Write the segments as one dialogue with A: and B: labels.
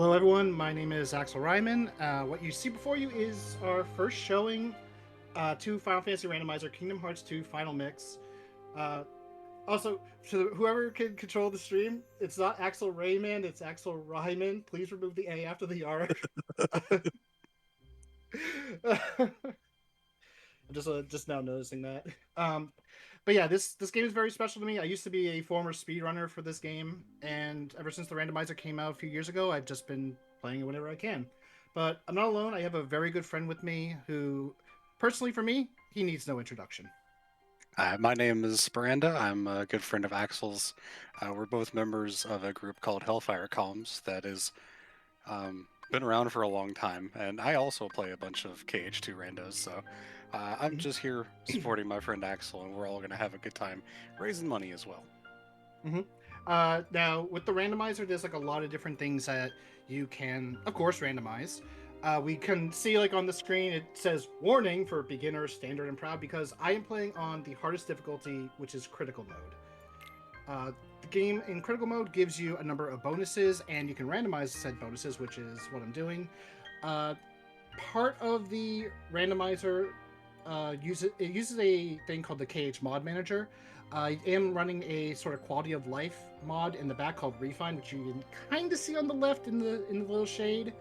A: Hello, everyone. My name is Axel Ryman. What you see before you is our first showing to Final Fantasy Randomizer Kingdom Hearts 2 Final Mix. Uh, also, to whoever can control the stream, it's not Axel Rayman, it's Axel Ryman. Please remove the A after the R. I'm just now noticing that. Um, but yeah, this game is very special to me. I used to be a former speedrunner for this game, and ever since the randomizer came out a few years ago, I've just been playing it whenever I can. But I'm not alone. I have a very good friend with me who, personally for me, he needs no introduction.
B: My name is Miranda. I'm a good friend of Axel's. We're both members of a group called Hellfire Comms that has been around for a long time, and I also play a bunch of KH2 randos. So I'm
A: Mm-hmm.
B: just here supporting my friend Axel, and we're all going to have a good time raising money as well.
A: Mm-hmm. Now, with the randomizer, there's like a lot of different things that you can, of course, randomize. We can see, like on the screen, it says warning for beginner, standard, and proud because I am playing on the hardest difficulty, which is critical mode. The game in critical mode gives you a number of bonuses, and you can randomize said bonuses, which is what I'm doing. Uh, Part of the randomizer uses a thing called the KH Mod Manager. I am running a sort of quality of life mod in the back called Refine, which you can kind of see on the left in the little shade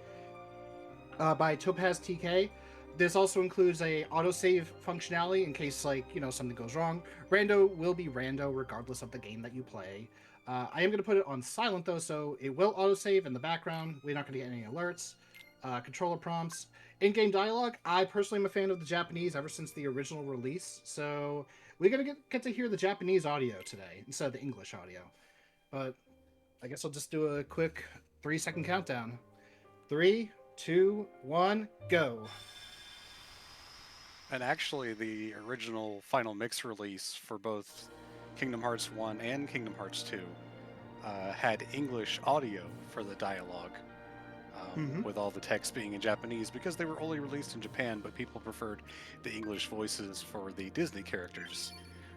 A: by Topaz TK. This also includes a autosave functionality in case something goes wrong. Rando will be rando regardless of the game that you play. I am going to put it on silent though, so it will autosave in the background. We're not going to get any alerts. Controller prompts, in-game dialogue. I personally am a fan of the Japanese ever since the original release, so we're going to get to hear the Japanese audio today instead of the English audio. But I guess I'll just do a quick 3-second countdown. Three, two, one, go.
B: And actually, the original final mix release for both Kingdom Hearts 1 and Kingdom Hearts 2 had English audio for the dialogue.
A: Mm-hmm.
B: With all the text being in Japanese because they were only released in Japan, but people preferred the English voices for the Disney characters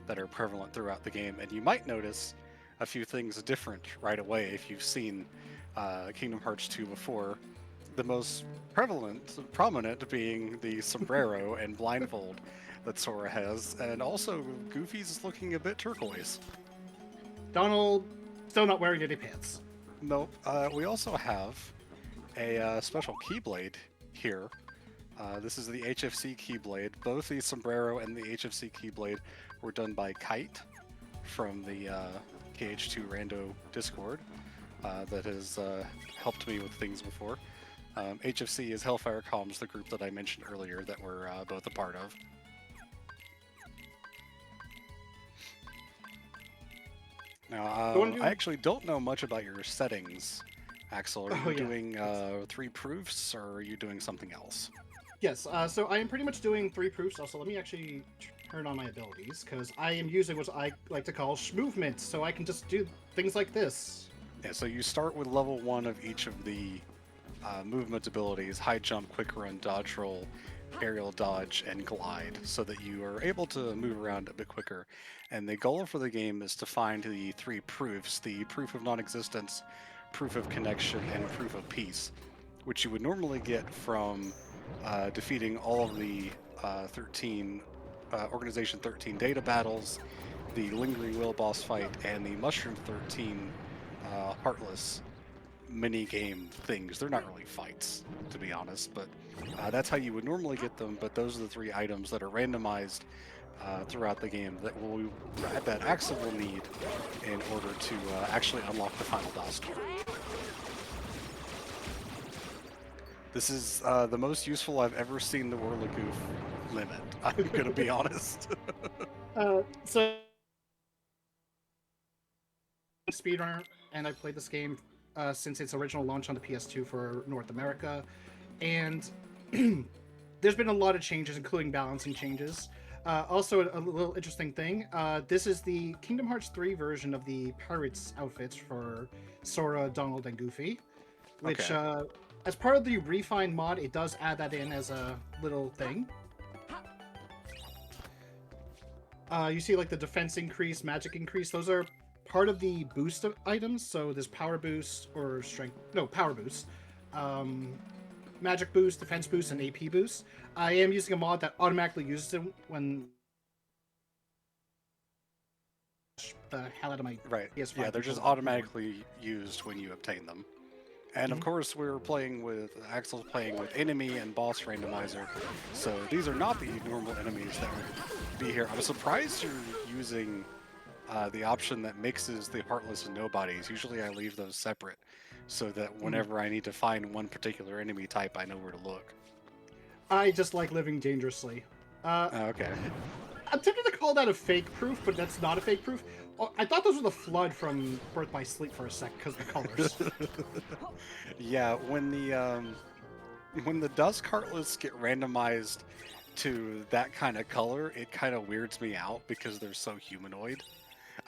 B: that are prevalent throughout the game. And you might notice a few things different right away if you've seen Kingdom Hearts 2 before. The most prominent being the sombrero and blindfold that Sora has, and also Goofy's looking a bit turquoise.
A: Donald still not wearing any pants.
B: Nope. We also have a special keyblade here. This is the HFC keyblade. Both the sombrero and the HFC keyblade were done by Kite from the KH2 Rando Discord that has helped me with things before. HFC is Hellfire Comms, the group that I mentioned earlier that we're both a part of. Now, I
A: Do?
B: actually don't know much about your settings, Axel. Are
A: Oh
B: you
A: yeah.
B: doing
A: Yes.
B: three proofs or are you doing something else?
A: Yes. So I am pretty much doing 3 proofs. Also, let me actually turn on my abilities because I am using what I like to call movement, so I can just do things like this.
B: Yeah, so you start with level 1 of each of the movement abilities: high jump, quick run, dodge roll, aerial dodge, and glide, so that you are able to move around a bit quicker. And the goal for the game is to find the three proofs: the proof of non existence, proof of connection, and proof of peace, which you would normally get from defeating all of the 13 Organization 13 data battles, the Lingering Will boss fight, and the Mushroom 13 Heartless mini game things. They're not really fights, to be honest, but that's how you would normally get them. But those are the three items that are randomized throughout the game that Axel will need in order to actually unlock the final boss. This is the most useful I've ever seen the Whirligoof limit. I'm gonna be honest.
A: So speedrunner, and I've played this game since its original launch on the PS2 for North America, and there's been a lot of changes, including balancing changes. Also, a little interesting thing. This is the Kingdom Hearts 3 version of the pirates outfits for Sora, Donald, and Goofy, which,
B: Okay.
A: as part of the Refine mod, it does add that in as a little thing. You see, like the defense increase, magic increase. Those are part of the boost items. So there's power boost or strength. No, power boost. magic boost, defense boost, and AP boost. I am using a mod that automatically uses it when the hell out of my
B: Right.
A: PS5.
B: Yeah, they're just
A: controller.
B: automatically used when you obtain them. And of course, we're playing with Axel's playing with enemy and boss randomizer, so these are not the normal enemies that would be here. I was surprised you're using the option that mixes the Heartless and Nobodies. Usually, I leave those separate, so that whenever I need to find one particular enemy type, I know where to look.
A: I just like living dangerously.
B: Okay.
A: I'm tempted to call that a fake proof, but that's not a fake proof. Oh, I thought those were the Flood from Birth by Sleep for a sec because the colors.
B: Yeah, when the Dusk Heartless get randomized to that kind of color, it kind of weirds me out because they're so humanoid.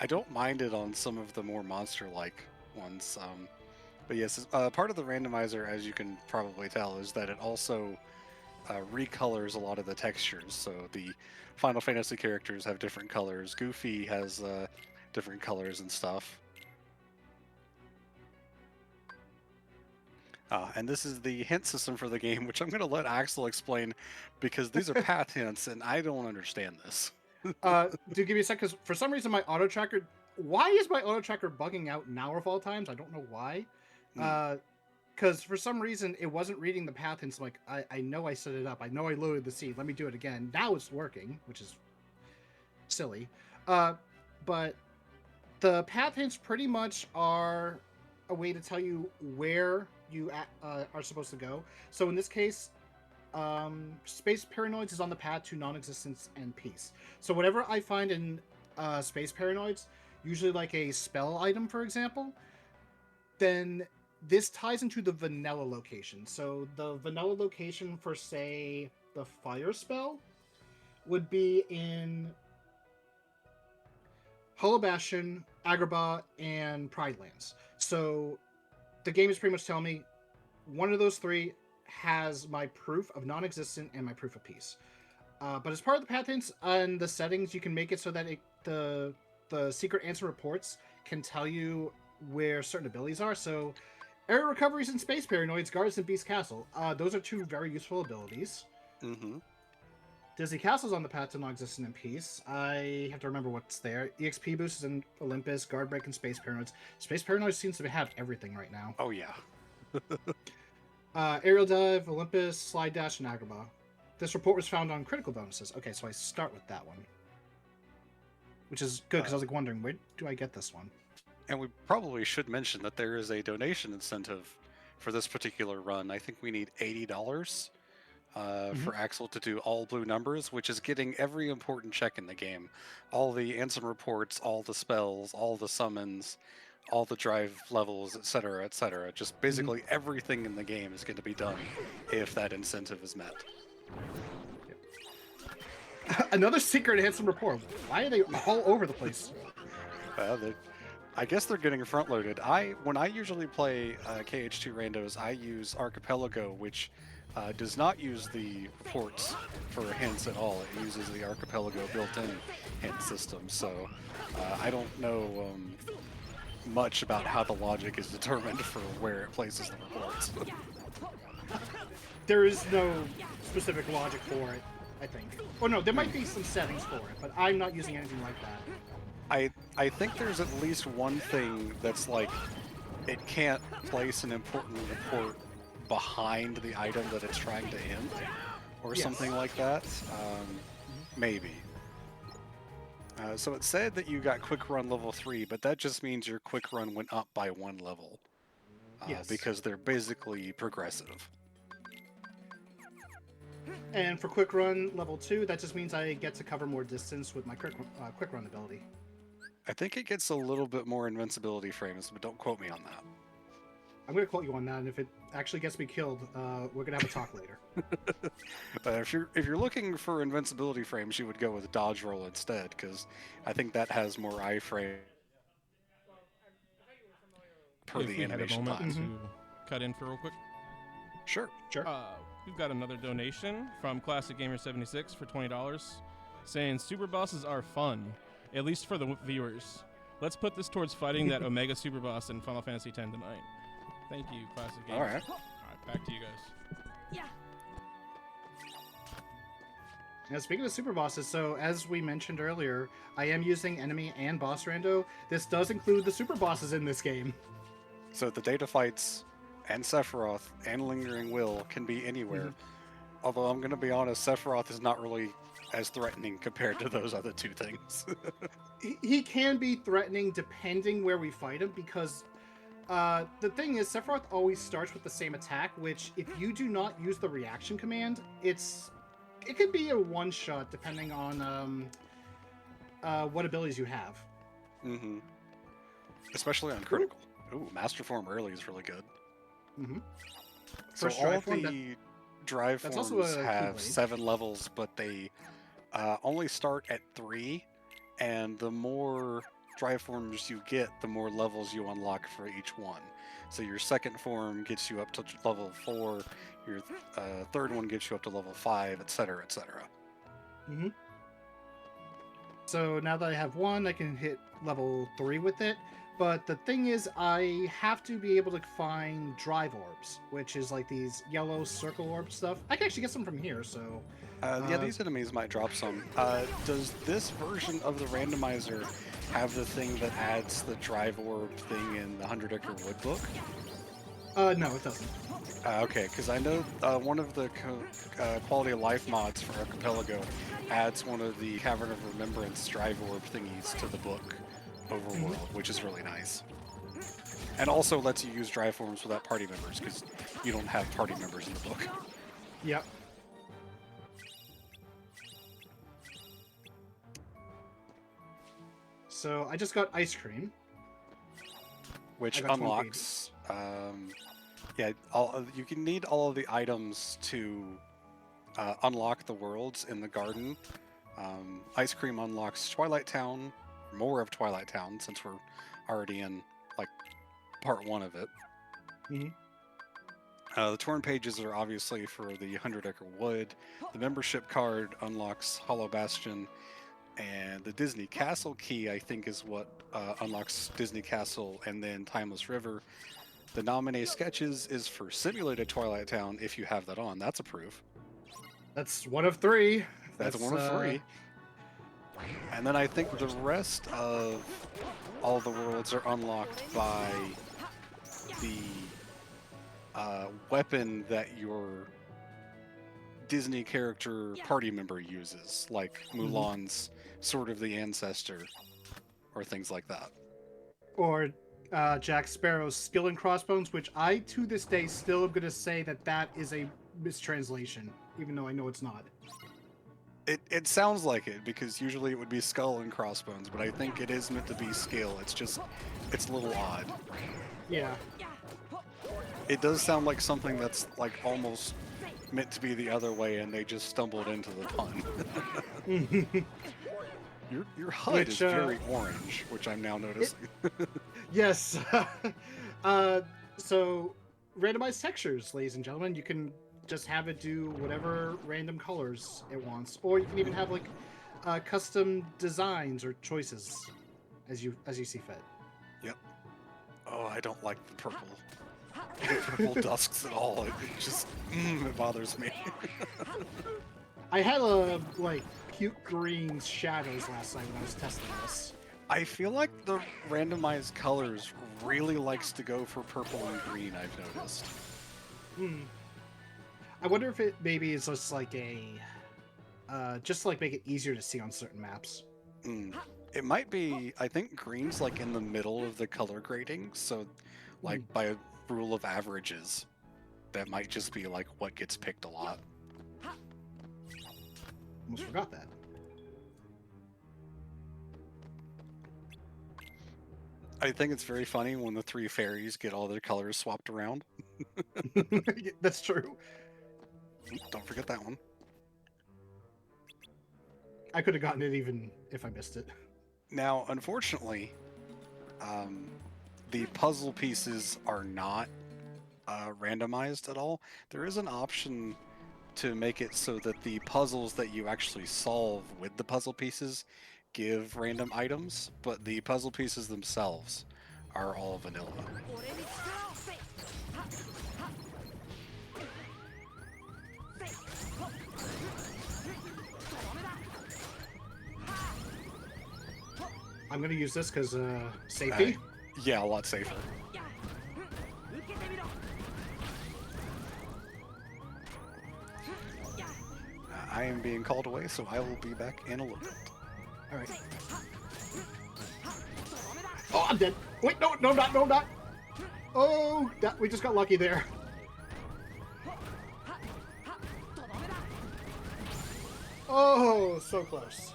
B: I don't mind it on some of the more monster-like ones. But yes, part of the randomizer, as you can probably tell, is that it also recolors a lot of the textures. So the Final Fantasy characters have different colors. Goofy has different colors and stuff. And this is the hint system for the game, which I'm going to let Axel explain because these are path hints, and I don't understand this.
A: Do give me a sec, because for some reason my auto tracker. Why is my auto tracker bugging out now of all times? I don't know why. Because for some reason it wasn't reading the path hints. Like I know I set it up. I know I loaded the seed. Let me do it again. Now it's working, which is silly. But the path hints pretty much are a way to tell you where you are supposed to go. So in this case, Space Paranoids is on the path to non-existence and peace. So whatever I find in Space Paranoids, usually like a spell item, for example, then this ties into the vanilla location. So the vanilla location for, say, the fire spell would be in Hollow Bastion, Agrabah, and Pride Lands. So the game is pretty much telling me one of those three has my proof of non-existent and my proof of peace. But as part of the path hints and the settings, you can make it so that the secret answer reports can tell you where certain abilities are. So area recoveries in Space Paranoids, Guards in Beast Castle. Those are two very useful abilities.
B: Mm-hmm.
A: Disney Castle's on the path to non-existent and peace. I have to remember what's there. EXP boosts in Olympus, Guard Break, and Space Paranoids. Space Paranoids seems to have everything right now.
B: Oh, yeah.
A: Aerial Dive, Olympus, Slide Dash, and Agrabah. This report was found on critical bonuses. Okay, so I start with that one. Which is good, because I was like wondering, where do I get this one?
B: And we probably should mention that there is a donation incentive for this particular run. I think we need $80 for Axel to do all blue numbers, which is getting every important check in the game. All the Ansem reports, all the spells, all the summons, all the drive levels, etc., etc. Just basically everything in the game is going to be done if that incentive is met.
A: Another secret Ansem report. Why are they all over the place?
B: I guess they're getting front loaded. When I usually play KH2 randos, I use Archipelago, which does not use the reports for hints at all. It uses the Archipelago built-in hint system. So I don't know much about how the logic is determined for where it places the reports.
A: There is no specific logic for it, I think. Oh no, there might be some settings for it, but I'm not using anything like that.
B: I think there's at least one thing that's like, it can't place an important report behind the item that it's trying to hint, or something like that. Maybe. So it said that you got quick run level 3, but that just means your quick run went up by 1 level. Because they're basically progressive.
A: And for quick run level 2, that just means I get to cover more distance with my quick run ability.
B: I think it gets a little bit more invincibility frames, but don't quote me on that.
A: I'm going to quote you on that, and if it actually gets me killed, we're going to have a talk later.
B: If you're looking for invincibility frames, you would go with dodge roll instead, because I think that has more iframe per the animation time.
C: To cut in for real quick.
B: Sure.
C: We've got another donation from Classic Gamer 76 for $20, saying super bosses are fun, at least for the viewers. Let's put this towards fighting that Omega super boss in Final Fantasy X tonight. Thank you, Classic Gamer.
B: All right.
C: you guys.
A: Now, speaking of super bosses, so as we mentioned earlier, I am using enemy and boss rando. This does include the super bosses in this game.
B: So the data fights and Sephiroth and Lingering Will can be anywhere. Although I'm going to be honest, Sephiroth is not really as threatening compared to those other two things.
A: He can be threatening depending where we fight him, because the thing is, Sephiroth always starts with the same attack, which if you do not use the reaction command, it could be a one-shot depending on what abilities you have.
B: Mm-hmm. Especially on critical. Ooh, Master Form early is really good.
A: Mm-hmm.
B: So
A: First
B: all
A: drive form,
B: the drive
A: that's also
B: forms
A: a
B: have
A: Keyblade.
B: 7 levels, but they only start at 3, and the more drive forms you get, the more levels you unlock for each one. So your second form gets you up to level 4, your third one gets you up to level 5, etc., etc.
A: Mm-hmm. So now that I have one, I can hit level 3 with it. But the thing is, I have to be able to find drive orbs, which is like these yellow circle orb stuff. I can actually get some from here, so...
B: Yeah, these enemies might drop some. Does this version of the randomizer have the thing that adds the drive orb thing in the 100 Acre Wood book?
A: No, it doesn't.
B: Okay, because I know one of the quality of life mods for Archipelago adds one of the Cavern of Remembrance drive orb thingies to the book overworld, which is really nice. And also lets you use drive forms without party members, because you don't have party members in the book.
A: Yep. So I just got ice cream.
B: Which
A: I got 20
B: unlocks, yeah, you can need all of the items to unlock the worlds in the garden. Ice cream unlocks Twilight Town, more of Twilight Town, since we're already in like part 1 of it. The torn pages are obviously for the 100 Acre Wood. The membership card unlocks Hollow Bastion, and the Disney Castle key, I think, is what unlocks Disney Castle and then Timeless River. The nominee sketches is for Simulated Twilight Town, if you have that on. That's a proof.
A: That's one of 3.
B: That's one of 3. And then I think the rest of all the worlds are unlocked by the weapon that your Disney character party member uses, like Mulan's Sword of the Ancestor, or things like that.
A: Or Jack Sparrow's skill and crossbones, which I, to this day, still am going to say that is a mistranslation, even though I know it's not.
B: It sounds like it, because usually it would be skull and crossbones, but I think it is meant to be skill. It's a little odd.
A: Yeah.
B: It does sound like something that's like almost meant to be the other way, and they just stumbled into the pun. Your HUD is very orange, which I'm now noticing.
A: Yes. So, randomized textures, ladies and gentlemen. You can just have it do whatever random colors it wants, or you can even have like custom designs or choices as you see fit.
B: Yep. Oh, I don't like the purple. The purple dusks at all. It just it bothers me.
A: I had a like cute green shadows last night when I was testing this.
B: I feel like the randomized colors really likes to go for purple and green, I've noticed.
A: I wonder if it maybe is just like a just to like make it easier to see on certain maps.
B: It might be. I think green's like in the middle of the color grading, so like by rule of averages, that might just be like what gets picked a lot.
A: Almost forgot that.
B: I think it's very funny when the 3 fairies get all their colors swapped around.
A: That's true.
B: Don't forget that one.
A: I could have gotten it even if I missed it.
B: Now, unfortunately, the puzzle pieces are not randomized at all. There is an option to make it so that the puzzles that you actually solve with the puzzle pieces give random items, but the puzzle pieces themselves are all vanilla.
A: I'm gonna use this because safety.
B: Yeah, a lot safer. I am being called away, so I will be back in a little bit.
A: All right. Oh, I'm dead. Wait, no, no, not, no, not. Oh, that, we just got lucky there. Oh, so close.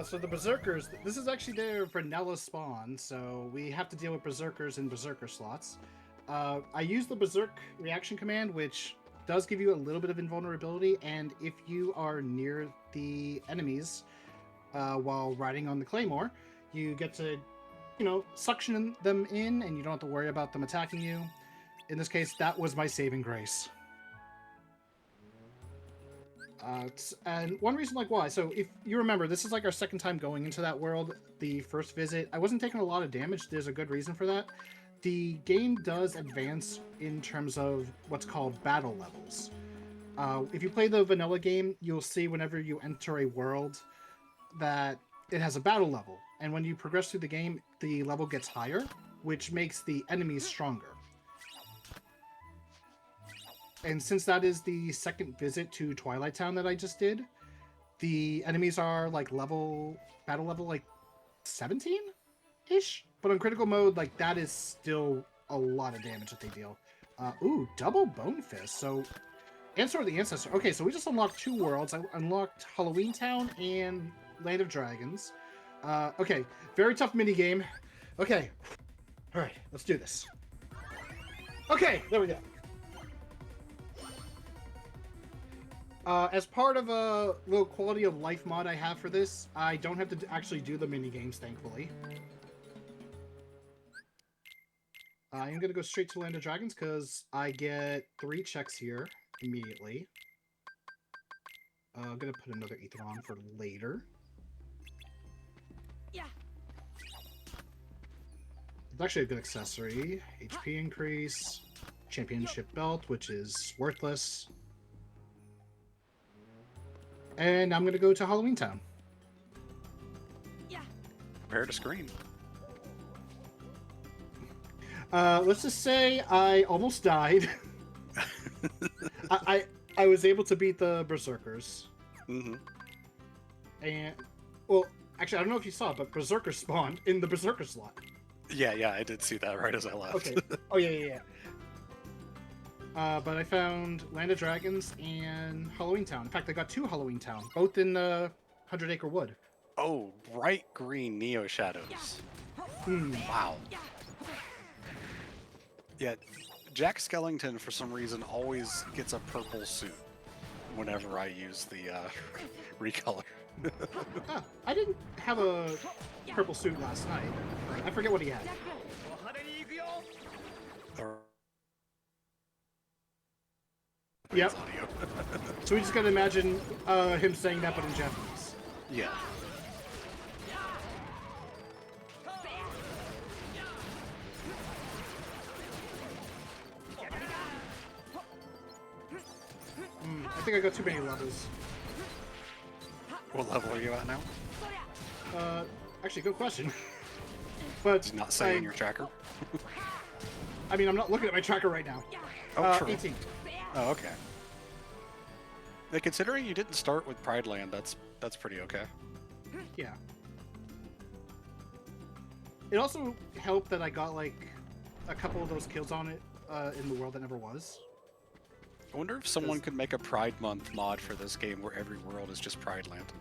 A: So the Berserkers, this is actually their vanilla spawn, so we have to deal with Berserkers in Berserker slots. I use the Berserk reaction command, which does give you a little bit of invulnerability, and if you are near the enemies while riding on the Claymore, you get to, you know, suction them in, and you don't have to worry about them attacking you. In this case, that was my saving grace. And one reason like why, so if you remember, this is like our second time going into that world. The first visit, I wasn't taking a lot of damage. There's a good reason for that. The game does advance in terms of what's called battle levels. If you play the vanilla game, you'll see whenever you enter a world that it has a battle level. And when you progress through the game, the level gets higher, which makes the enemies stronger. And since that is the second visit to Twilight Town that I just did, the enemies are like battle level like 17-ish? But on critical mode, like that is still a lot of damage that they deal. Ooh, double Bone Fist. So, Answer of the Ancestor. Okay, so we just unlocked 2 worlds. I unlocked Halloween Town and Land of Dragons. Okay, very tough mini game. Okay, all right, let's do this. Okay, there we go. As part of a little quality of life mod I have for this, I don't have to actually do the mini games, thankfully. I'm going to go straight to Land of Dragons because I get 3 checks here immediately. I'm going to put another Ether on for later.
D: Yeah.
A: It's actually a good accessory. HP increase, championship belt, which is worthless. And I'm going to go to Halloween Town.
D: Yeah.
B: Prepare to scream.
A: Let's just say I almost died. I was able to beat the Berserkers.
B: Mm-hmm.
A: And, well, actually, I don't know if you saw it, but Berserker spawned in the Berserker slot.
B: Yeah, I did see that right as I left.
A: Okay. Oh, yeah. But I found Land of Dragons and Halloween Town. In fact, I got 2 Halloween Town, both in 100 Acre Wood.
B: Oh, bright green Neo Shadows. Wow. Yeah, Jack Skellington, for some reason, always gets a purple suit whenever I use the recolor.
A: I didn't have a purple suit last night. I forget what he had. Yep. So we just gotta imagine him saying that, but in Japanese.
B: Yeah.
A: I think I got too many levels.
B: What level are you at now?
A: Actually, good question. But
B: Did not say in your tracker.
A: I mean, I'm not looking at my tracker right now.
B: Oh, true.
A: 18.
B: Oh, okay. Now, considering you didn't start with Pride Land, that's pretty okay.
A: Yeah. It also helped that I got like a couple of those kills on it in the world that never was.
B: I wonder if someone could make a Pride Month mod for this game where every world is just Pride Land.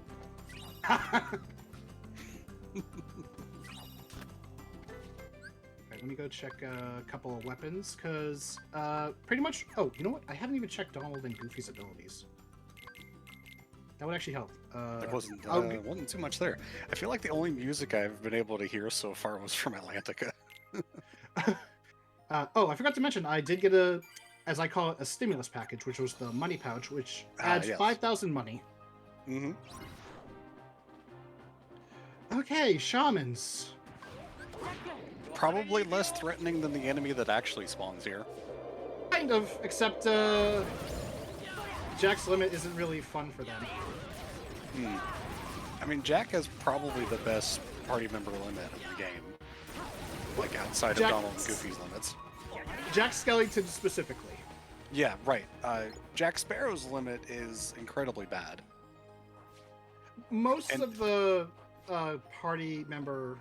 B: Let me go check a couple of weapons, because pretty much... Oh, you know what? I haven't even checked Donald and Goofy's abilities. That would actually help. There wasn't too much there. I feel like the only music I've been able to hear so far was from Atlantica.
A: Oh, I forgot to mention, I did get a, as I call it, a stimulus package, which was the money pouch, which adds
B: yes.
A: 5,000 money.
B: Mm-hmm.
A: Okay, shamans.
B: Probably less threatening than the enemy that actually spawns here.
A: Kind of, except Jack's limit isn't really fun for them.
B: I mean, Jack has probably the best party member limit in the game. Like outside
A: Jack-
B: of Donald and Goofy's limits.
A: Jack Skellington specifically.
B: Yeah, right. Jack Sparrow's limit is incredibly bad.
A: Most
B: And-
A: of the party member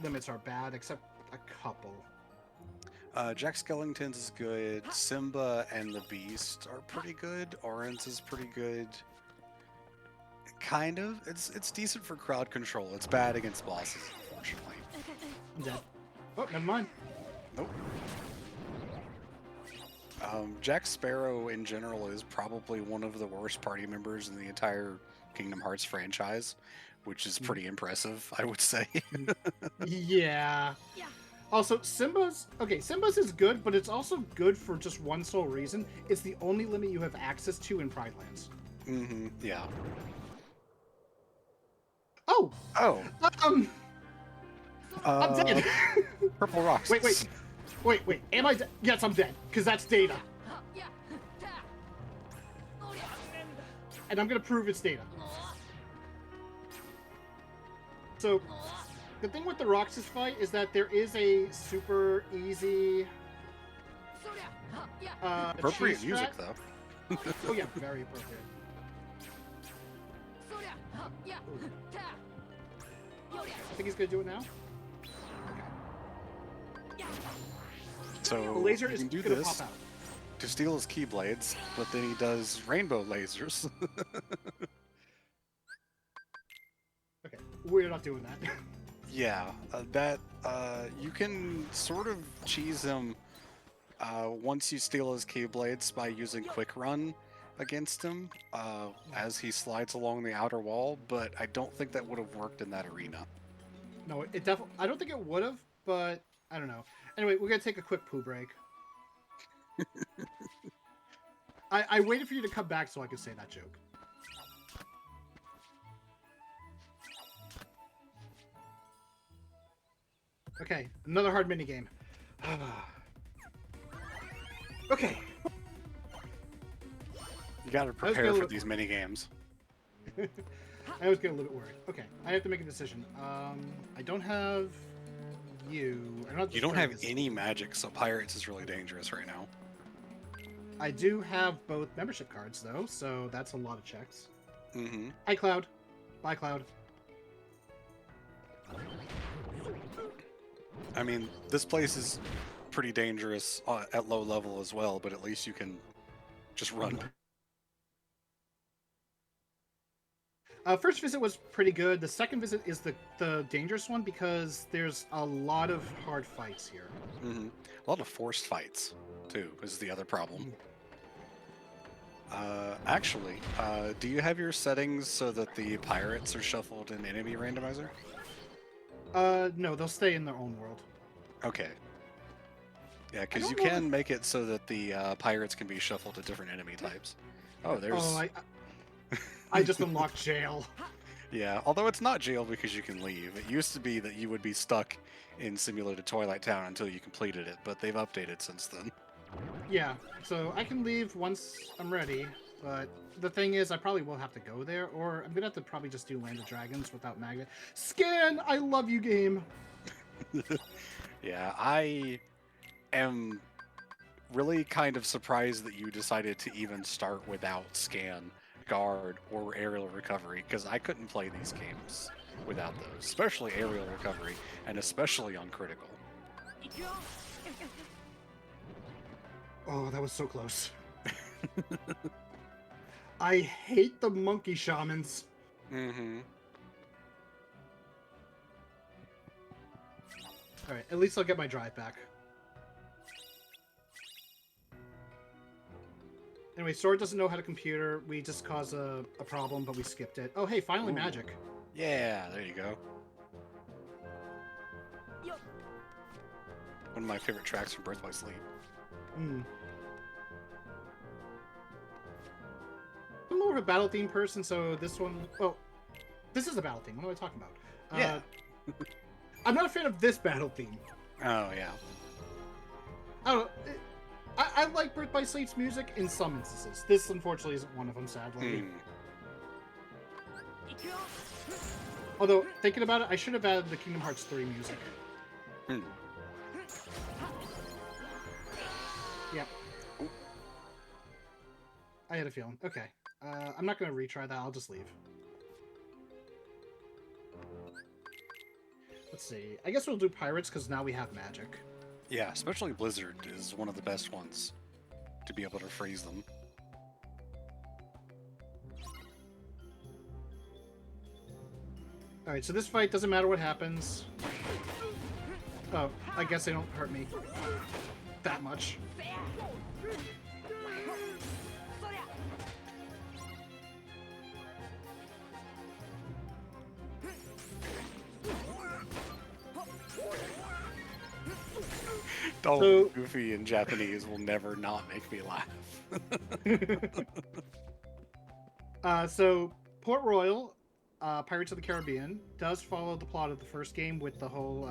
A: limits are bad, except a couple.
B: Jack Skellington's is good. Simba and the Beast are pretty good. Orange is pretty good. Kind of. It's decent for crowd control. It's bad against bosses, unfortunately.
A: I'm dead. Oh, never mind.
B: Nope. Jack Sparrow in general is probably one of the worst party members in the entire Kingdom Hearts franchise, which is pretty impressive, I would say.
A: Yeah.
D: Yeah.
A: Also, Simba's is good, but it's also good for just one sole reason. It's the only limit you have access to in Pride Lands.
B: Mm-hmm. Yeah.
A: Oh,
B: Oh.
A: I'm dead.
B: Purple rocks.
A: wait. Am I dead? Yes, I'm dead, because that's data.
D: Yeah.
A: And I'm gonna prove it's data. So, the thing with the Roxas fight is that there is a super easy
B: Appropriate
A: cheese
B: music,
A: strat.
B: though.
A: Oh yeah, very appropriate. I think he's gonna do it now.
B: So
A: The laser
B: you
A: is
B: can do
A: gonna
B: this
A: pop out.
B: to steal his keyblades, but then he does rainbow lasers.
A: Okay, we're not doing that.
B: Yeah, you can sort of cheese him once you steal his keyblades by using quick run against him as he slides along the outer wall, but I don't think that would have worked in that arena.
A: No, it definitely. I don't think it would have, but I don't know. Anyway, we're gonna take a quick poo break. I waited for you to come back so I could say that joke. Okay, another hard minigame. Okay.
B: You gotta
A: gonna
B: prepare for
A: look-
B: these mini games.
A: I was getting a little bit worried. Okay, I have to make a decision. I don't have you. I don't have
B: You don't have
A: Fergus.
B: any magic, so pirates is really dangerous right now.
A: I do have both membership cards though, so that's a lot of checks.
B: Mm-hmm.
A: Hi, Cloud. Bye, Cloud.
B: I mean, this place is pretty dangerous at low level as well, but at least you can just run.
A: First visit was pretty good. The second visit is the dangerous one because there's a lot of hard fights here.
B: Mm-hmm. A lot of forced fights, too, is the other problem. Actually, do you have your settings so that the pirates are shuffled in enemy randomizer?
A: No, they'll stay in their own world.
B: Okay. Yeah, because you
A: don't know
B: can make it so that the pirates can be shuffled to different enemy types. Oh, there's...
A: Oh, I just unlocked jail.
B: Yeah, although it's not jail because you can leave. It used to be that you would be stuck in Simulated Twilight Town until you completed it, but they've updated since then.
A: Yeah, so I can leave once I'm ready, but the thing is, I probably will have to go there, or I'm gonna have to probably just do Land of Dragons without Magnet. Scan! I love you, game!
B: Yeah, I am really kind of surprised that you decided to even start without Scan, Guard, or Aerial Recovery, because I couldn't play these games without those, especially Aerial Recovery, and especially on Critical.
A: Oh, that was so close. I hate the monkey shamans.
B: Mm-hmm.
A: Alright, at least I'll get my drive back. Anyway, Sword doesn't know how to computer. We just caused a problem, but we skipped it. Oh, hey, finally
B: Ooh.
A: magic.
B: Yeah, there you go.
D: Yo.
B: One of my favorite tracks from Birth by Sleep.
A: Hmm. I'm more of a battle theme person, so this one... Well, this is a battle theme. What am I talking about?
B: Yeah.
A: I'm not a fan of this battle theme.
B: Oh, yeah.
A: I don't know. I like Birth by Sleep's music in some instances. This, unfortunately, isn't one of them, sadly.
B: Hmm.
A: Although, thinking about it, I should have added the Kingdom Hearts 3 music.
B: Hmm.
A: Yep. I had a feeling. Okay. I'm not going to retry that. I'll just leave. Let's see. I guess we'll do Pirates because now we have magic.
B: Yeah, especially Blizzard is one of the best ones to be able to freeze them.
A: Alright, so this fight doesn't matter what happens. Oh, I guess they don't hurt me that much.
B: Donald
A: So-
B: Goofy in Japanese will never not make me laugh.
A: So Port Royal, Pirates of the Caribbean, does follow the plot of the first game with the whole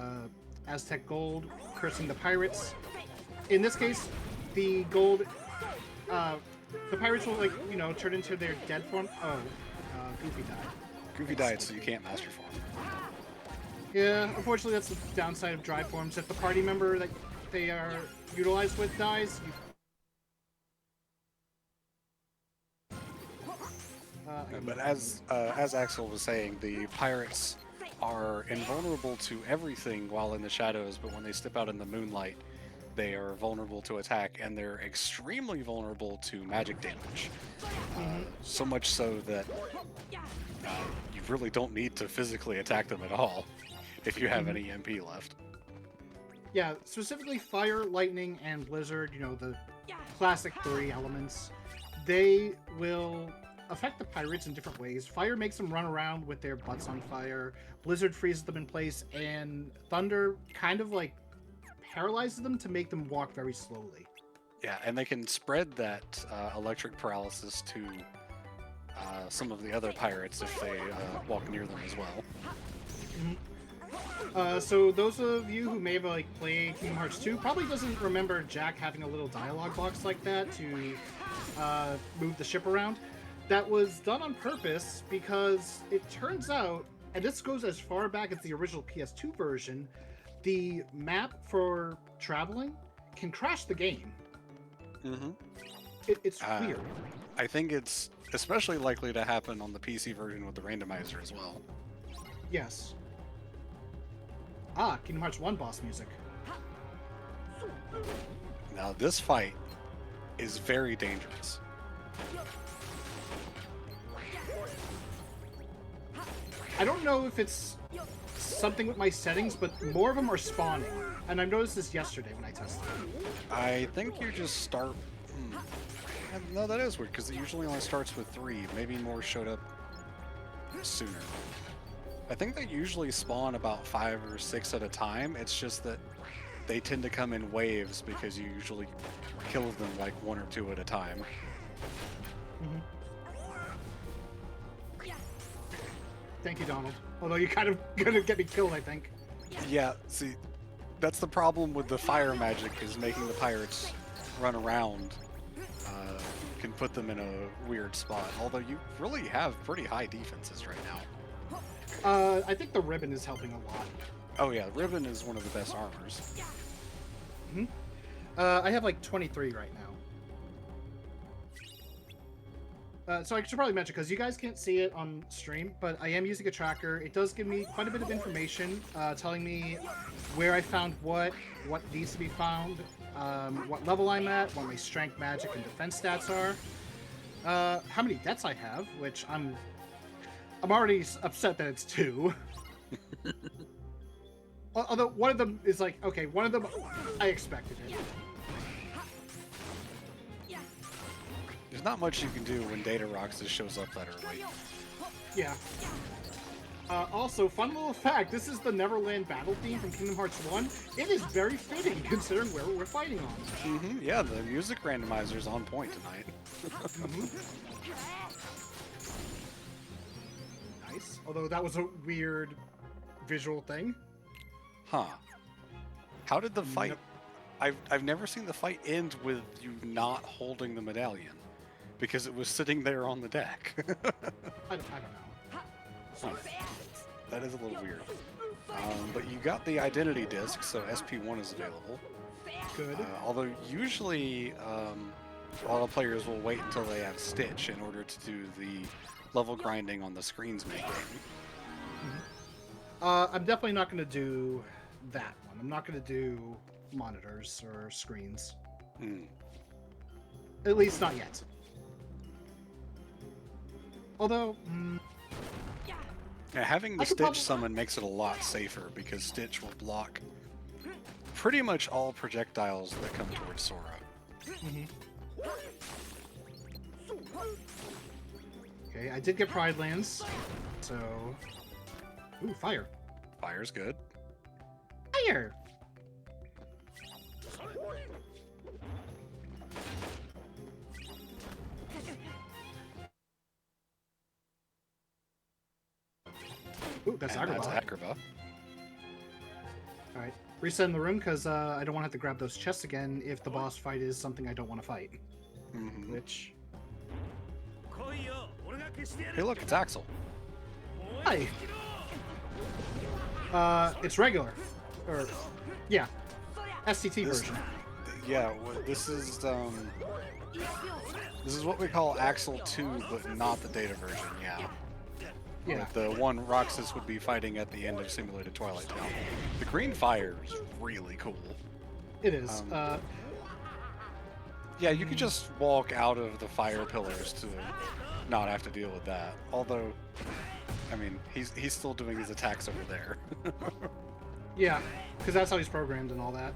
A: Aztec gold cursing the pirates. In this case, the gold, the pirates will, like, you know, turn into their dead form. Oh, Goofy died.
B: Goofy died, so you can't master form.
A: Yeah, unfortunately, that's the downside of dry forms. If the party member that they are utilized with dies,
B: But as Axel was saying, the pirates are invulnerable to everything while in the shadows, but when they step out in the moonlight, they are vulnerable to attack, and they're extremely vulnerable to magic damage. So much so that you really don't need to physically attack them at all if you have any MP left.
A: yeah, specifically fire, lightning, and blizzard, you know, the classic 3 elements, they will affect the pirates in different ways. Fire makes them run around with their butts on fire, blizzard freezes them in place, and thunder kind of like paralyzes them to make them walk very slowly.
B: Yeah, and they can spread that electric paralysis to some of the other pirates if they walk near them as well.
A: So those of you who may have like played Kingdom Hearts 2 probably doesn't remember Jack having a little dialogue box like that to move the ship around. That was done on purpose because it turns out, and this goes as far back as the original PS2 version, the map for traveling can crash the game.
B: Mm-hmm.
A: It's weird.
B: I think it's especially likely to happen on the PC version with the randomizer as well.
A: Yes. Kingdom Hearts 1 boss music.
B: Now this fight is very dangerous.
A: I don't know if it's something with my settings, but more of them are spawning. And I noticed this yesterday when I tested it.
B: I think you just start... No, that is weird, because it usually only starts with 3. Maybe more showed up sooner. I think they usually spawn about 5 or 6 at a time. It's just that they tend to come in waves because you usually kill them like 1 or 2 at a time.
A: Thank you, Donald. Although you're kind of gonna get me killed, I think.
B: Yeah, see, that's the problem with the fire magic, is making the pirates run around can put them in a weird spot. Although you really have pretty high defenses right now.
A: I think the ribbon is helping a lot.
B: Oh yeah, Ribbon is one of the best armors.
A: I have like 23 right now. So I should probably mention, because you guys can't see it on stream, but I am using a tracker. It does give me quite a bit of information, telling me where I found what needs to be found, what level I'm at, what my strength, magic, and defense stats are, how many deaths I have, which I'm already upset that it's 2. Although one of them is like, okay, one of them I expected it.
B: There's not much you can do when Data Roxas shows up that early.
A: Yeah. Also, fun little fact, this is the Neverland battle theme from Kingdom Hearts 1. It is very fitting considering where we're fighting on.
B: Yeah, the music randomizer's on point tonight.
A: Nice. Although that was a weird visual thing.
B: Huh. How did the fight... I've never seen the fight end with you not holding the medallion. Because it was sitting there on the deck.
A: I don't know.
B: Huh. That is a little weird. But you got the identity disc, so SP1 is available.
A: Good.
B: Although usually a lot of players will wait until they have Stitch in order to do the level grinding on the screens making.
A: I'm definitely not going to do that one. I'm not going to do monitors or screens. At least not yet. Although,
B: Yeah, having the
A: I could
B: Stitch
A: probably-
B: summon makes it a lot safer because Stitch will block pretty much all projectiles that come towards Sora.
A: okay, I did get Pride Lands, so... Ooh, fire.
B: Fire's good.
A: Fire! Ooh, that's
B: And that's
A: Agrabah.
B: Agrabah.
A: Alright, reset in the room because I don't want to have to grab those chests again if the boss fight is something I don't want to fight. Which...
B: Hey, look, it's Axel.
A: Hi! It's regular. Or, yeah. STT
B: This-
A: version.
B: Yeah, this is what we call Axel 2, but not the data version. Yeah.
A: Yeah.
B: Like the one Roxas would be fighting at the end of Simulated Twilight Town. The green fire is really cool.
A: It is.
B: Yeah, you could just walk out of the fire pillars to not have to deal with that. Although, I mean, he's still doing his attacks over there.
A: Yeah, because that's how he's programmed and all that.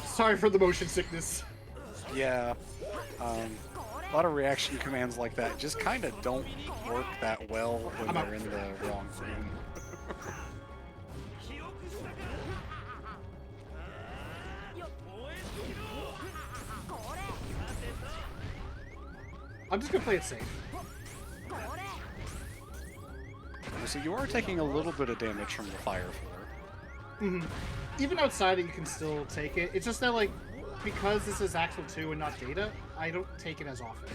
A: Sorry for the motion sickness.
B: Yeah, a lot of reaction commands like that just kind of don't work that well when
A: I'm out.
B: they're in the wrong room.
A: I'm just gonna play it safe.
B: So you are taking a little bit of damage from the fire floor.
A: Even outside it, you can still take it. It's just that, like, because this is Axel 2 and not Data, I don't take it as often.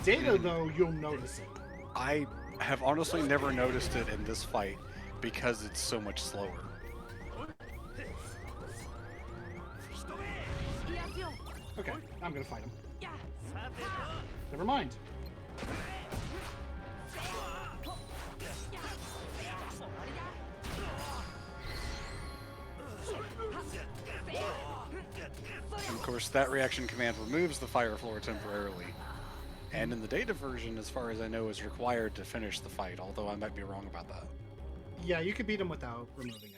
A: Data, though, you'll notice it.
B: I have honestly never noticed it in this fight because it's so much slower.
A: Okay, I'm gonna fight him. Never mind.
B: And of course, that reaction command removes the fire floor temporarily. And in the data version, as far as I know, is required to finish the fight, although I might be wrong about that.
A: Yeah, you could beat him without removing it.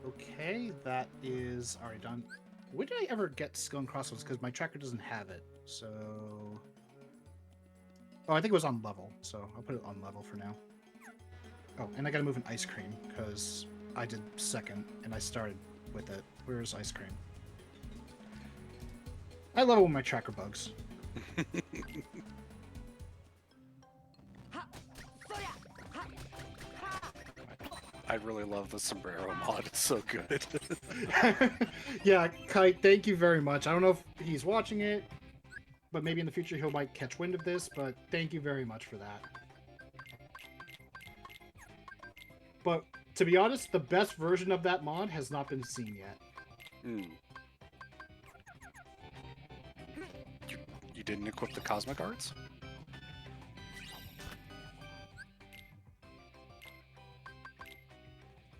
A: Okay, that is already done. When did I ever get Skull and Crossbones? Because my tracker doesn't have it, so... Oh, I think it was on level, so I'll put it on level for now. Oh, and I gotta move an ice cream, because I did second, and I started with it. Where's ice cream? I love it when my tracker bugs.
B: I really love the sombrero mod, it's so good.
A: Yeah, Kite, thank you very much. I don't know if he's watching it, but maybe in the future he might catch wind of this, but thank you very much for that. But to be honest, the best version of that mod has not been seen yet.
B: You didn't equip the Cosmic Arts?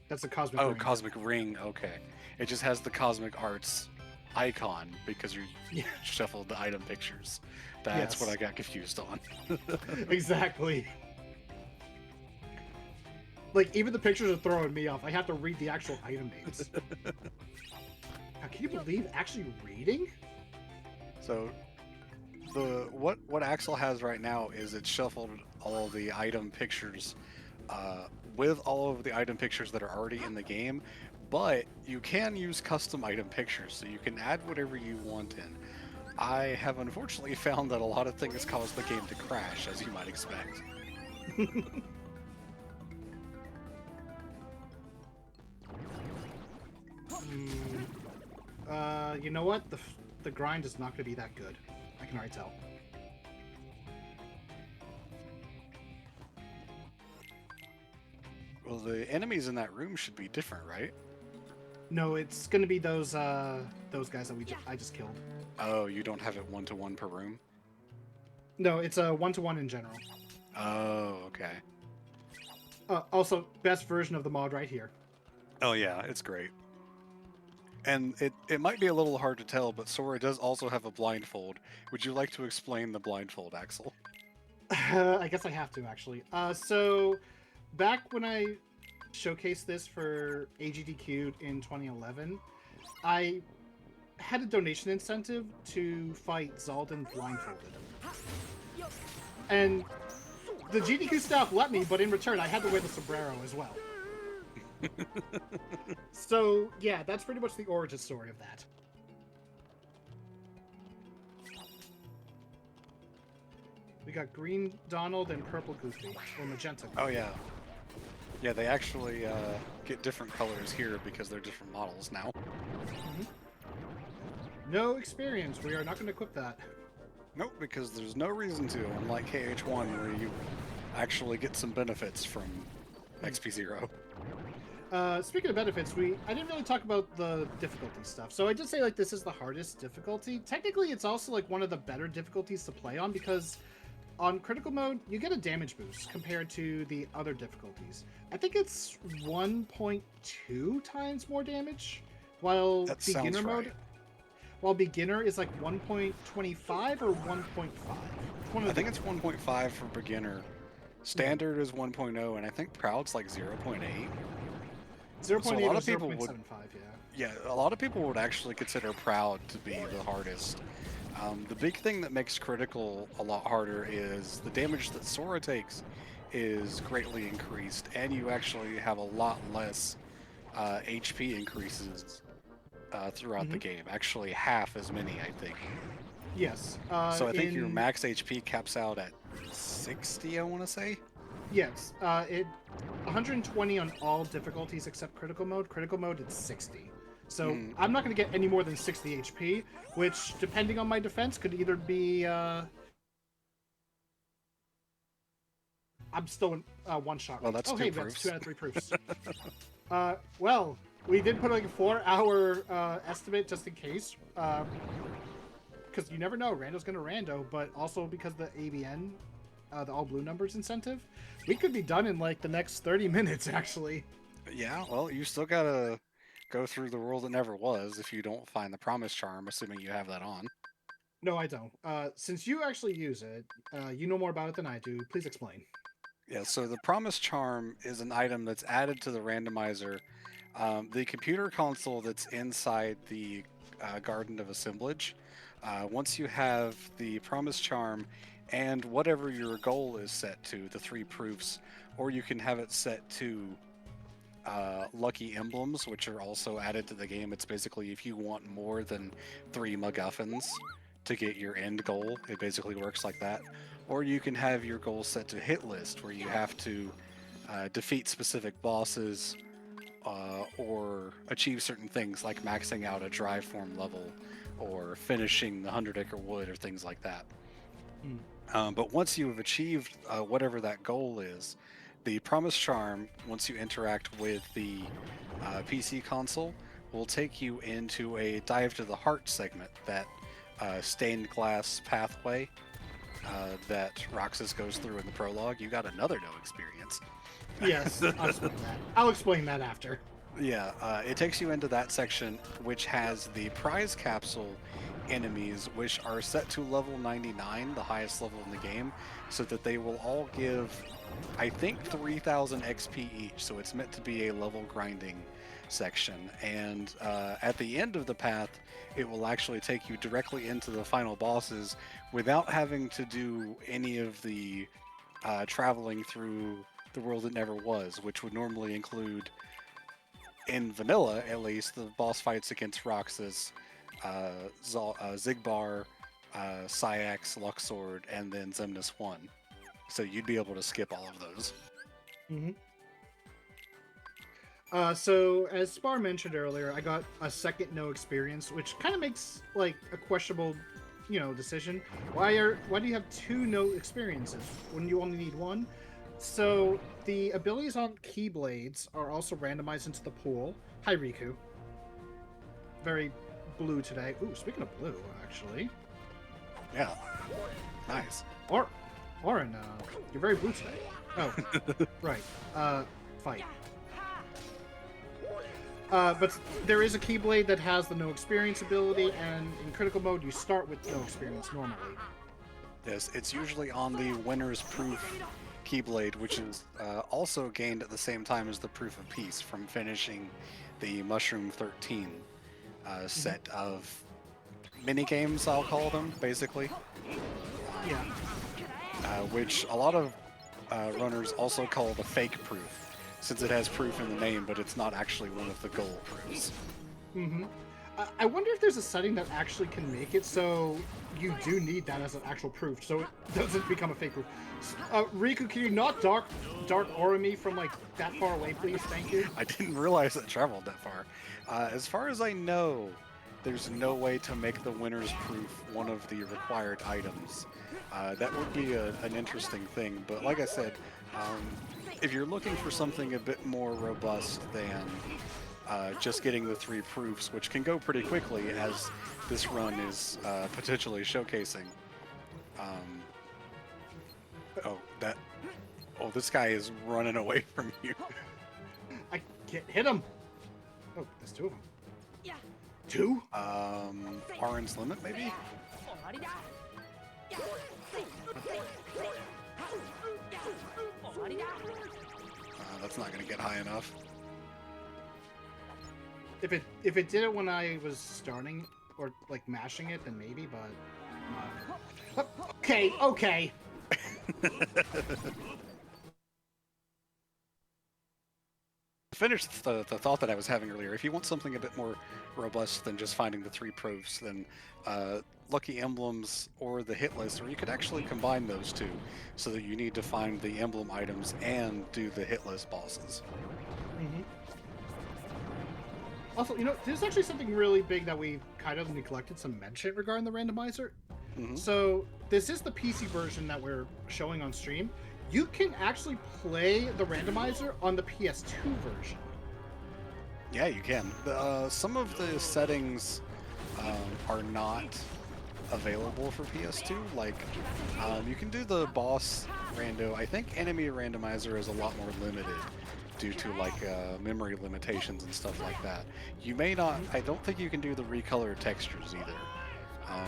A: That's a cosmic
B: Oh,
A: ring.
B: Cosmic Ring, okay. It just has the Cosmic Arts icon because you
A: Yeah.
B: shuffled the item pictures. That's
A: Yes.
B: what I got confused on.
A: Exactly. Like, even the pictures are throwing me off. I have to read the actual item names. Now, can you believe actually reading?
B: So, what Axel has right now is it shuffled all the item pictures with all of the item pictures that are already in the game, but you can use custom item pictures, so you can add whatever you want in. I have unfortunately found that a lot of things cause the game to crash, as you might expect.
A: You know what? The grind is not going to be that good. I can already tell.
B: Well, the enemies in that room should be different, right?
A: No, it's going to be those guys that I just killed.
B: Oh, you don't have it 1-to-1 per room?
A: No, it's a 1-to-1 in general.
B: Oh, okay.
A: Also, best version of the mod right here.
B: Oh yeah, it's great. And it might be a little hard to tell, but Sora does also have a blindfold. Would you like to explain the blindfold, Axel?
A: I guess I have to, actually. So, back when I showcased this for AGDQ in 2011, I had a donation incentive to fight Zaldin blindfolded. And the GDQ staff let me, but in return, I had to wear the sombrero as well. So, yeah, that's pretty much the origin story of that. We got green Donald and purple Goofy, or magenta Goofy.
B: Oh yeah. Yeah, they actually get different colors here because they're different models now.
A: No experience. We are not going to equip that.
B: Nope, because there's no reason to, unlike KH1 where you actually get some benefits from XP0.
A: Speaking of benefits, I didn't really talk about the difficulty stuff. So I did say like this is the hardest difficulty. Technically, it's also like one of the better difficulties to play on because on critical mode you get a damage boost compared to the other difficulties. I think it's 1.2 times more damage, while
B: That
A: beginner
B: sounds
A: mode.
B: right.
A: While beginner is like 1.25 or 1.5.
B: I think it's 1.5 for beginner. Standard is 1.0, and I think Proud's like 0.8.
A: 0.8
B: So a lot
A: or
B: of people
A: 0.75,
B: would-
A: yeah.
B: Yeah, a lot of people would actually consider Proud to be the hardest. The big thing that makes critical a lot harder is the damage that Sora takes is greatly increased, and you actually have a lot less HP increases throughout the game. Actually, half as many, I think.
A: Yes.
B: So I think your max HP caps out at 60, I want to say.
A: Yes. 120 on all difficulties except critical mode. Critical mode, it's 60. So I'm not going to get any more than 60 HP, which, depending on my defense, could either be... I'm still in one shot.
B: Well, that's
A: oh,
B: two
A: hey,
B: proofs.
A: that's 2 out of 3 proofs. Well, we did put like a 4-hour estimate just in case. Because you never know, Rando's going to Rando, but also because the ABN, the all blue numbers incentive, we could be done in like the next 30 minutes, actually.
B: Yeah, well, you still gotta go through the world that never was if you don't find the promise charm, assuming you have that on.
A: No, I don't. Since you actually use it, you know more about it than I do. Please explain.
B: Yeah, so the promise charm is an item that's added to the randomizer. The computer console that's inside the Garden of Assemblage, once you have the promise charm and whatever your goal is set to, the 3 proofs, or you can have it set to lucky emblems, which are also added to the game. It's basically if you want more than 3 MacGuffins to get your end goal, it basically works like that. Or you can have your goal set to hit list, where you have to defeat specific bosses or achieve certain things like maxing out a drive form level or finishing the 100-acre wood or things like that. But once you have achieved whatever that goal is, the promise charm, once you interact with the PC console, will take you into a dive to the heart segment, that stained glass pathway that Roxas goes through in the prologue. You got another no experience.
A: Yes, I'll explain that. I'll explain that after.
B: Yeah, it takes you into that section, which has the prize capsule enemies, which are set to level 99, the highest level in the game, so that they will all give, I think, 3,000 XP each. So it's meant to be a level grinding section. And at the end of the path, it will actually take you directly into the final bosses without having to do any of the traveling through the world that never was, which would normally include, in vanilla at least, the boss fights against Roxas, Zigbar, Syax, Luxord, and then Xemnas 1. So you'd be able to skip all of those.
A: So as Spar mentioned earlier, I got a second no experience, which kind of makes like a questionable, decision. Why do you have two no experiences when you only need one? So the abilities on Keyblades are also randomized into the pool. Hi Riku. Very blue today. Ooh, speaking of blue, actually.
B: Yeah. Nice.
A: Orin, you're very blue today. Oh, right. Fight. But there is a Keyblade that has the no experience ability, and in critical mode, you start with no experience normally.
B: Yes, it's usually on the winner's proof Keyblade, which is also gained at the same time as the Proof of Peace from finishing the Mushroom 13 set of mini games, I'll call them, basically.
A: Yeah.
B: Which a lot of runners also call the fake proof, since it has proof in the name, but it's not actually one of the goal proofs.
A: Mm-hmm. I wonder if there's a setting that actually can make it so you do need that as an actual proof, so it doesn't become a fake proof. Riku, can you not dark aura me from like that far away, please? Thank you.
B: I didn't realize it traveled that far. As far as I know, there's no way to make the winner's proof one of the required items. That would be an interesting thing, but like I said, if you're looking for something a bit more robust than just getting the 3 proofs, which can go pretty quickly as this run is potentially showcasing. This guy is running away from you.
A: I can't hit him. Oh, there's 2 of them.
D: Yeah.
A: 2?
B: Orange limit, maybe? That's not going to get high enough.
A: If it did it when I was starting or like mashing it, then maybe. But okay.
B: Finish the thought that I was having earlier. If you want something a bit more robust than just finding the 3 proofs, then Lucky Emblems or the hit list, or you could actually combine those 2, so that you need to find the emblem items and do the hit list bosses.
A: Mm-hmm. Also, there's actually something really big that we kind of neglected to mention regarding the randomizer.
B: Mm-hmm.
A: So this is the PC version that we're showing on stream. You can actually play the randomizer on the PS2 version.
B: Yeah, you can. Some of the settings are not available for PS2. Like, you can do the boss rando. I think enemy randomizer is a lot more limited due to like memory limitations and stuff like that. You may not. I don't think you can do the recolor textures either.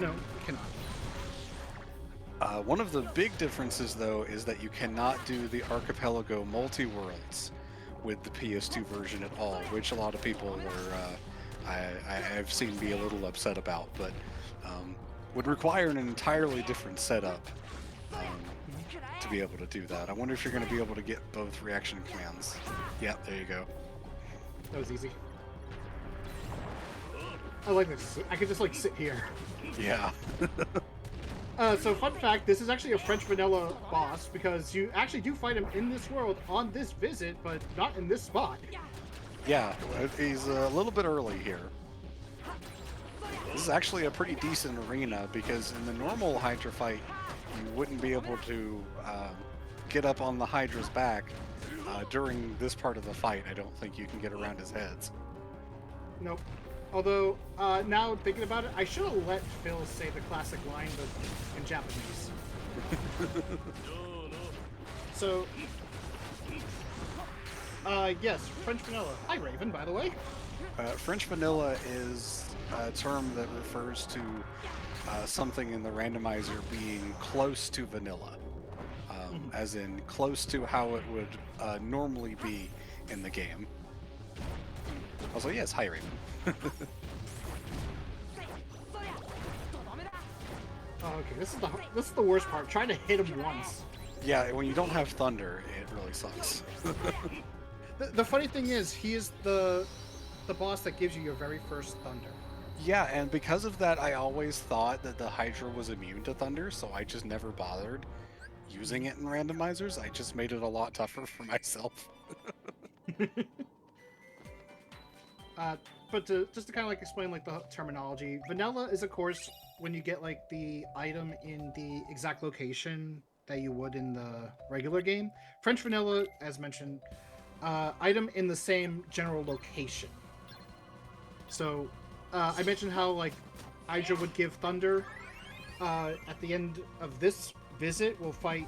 A: No, you cannot.
B: One of the big differences, though, is that you cannot do the Archipelago multi-worlds with the PS2 version at all, which a lot of people were, I've seen be a little upset about, but would require an entirely different setup to be able to do that. I wonder if you're going to be able to get both reaction commands. Yeah, there you go.
A: That was easy. I like this. I could just like sit here.
B: Yeah.
A: So fun fact, this is actually a French vanilla boss because you actually do fight him in this world on this visit, but not in this spot.
B: Yeah, he's a little bit early here. This is actually a pretty decent arena because in the normal Hydra fight, you wouldn't be able to get up on the Hydra's back during this part of the fight. I don't think you can get around his heads.
A: Nope. Although, now thinking about it, I should have let Phil say the classic line, but in Japanese. So, yes, French vanilla. Hi, Raven, by the way.
B: French vanilla is a term that refers to something in the randomizer being close to vanilla, as in close to how it would normally be in the game. Also, yes, hi, Raven.
A: Oh, okay, this is the worst part. Trying to hit him once.
B: Yeah, when you don't have thunder, it really sucks.
A: The funny thing is, he is the boss that gives you your very first thunder.
B: Yeah, and because of that, I always thought that the Hydra was immune to thunder, so I just never bothered using it in randomizers. I just made it a lot tougher for myself.
A: Just to kind of like explain like the terminology, vanilla is of course when you get like the item in the exact location that you would in the regular game. French vanilla, as mentioned, item in the same general location. So I mentioned how like Hydra would give thunder. At the end of this visit, we'll fight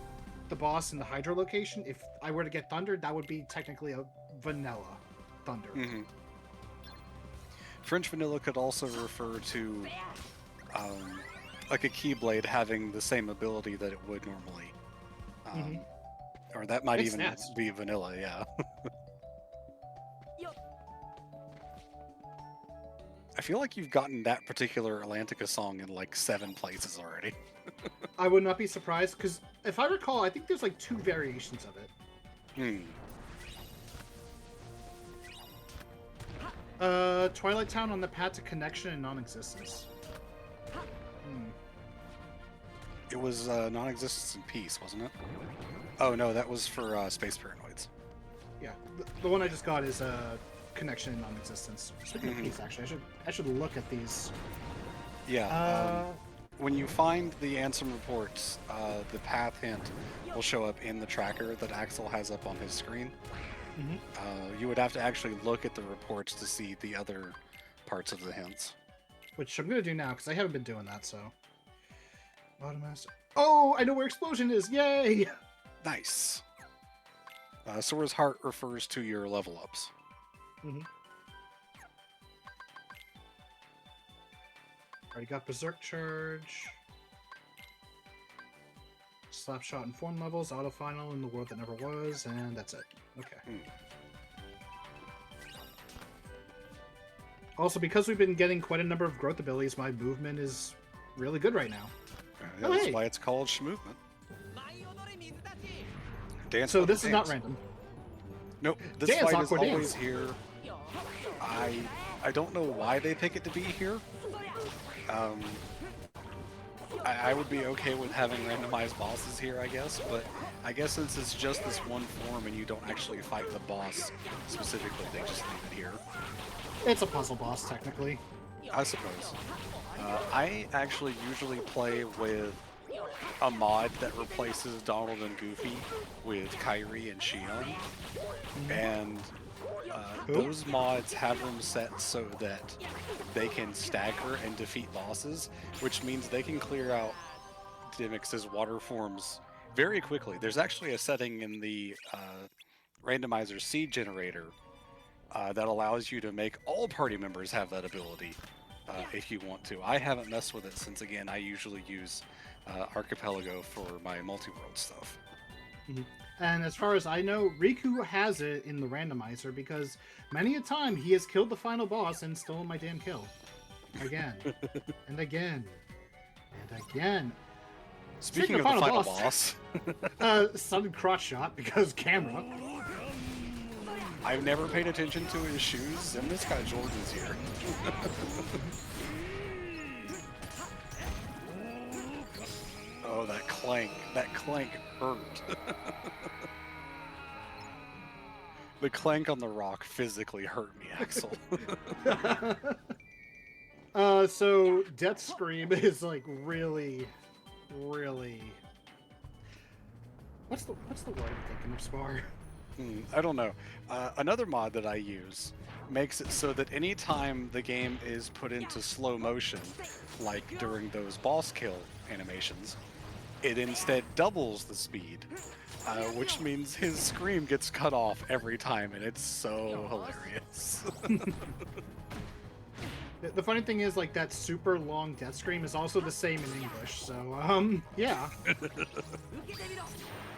A: the boss in the Hydra location. If I were to get thunder, that would be technically a vanilla thunder.
B: Mm-hmm. French vanilla could also refer to like a Keyblade having the same ability that it would normally. Or that might
A: Makes
B: even
A: sense.
B: be vanilla, yeah. I feel like you've gotten that particular Atlantica song in like 7 places already.
A: I would not be surprised because if I recall, I think there's like 2 variations of it. Twilight Town on the path to connection and non-existence.
B: It was non-existence and peace, wasn't it? Oh no, that was for Space Paranoids.
A: Yeah, the one I just got is connection and non-existence. Speaking of peace, actually, I should look at these.
B: Yeah. When you find the Ansem reports, the path hint will show up in the tracker that Axel has up on his screen. You would have to actually look at the reports to see the other parts of the hints.
A: Which I'm gonna do now because I haven't been doing that. So, oh, I know where explosion is! Yay!
B: Nice. Sora's Heart refers to your level ups.
A: Already got Berserk Charge. Slapshot in form levels, auto final in the world that never was, and that's it. Okay. Also, because we've been getting quite a number of growth abilities, my movement is really good right now.
B: That's
A: hey.
B: why it's called Shmovement. Dance
A: So
B: with
A: this
B: the
A: is not
B: dance.
A: random.
B: Nope, this
A: Dance,
B: fight is
A: awkward
B: always
A: dance.
B: here. I don't know why they pick it to be here. I would be okay with having randomized bosses here, I guess, but I guess since it's just this one form and you don't actually fight the boss specifically, they just leave it here.
A: It's a puzzle boss, technically.
B: I suppose. I actually usually play with a mod that replaces Donald and Goofy with Kyrie and Shion, and those mods have them set so that they can stagger and defeat bosses, which means they can clear out Dimix's water forms very quickly. There's actually a setting in the Randomizer seed generator that allows you to make all party members have that ability if you want to. I haven't messed with it since, again, I usually use Archipelago for my multi-world stuff.
A: And as far as I know, Riku has it in the randomizer because many a time he has killed the final boss and stolen my damn kill. Again. And again. And again.
B: Speaking of the final boss,
A: sudden crotch shot because camera.
B: I've never paid attention to his shoes, and this guy Jordan's here. Oh, that clank hurt. The clank on the rock physically hurt me, Axel.
A: So Death Scream is like really what's the word I'm thinking of, Spar?
B: I don't know. Another mod that I use makes it so that anytime the game is put into slow motion, like during those boss kill animations, it instead doubles the speed, which means his scream gets cut off every time, and it's so hilarious.
A: The funny thing is, like, that super long death scream is also the same in English, so, yeah.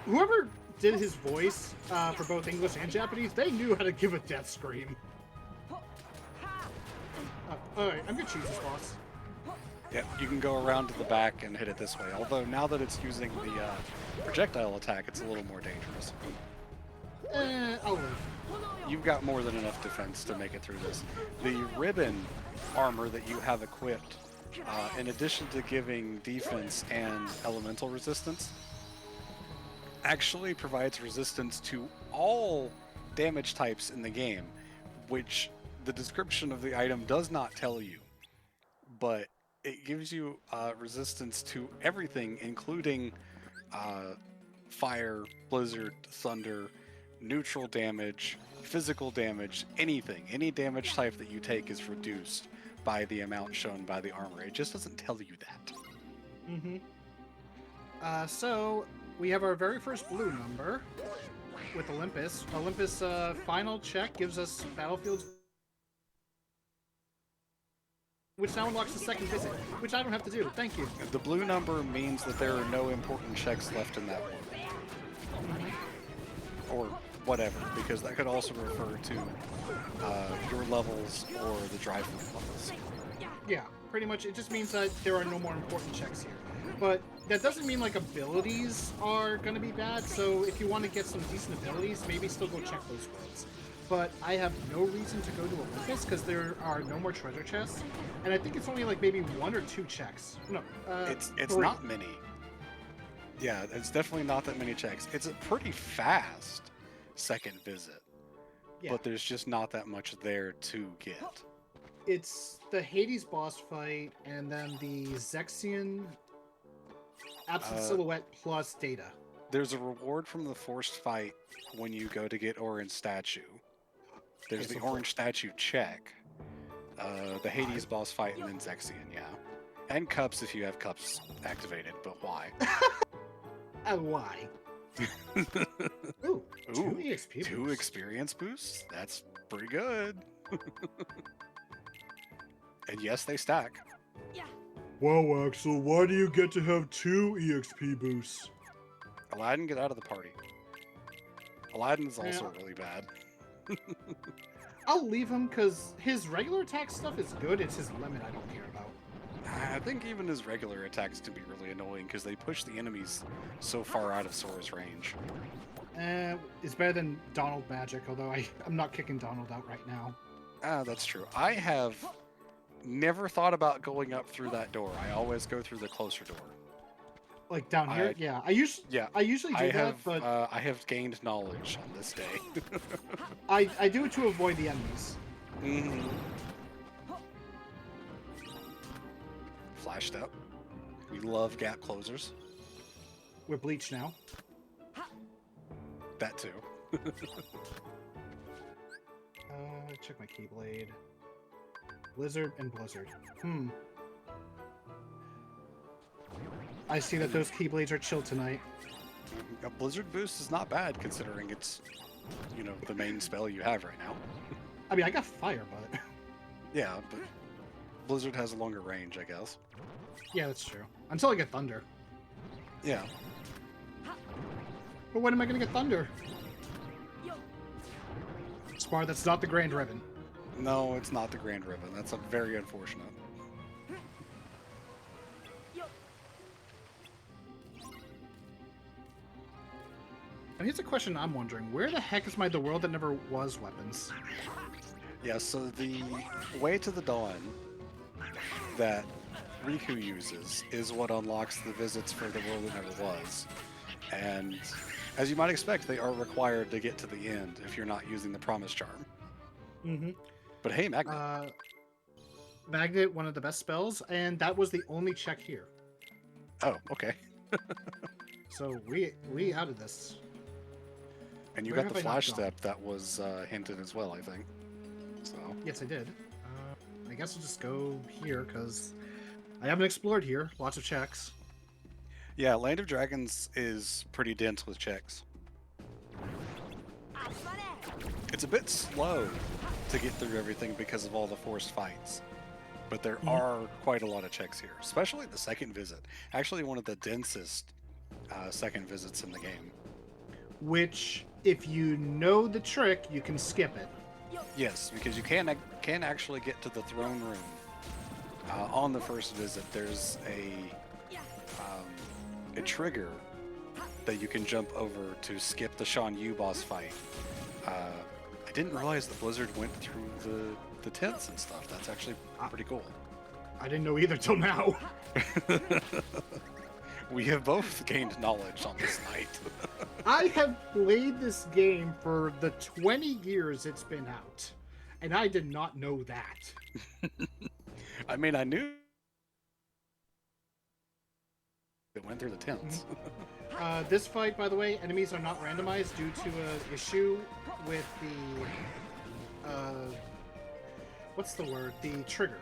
A: Whoever did his voice for both English and Japanese, they knew how to give a death scream. Alright, I'm gonna choose this boss.
B: Yep, you can go around to the back and hit it this way, although now that it's using the projectile attack, it's a little more dangerous.
A: I'll live.
B: You've got more than enough defense to make it through this. The ribbon armor that you have equipped, in addition to giving defense and elemental resistance, actually provides resistance to all damage types in the game, which the description of the item does not tell you, but it gives you resistance to everything, including fire, blizzard, thunder, neutral damage, physical damage, anything. Any damage type that you take is reduced by the amount shown by the armor. It just doesn't tell you that.
A: Mm-hmm. So we have our very first blue number with Olympus. Olympus final check gives us battlefields, which now unlocks the second visit, which I don't have to do. Thank you.
B: The blue number means that there are no important checks left in that one. Or whatever, because that could also refer to your levels or the drive levels.
A: Yeah, pretty much. It just means that there are no more important checks here. But that doesn't mean like abilities are going to be bad. So if you want to get some decent abilities, maybe still go check those ones. But I have no reason to go to Olympus because there are no more treasure chests, and I think it's only like maybe 1 or 2 checks. No,
B: It's
A: 3.
B: not many. Yeah, it's definitely not that many checks. It's a pretty fast second visit,
A: Yeah.
B: but there's just not that much there to get.
A: It's the Hades boss fight, and then the Zexian absent silhouette plus data.
B: There's a reward from the forced fight when you go to get orange statue. There's
A: Okay,
B: the
A: so
B: orange statue check, the Hades boss fight, and then Zexian, yeah. And cups if you have cups activated, but why?
A: And why? Ooh, 2
B: Ooh,
A: EXP.
B: 2
A: boosts.
B: experience boosts? That's pretty good. And yes, they stack.
D: Yeah.
A: Wow, Axel, why do you get to have 2 EXP boosts?
B: Aladdin, get out of the party. Aladdin is also
A: Yeah.
B: really bad.
A: I'll leave him because his regular attack stuff is good. It's his limit I don't care about.
B: I think even his regular attacks can be really annoying because they push the enemies so far out of Sora's range.
A: It's better than Donald Magic, although I'm not kicking Donald out right now.
B: Ah, that's true. I have never thought about going up through that door. I always go through the closer door.
A: Like down here,
B: I-
A: yeah.
B: Yeah,
A: I usually do
B: I
A: that,
B: have
A: but
B: I have gained knowledge on this day.
A: I do it to avoid the enemies.
B: Mhm. Flashed up. We love gap closers.
A: We're Bleach now.
B: That too.
A: Check my Keyblade. Blizzard and Blizzard. I see that those Keyblades are chill tonight.
B: A blizzard boost is not bad considering it's, you know, the main spell you have right now.
A: I mean, I got fire, but
B: Yeah, but blizzard has a longer range, I guess.
A: yeah, that's true. Until I get thunder.
B: Yeah.
A: But when am I gonna get thunder?
D: Yo.
A: Spar, that's not the Grand Ribbon.
B: No, it's not the Grand Ribbon. That's very unfortunate.
D: Yo.
A: And here's a question I'm wondering: where the heck is the world that never was weapons?
B: Yeah, so the way to the dawn that Riku uses is what unlocks the visits for the world that never was. And as you might expect, they are required to get to the end if you're not using the Promise Charm.
A: Mm-hmm.
B: But hey, Magnet.
A: Magnet, one of the best spells, and that was the only check here.
B: Oh, okay.
A: So we out of this.
B: And you
A: Where
B: got the
A: have I not
B: flash
A: gone?
B: step that was hinted as well, I think. So
A: Yes, I did. I guess I'll just go here because I haven't explored here. Lots of checks.
B: yeah, Land of Dragons is pretty dense with checks. It's a bit slow to get through everything because of all the forced fights. But there are quite a lot of checks here, especially the second visit. Actually, one of the densest second visits in the game.
A: Which, if you know the trick, you can skip it.
B: Yes, because you can actually get to the throne room on the first visit. There's a trigger that you can jump over to skip the Shan Yu boss fight. I didn't realize the blizzard went through the tents and stuff. That's actually pretty cool.
A: I didn't know either till now.
B: We have both gained knowledge on this night.
A: I have played this game for the 20 years it's been out. and I did not know that.
B: I mean, I knew it went through the tents.
A: This fight, by the way, enemies are not randomized due to an issue with the what's the word? The trigger,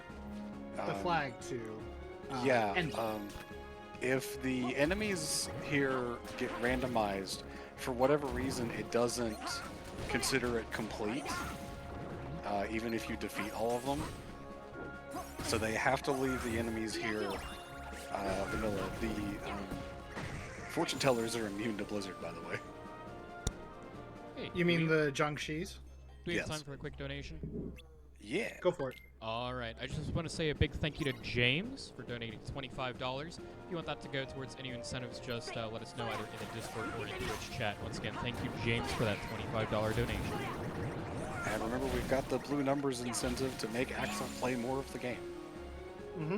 A: the flag to
B: Yeah.
A: end.
B: If the enemies here get randomized, for whatever reason, it doesn't consider it complete, even if you defeat all of them. So they have to leave the enemies here vanilla. The fortune tellers are immune to Blizzard, by the way.
E: Hey,
A: You mean the Jiangxis?
E: do we have
B: Yes.
E: time for a quick donation?
B: Yeah.
A: Go for it.
E: All right. I just want to say a big thank you to James for donating $25. If you want that to go towards any incentives, just let us know either in the Discord or in Twitch chat. Once again, thank you, James, for that $25 donation.
B: And remember, we've got the blue numbers incentive to make Axel play more of the game.
A: Mm-hmm.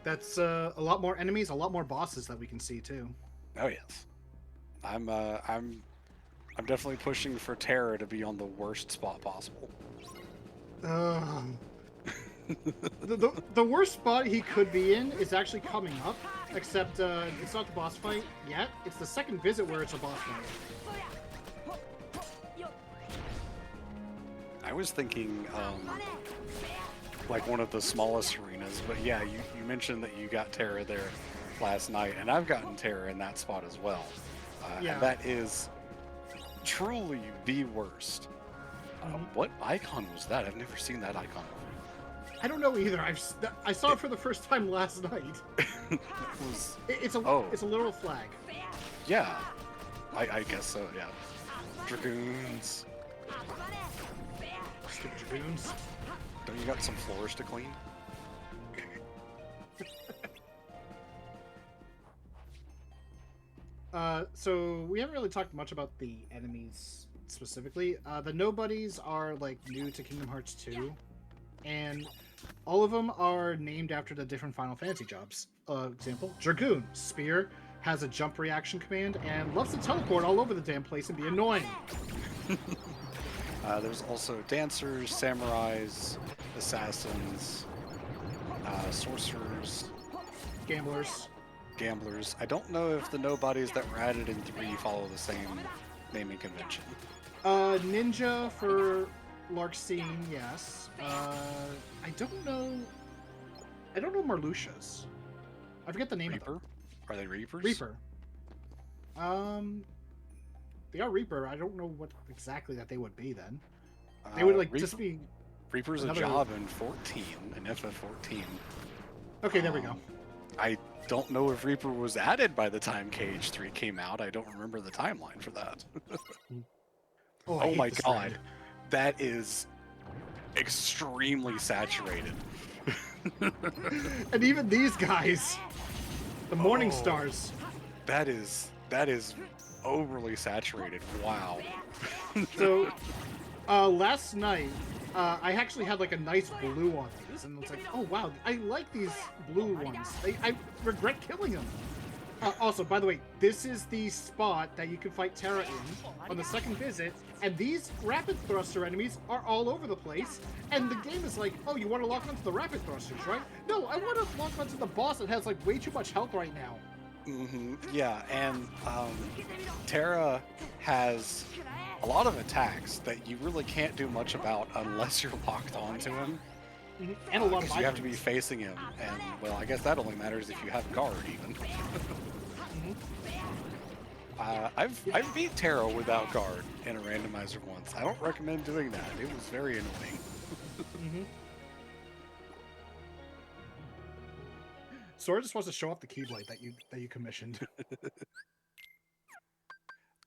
A: That's a lot more enemies, a lot more bosses that we can see too.
B: Oh yes. I'm definitely pushing for Terra to be on the worst spot possible.
A: The worst spot he could be in is actually coming up, except it's not the boss fight yet. It's the second visit where it's a boss fight.
B: I was thinking like one of the smallest arenas, but yeah, you mentioned that you got Terra there last night, and I've gotten Terra in that spot as well.
A: Yeah.
B: And that is truly the worst. What icon was that? I've never seen that icon before.
A: I don't know either. I saw it for the first time last night.
B: It was,
A: It's a literal flag.
B: yeah, I guess so, yeah. Dragoons.
A: Stupid dragoons.
B: Don't you got some floors to clean?
A: So we haven't really talked much about the enemies specifically. The nobodies are like new to Kingdom Hearts 2, and all of them are named after the different Final Fantasy jobs. Example: Dragoon, Spear, has a jump reaction command and loves to teleport all over the damn place and be annoying.
B: There's also dancers, samurais, assassins, sorcerers,
A: Gamblers.
B: gamblers. I don't know if the nobodies that were added in 3 follow the same naming convention.
A: Ninja for Larxene, yes. I don't know Marluxia's. I forget the name of
B: Reaper?
A: them.
B: Are they Reapers?
A: Reaper. They are Reaper. I don't know what exactly that they would be then. They would like just be.
B: Reaper's
A: another-
B: a job in 14, in FF14.
A: Okay, there we go.
B: I don't know if Reaper was added by the time KH3 came out. I don't remember the timeline for that.
A: I
B: Oh
A: hate
B: my
A: this
B: god.
A: thread.
B: That is extremely saturated.
A: And even these guys, the Morning
B: Oh.
A: Stars.
B: That is overly saturated. Wow.
A: So, last night, I actually had like a nice blue on these, and it's like, oh wow, I like these blue ones. I regret killing them. Also, by the way, this is the spot that you can fight Terra in on the second visit, and these rapid thruster enemies are all over the place, and the game is like, oh, you want to lock onto the rapid thrusters, right? No, I want to lock onto the boss that has like way too much health right now.
B: Yeah, and Terra has a lot of attacks that you really can't do much about unless you're locked onto him.
A: And a lot of
B: You have to be
A: items.
B: facing him, and well, I guess that only matters if you have guard, even. I've beat Terra without guard in a randomizer once. I don't recommend doing that. It was very annoying.
A: Sora just wants to show off the Keyblade that you commissioned.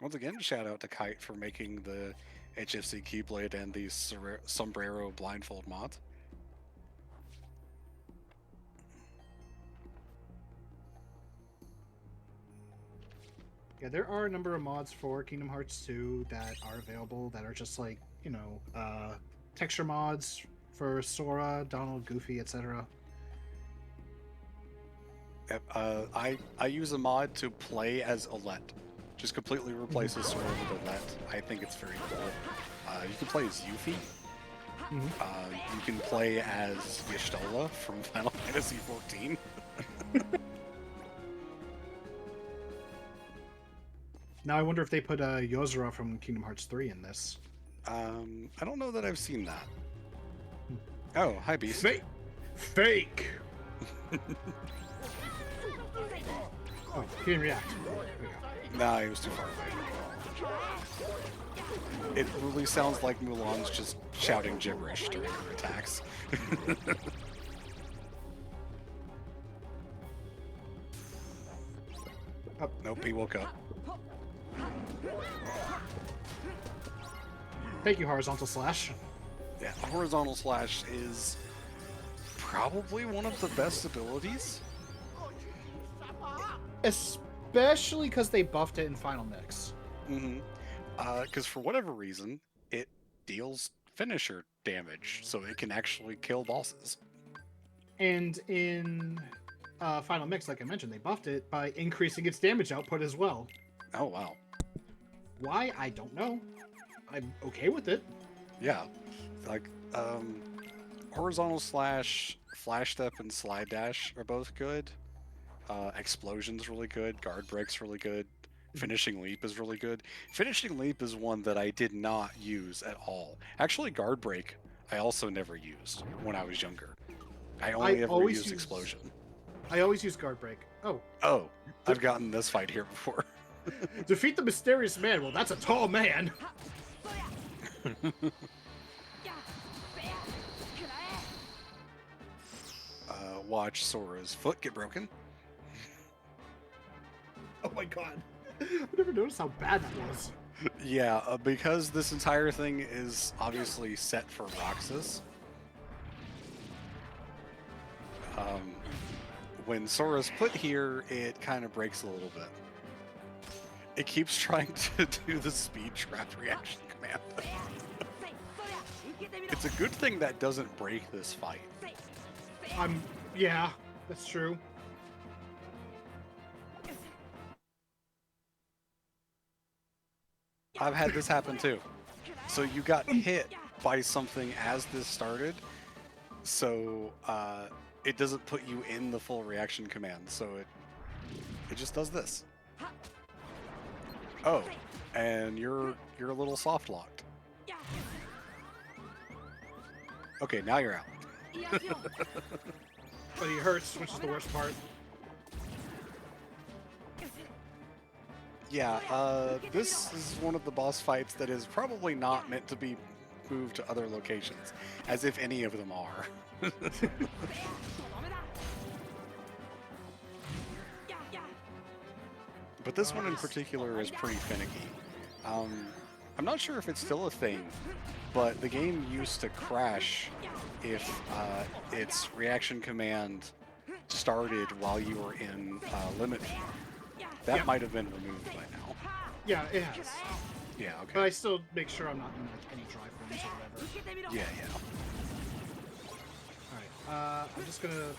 B: Once again, shout out to Kite for making the HFC Keyblade and the Sombrero blindfold mods.
A: Yeah, there are a number of mods for Kingdom Hearts 2 that are available that are just like, texture mods for Sora, Donald, Goofy, etc.
B: I use a mod to play as Olette. Just completely replaces Sora with Olette. I think it's very cool. You can play as Yuffie, You can play as Y'shtola from Final Fantasy XIV.
A: Now I wonder if they put Yozora from Kingdom Hearts 3 in this.
B: I don't know that I've seen that. Oh, hi, Beast.
A: Fake! Oh, he didn't react.
B: Nah, he was too far away. It really sounds like Mulan's just shouting gibberish during her attacks. Oh, nope, he woke up.
A: Thank you, Horizontal Slash.
B: Yeah, Horizontal Slash is probably one of the best abilities.
A: Especially because they buffed it in Final Mix.
B: Mm-hmm. Because for whatever reason, it deals finisher damage, so it can actually kill bosses.
A: And in Final Mix, like I mentioned, they buffed it by increasing its damage output as well.
B: Oh, wow.
A: Why? I don't know. I'm okay with it.
B: Yeah. Like, Horizontal Slash, Flash Step, and Slide Dash are both good. Explosion's really good. Guard Break's really good. Finishing Leap is really good. Finishing Leap is one that I did not use at all. Actually, Guard Break I also never used when I was younger. I only ever used Explosion.
A: I always use Guard Break. Oh.
B: Oh, I've gotten this fight here before.
A: Defeat the mysterious man. Well, that's a tall man.
B: Watch Sora's foot get broken.
A: Oh my god. I never noticed how bad that was.
B: Yeah, because this entire thing is obviously set for Roxas. When Sora's put here, it kind of breaks a little bit. It keeps trying to do the speed trap reaction command. It's a good thing that doesn't break this fight.
A: Yeah, that's true.
B: I've had this happen too. So you got hit by something as this started, so it doesn't put you in the full reaction command, so it just does this. Oh, and you're a little soft locked. Okay, now you're out.
A: But he hurts, which is the worst part.
B: Yeah, this is one of the boss fights that is probably not meant to be moved to other locations, as if any of them are. But this one in particular is pretty finicky. I'm not sure if it's still a thing, but the game used to crash if its reaction command started while you were in limit. That might have been removed by now.
A: Yeah, it has.
B: Yeah, okay.
A: But I still make sure I'm not in like any dry forms or whatever.
B: Yeah.
A: Alright, I'm just gonna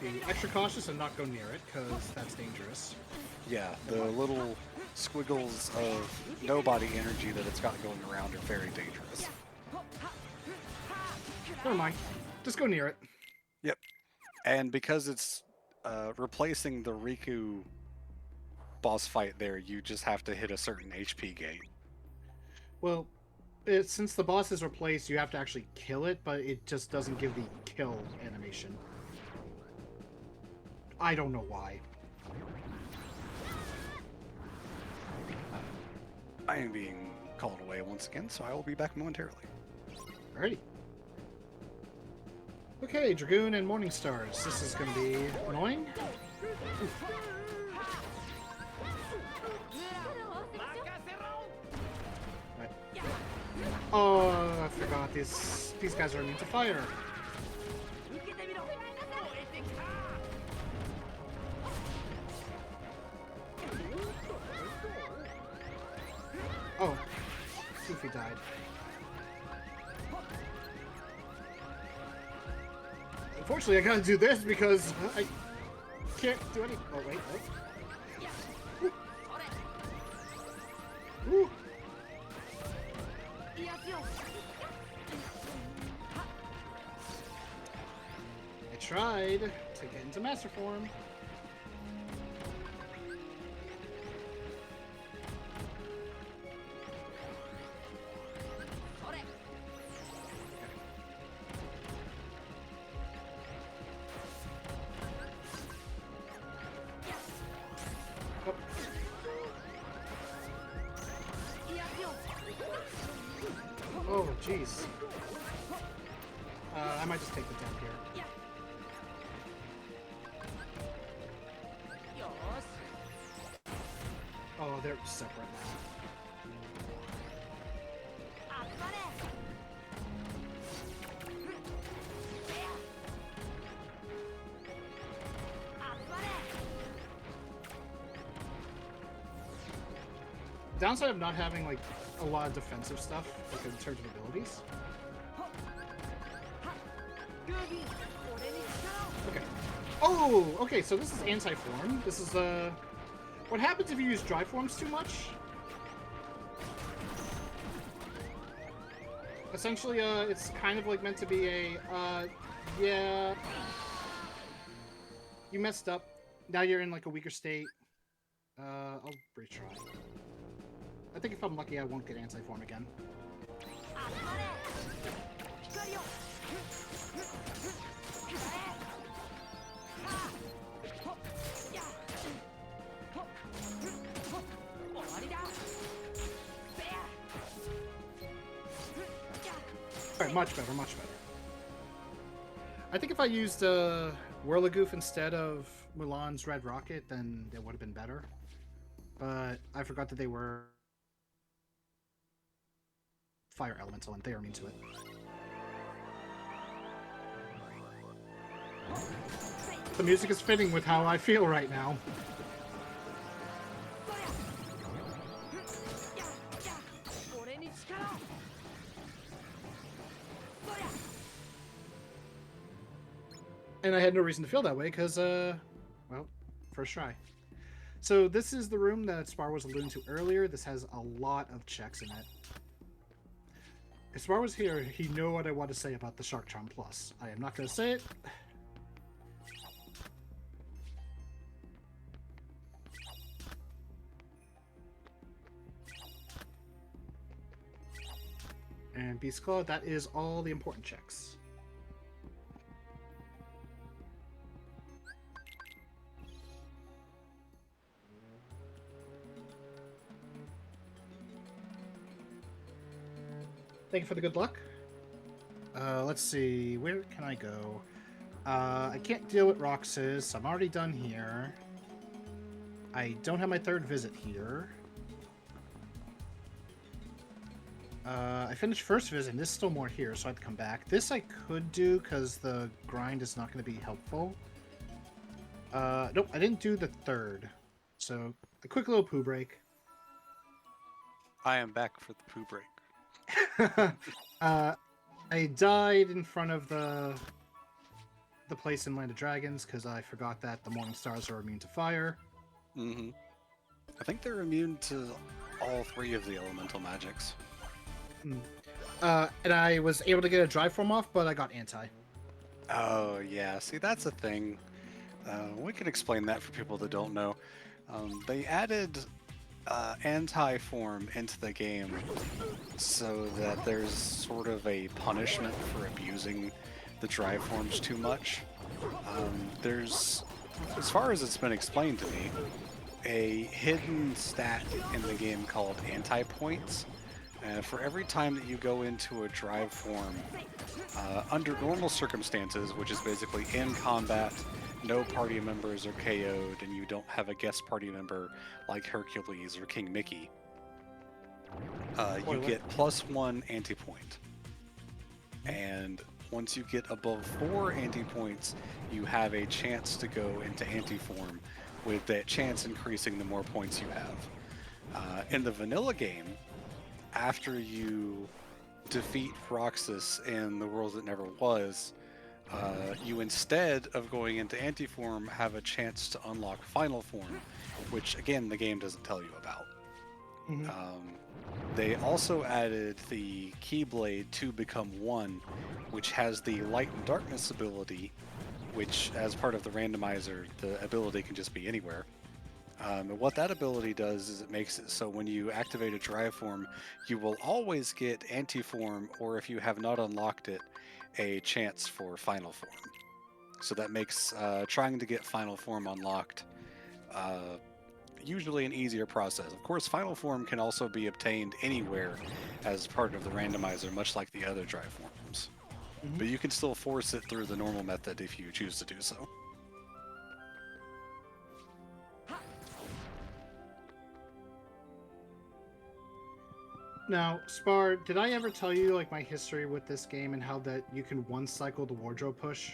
A: be extra cautious and not go near it, because that's dangerous.
B: Yeah, the little squiggles of nobody energy that it's got going around are very dangerous.
A: Never mind. Just go near it.
B: Yep. And because it's replacing the Riku boss fight there, you just have to hit a certain HP gate.
A: Well, since the boss is replaced, you have to actually kill it, but it just doesn't give the kill animation. I don't know why.
B: I am being called away once again, so I will be back momentarily.
A: Alrighty. Okay, Dragoon and Morning Stars. This is going to be annoying. Right. Oh, I forgot these guys are immune to fire. Oh, Goofy died. Unfortunately, I gotta do this because I can't do any. Oh wait, oh. Woo. tried to get into Master Form. Oh, jeez. I might just take the temp here. Oh, they're separate now. Downside of not having like a lot of defensive stuff, like in terms of abilities. Okay. Oh, okay. So this is anti-form. This is what happens if you use dry forms too much? Essentially, it's kind of like meant to be a yeah. You messed up. Now you're in like a weaker state. I'll retry. I think if I'm lucky, I won't get anti-form again. Alright, much better, much better. I think if I used Whirligoof instead of Mulan's Red Rocket, then it would have been better. But I forgot that they were fire elemental and they are immune to it. The music is fitting with how I feel right now. And I had no reason to feel that way because, well, first try. So this is the room that Spar was alluding to earlier. This has a lot of checks in it. If Spar was here, he'd know what I want to say about the Shark Charm Plus. I am not going to say it. And Beast Claw, that is all the important checks. Thank you for the good luck. Let's see, where can I go? I can't deal with Roxas. I'm already done here. I don't have my third visit here. I finished first visit, and there's still more here, so I have to come back. This I could do, because the grind is not going to be helpful. Nope, I didn't do the third. So, a quick little poo break.
B: I am back for the poo break.
A: I died in front of the place in Land of Dragons because I forgot that the Morning Stars are immune to fire.
B: Mm-hmm. I think they're immune to all three of the elemental magics.
A: And I was able to get a dry form off, but I got anti.
B: Oh, yeah. See, that's a thing. We can explain that for people that don't know. They added anti-form into the game so that there's sort of a punishment for abusing the dry forms too much. There's, as far as it's been explained to me, a hidden stat in the game called anti-points. For every time that you go into a drive form, under normal circumstances, which is basically in combat, no party members are KO'd, and you don't have a guest party member like Hercules or King Mickey, you get +1 anti-point. And once you get above 4 anti-points, you have a chance to go into anti-form, with that chance increasing the more points you have. In the vanilla game, after you defeat Roxas in the World That Never Was, you, instead of going into anti-form, have a chance to unlock final form, which again the game doesn't tell you about. They also added the Keyblade to become 1, which has the light and darkness ability, which, as part of the randomizer, the ability can just be anywhere. And what that ability does is it makes it so when you activate a drive form, you will always get anti-form, or if you have not unlocked it, a chance for final form. So that makes trying to get final form unlocked usually an easier process. Of course, final form can also be obtained anywhere as part of the randomizer, much like the other drive forms. But you can still force it through the normal method if you choose to do so.
A: Now, Spar, did I ever tell you like my history with this game and how that you can one cycle the wardrobe push?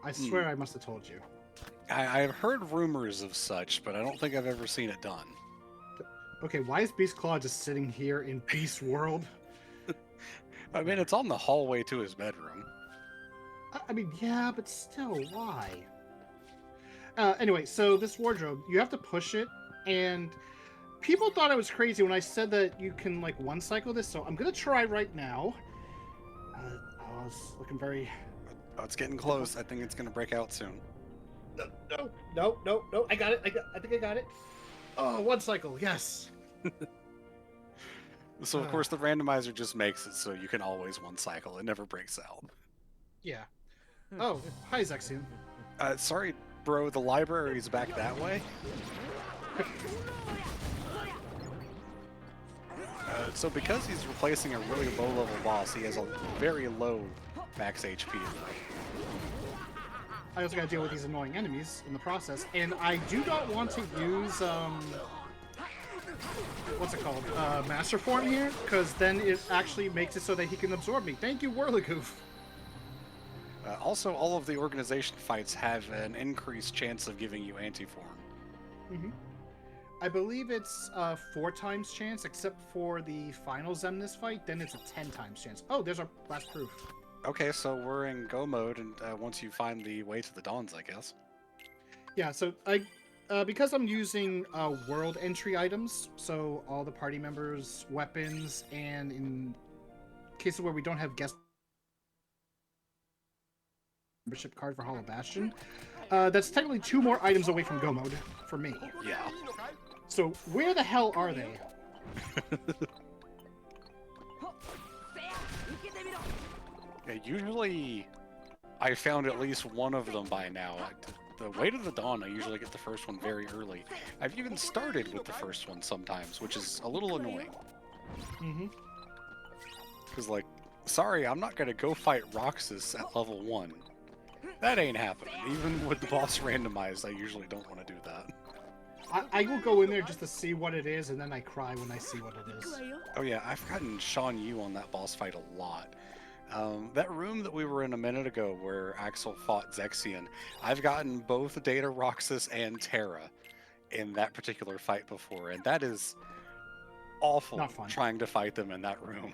A: I swear I must have told you.
B: I've heard rumors of such, but I don't think I've ever seen it done.
A: Okay, why is Beast Claw just sitting here in Beast World?
B: I mean, it's on the hallway to his bedroom.
A: I mean, yeah, but still, why? Anyway, so this wardrobe, you have to push it, and people thought I was crazy when I said that you can, like, one cycle this, so I'm gonna try right now. Oh, it's looking very...
B: Oh, it's getting close. I think it's going to break out soon.
A: No, I got it, I think I got it. Oh, one cycle, yes.
B: So, of course, the randomizer just makes it so you can always one cycle. It never breaks out.
A: Yeah. Oh, hi, Zexion.
B: Sorry, bro, the library's back that way? So because he's replacing a really low-level boss, he has a very low max HP.
A: I also gotta deal with these annoying enemies in the process, and I do not want to use, what's it called? Master Form here, because then it actually makes it so that he can absorb me. Thank you, Whirligoof.
B: Also, all of the organization fights have an increased chance of giving you anti-form.
A: Mm-hmm. I believe it's 4 times chance, except for the final Zemnis fight, then it's a 10 times chance. Oh, there's our last proof.
B: Okay, so we're in go mode, and once you find the way to the Dawns, I guess.
A: Yeah, so I, because I'm using world entry items, so all the party members' weapons, and in cases where we don't have guest membership card for Hollow Bastion, that's technically 2 more items away from go mode for me.
B: Yeah.
A: So where the hell are they?
B: Yeah, usually I found at least one of them by now. The Way to the Dawn, I usually get the first one very early. I've even started with the first one sometimes, which is a little annoying.
A: Mm-hmm.
B: Because, like, sorry, I'm not going to go fight Roxas at level 1. That ain't happening. Even with the boss randomized, I usually don't want to do that.
A: I will go in there just to see what it is, and then I cry when I see what it is.
B: Oh yeah, I've gotten Sean Yu on that boss fight a lot. That room that we were in a minute ago where Axel fought Zexion, I've gotten both Data Roxas and Terra in that particular fight before, and that is awful.
A: Not fun.
B: Trying to fight them in that room.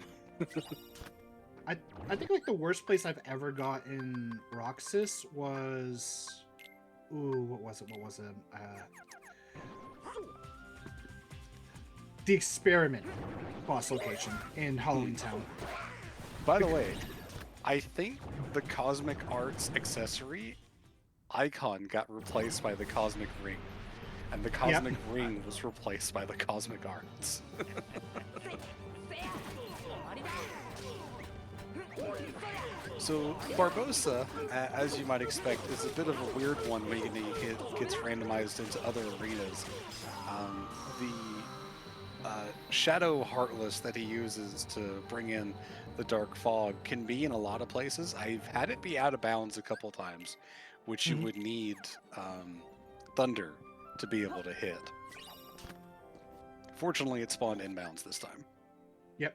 A: I think like the worst place I've ever got in Roxas was... Ooh, what was it? The Experiment boss location in Halloween Town.
B: By the way, I think the Cosmic Arts accessory icon got replaced by the Cosmic Ring. And the Cosmic Ring was replaced by the Cosmic Arts. So, Barbosa, as you might expect, is a bit of a weird one when he gets randomized into other arenas. The Shadow Heartless that he uses to bring in the Dark Fog can be in a lot of places. I've had it be out of bounds a couple times, which you would need Thunder to be able to hit. Fortunately, it spawned inbounds this time.
A: Yep.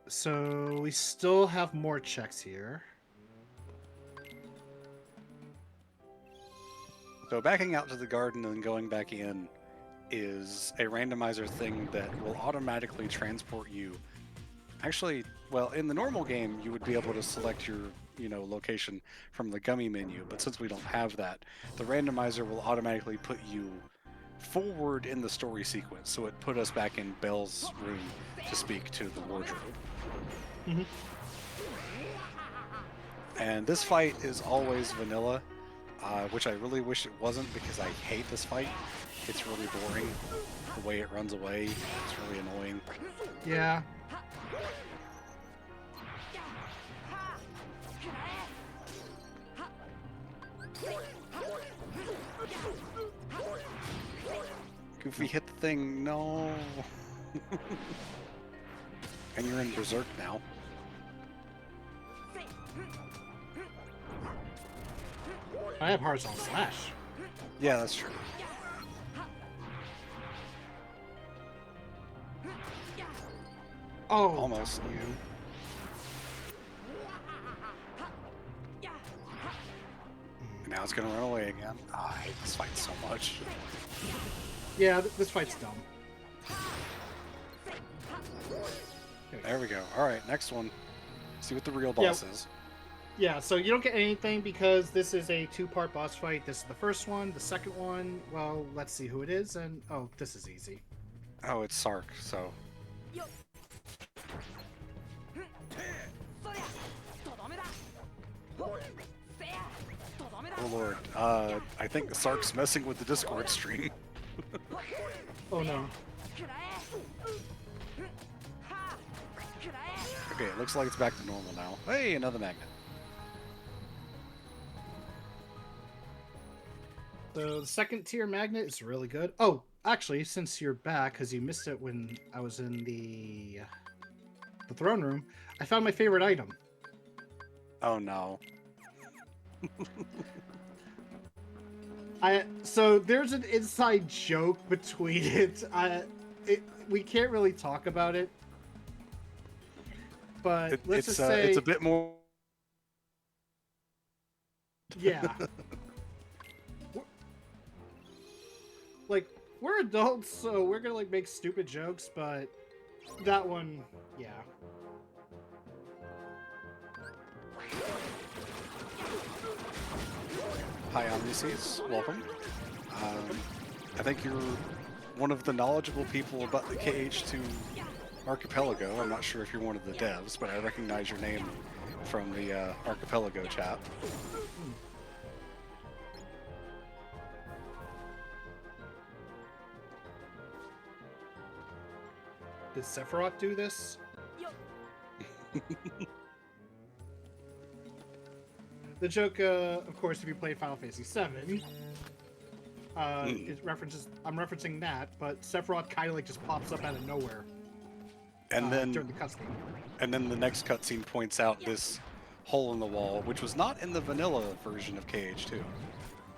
A: So we still have more checks here.
B: So backing out to the garden and going back in is a randomizer thing that will automatically transport you. Actually, well, in the normal game, you would be able to select your, location from the gummy menu, but since we don't have that, the randomizer will automatically put you forward in the story sequence. So it put us back in Belle's room to speak to the wardrobe.
A: Mhm.
B: And this fight is always vanilla, which I really wish it wasn't because I hate this fight. It's really boring. The way it runs away, it's really annoying.
A: Yeah.
B: Goofy hit the thing, no. And you're in Berserk now.
A: I have horizontal slash.
B: Yeah, that's true.
A: Oh,
B: Almost. Now it's gonna run away again. Oh, I hate this fight so much.
A: yeah. This fight's dumb.
B: There we go. Alright, next one. See what the real boss is.
A: Yeah, so you don't get anything because this is a two-part boss fight. This is the first one. The second one, well, let's see who it is. And oh, this is easy.
B: Oh, it's Sark, so. Oh lord. I think Sark's messing with the Discord stream.
A: Oh no.
B: Okay, it looks like it's back to normal now. Hey, another magnet.
A: So the second tier magnet is really good. Oh, actually, since you're back, because you missed it when I was in the throne room, I found my favorite item.
B: Oh no.
A: So there's an inside joke between it. We can't really talk about it, but let's just say
B: it's a bit more.
A: Yeah. Like, we're adults, so we're gonna like make stupid jokes, but that one, yeah.
B: Hi, Omniseas. Welcome. I think you're one of the knowledgeable people about the KH2 Archipelago. I'm not sure if you're one of the devs, but I recognize your name from the Archipelago chat.
A: Did Sephiroth do this? The joke, of course, if you play Final Fantasy VII, it references. I'm referencing that, but Sephiroth kind of like just pops up out of nowhere.
B: And then
A: during the cutscene.
B: And then the next cutscene points out this hole in the wall, which was not in the vanilla version of KH2.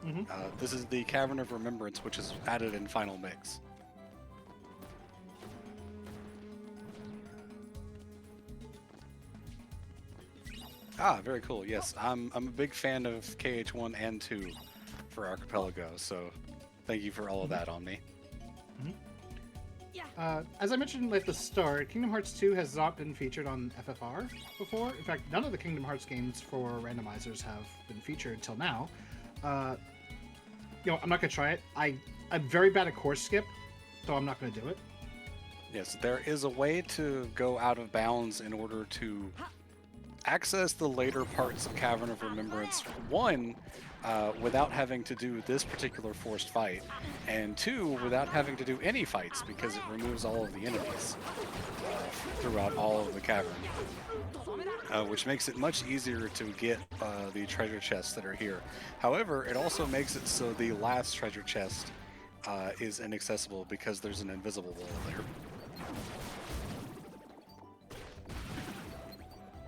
A: Mm-hmm.
B: This is the Cavern of Remembrance, which is added in Final Mix. Ah, very cool. Yes, I'm a big fan of KH1 and 2 for Archipelago, so thank you for all of that on me.
A: As I mentioned at the start, Kingdom Hearts 2 has not been featured on FFR before. In fact, none of the Kingdom Hearts games for randomizers have been featured until now. I'm not gonna try it. I'm very bad at course skip, so I'm not gonna do it.
B: Yes, there is a way to go out of bounds in order to access the later parts of Cavern of Remembrance. One, without having to do this particular forced fight, and two, without having to do any fights because it removes all of the enemies throughout all of the cavern, which makes it much easier to get the treasure chests that are here. However, it also makes it so the last treasure chest is inaccessible because there's an invisible wall there.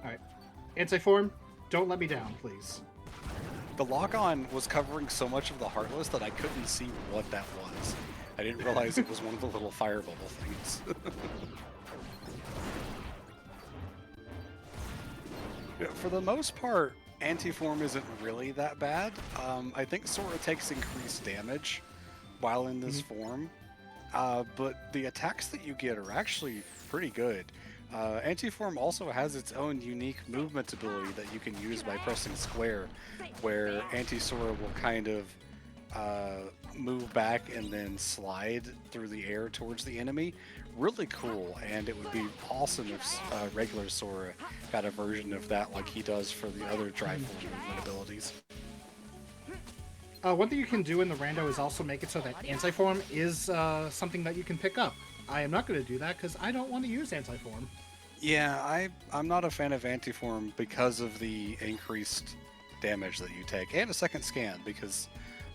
A: Alright. Anti-form, don't let me down, please.
B: The lock-on was covering so much of the Heartless that I couldn't see what that was. I didn't realize it was one of the little fire bubble things. Yeah, for the most part, anti-form isn't really that bad. I think Sora takes increased damage while in this form, but the attacks that you get are actually pretty good. Anti-form also has its own unique movement ability that you can use by pressing square, where Anti-Sora will kind of move back and then slide through the air towards the enemy. Really cool, and it would be awesome if regular Sora got a version of that like he does for the other dry form movement abilities.
A: One thing you can do in the Rando is also make it so that Anti-Form is something that you can pick up. I am not going to do that because I don't want to use Anti-Form.
B: Yeah, I'm not a fan of Anti-Form because of the increased damage that you take, and a second scan, because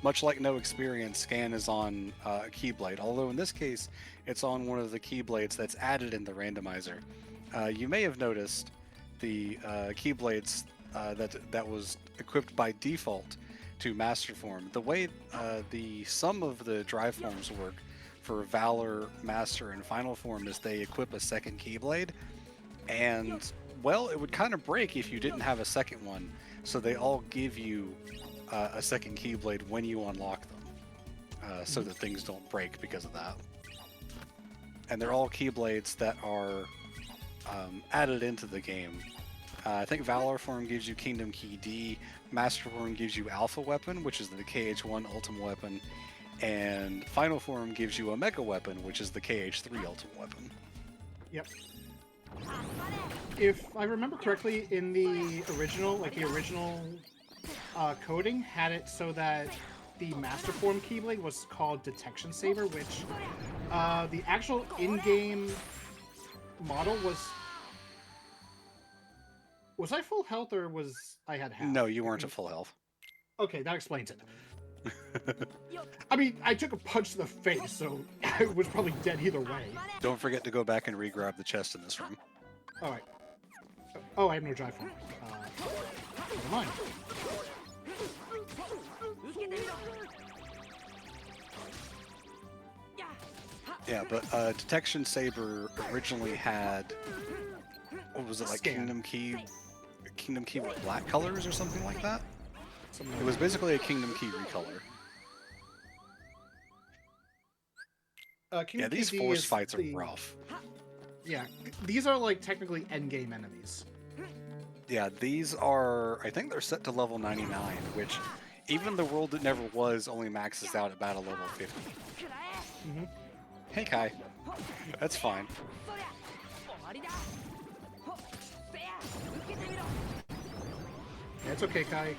B: much like No Experience, scan is on a Keyblade, although in this case, it's on one of the Keyblades that's added in the randomizer. You may have noticed the Keyblades that was equipped by default to Master Form. The way the sum of the dry forms work for Valor, Master, and Final Form is they equip a second Keyblade, and, well, it would kind of break if you didn't have a second one, so they all give you a second Keyblade when you unlock them, so that things don't break because of that. And they're all Keyblades that are added into the game. I think Valor Form gives you Kingdom Key D, Master Form gives you Alpha Weapon, which is the KH1 Ultimate Weapon, and Final Form gives you a Mega Weapon, which is the KH3 Ultimate Weapon.
A: Yep. If I remember correctly, in the original, coding had it so that the Master Form Keyblade was called Detection Saber, which the actual in-game model was... Was I full health or was I had half?
B: No, you weren't at full health.
A: Okay, that explains it. I mean, I took a punch to the face, so I was probably dead either way.
B: Don't forget to go back and re-grab the chest in this room.
A: Alright. Oh, I have no dry form. Never mind.
B: Yeah, but Detection Saber originally had, what was it, like
A: Scan.
B: Kingdom Key with black colors or something like that? It was basically a Kingdom Key recolor. Yeah,
A: Kingdom
B: these
A: Key
B: force
A: is
B: fights are
A: the-
B: rough.
A: Yeah, these are like technically endgame enemies.
B: Yeah, these are, I think they're set to level 99, which even the world that never was only maxes out at about a level 50.
A: Mm-hmm.
B: Hey Kai, that's fine.
A: Yeah, it's okay, Kai.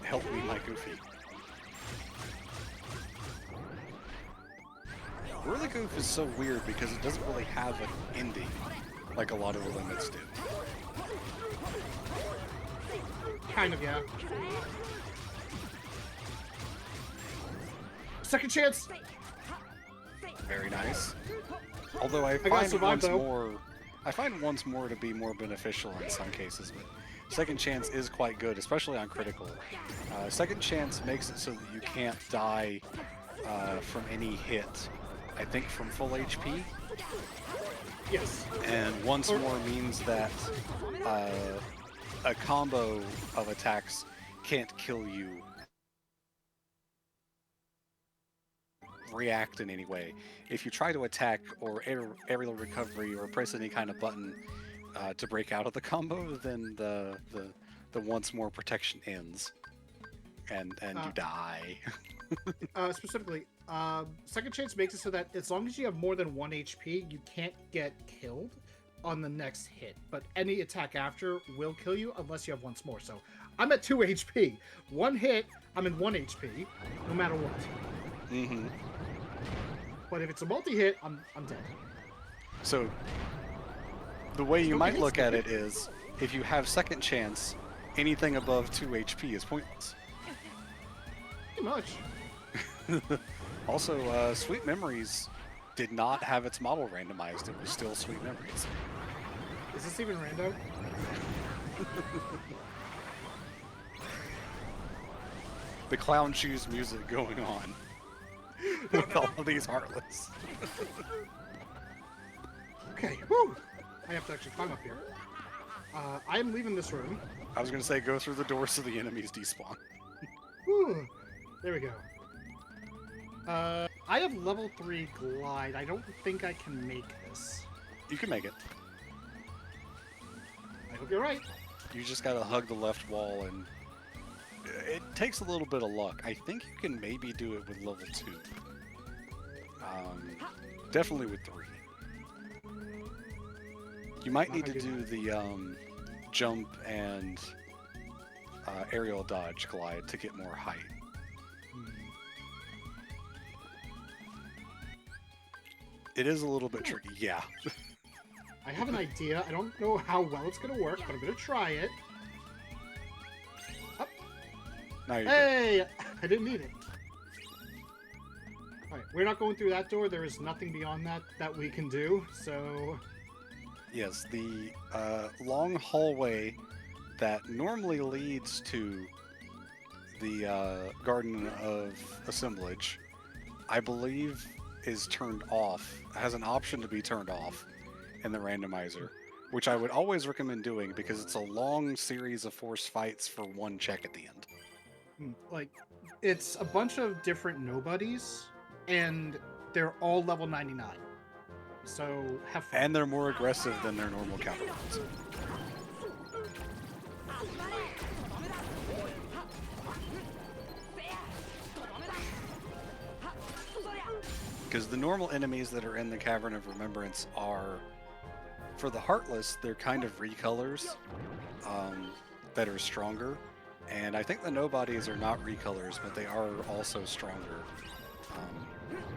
B: Help me, my Goofy. Whirly Goof is so weird because it doesn't really have an ending like a lot of the limits do.
A: Kind of, yeah. Second chance!
B: Very nice. Although I
A: gotta
B: find
A: survive,
B: once more to be more beneficial in some cases, but second chance is quite good, especially on critical. Second chance makes it so that you can't die from any hit. I think from full HP.
A: Yes.
B: And once more means that a combo of attacks can't kill you, react in any way. If you try to attack or aerial recovery or press any kind of button to break out of the combo, then the once more protection ends, and you die.
A: Specifically, second chance makes it so that as long as you have more than 1 HP, you can't get killed on the next hit. But any attack after will kill you unless you have once more. So I'm at 2 HP. One hit, I'm in 1 HP, no matter what.
B: Mm-hmm.
A: But if it's a multi-hit, I'm dead.
B: So the way you might look at it is, if you have second chance, anything above 2 HP is pointless.
A: Pretty much.
B: Also, Sweet Memories did not have its model randomized. It was still Sweet Memories.
A: Is this even rando?
B: The clown shoes music going on with all of these Heartless.
A: Okay, woo! I have to actually climb up here. I am leaving this room.
B: I was going to say, go through the door so the enemies despawn.
A: Whew. There we go. I have level 3 glide. I don't think I can make this.
B: You can make it.
A: I hope you're right.
B: You just gotta hug the left wall, and it takes a little bit of luck. I think you can maybe do it with level 2. Definitely with 3. You might need to do the jump and aerial dodge glide to get more height. It is a little bit tricky, yeah.
A: I have an idea. I don't know how well it's gonna work, but I'm gonna try it. Up.
B: Now you're good.
A: Hey! I didn't need it. Alright, we're not going through that door. There is nothing beyond that we can do, so...
B: Yes, the long hallway that normally leads to the Garden of Assemblage, I believe is turned off, has an option to be turned off in the randomizer, which I would always recommend doing because it's a long series of forced fights for one check at the end.
A: Like, it's a bunch of different nobodies, and they're all level 99. So, have fun.
B: And they're more aggressive than their normal counterparts. Because the normal enemies that are in the Cavern of Remembrance are, for the Heartless, they're kind of recolors that are stronger. And I think the Nobodies are not recolors, but they are also stronger,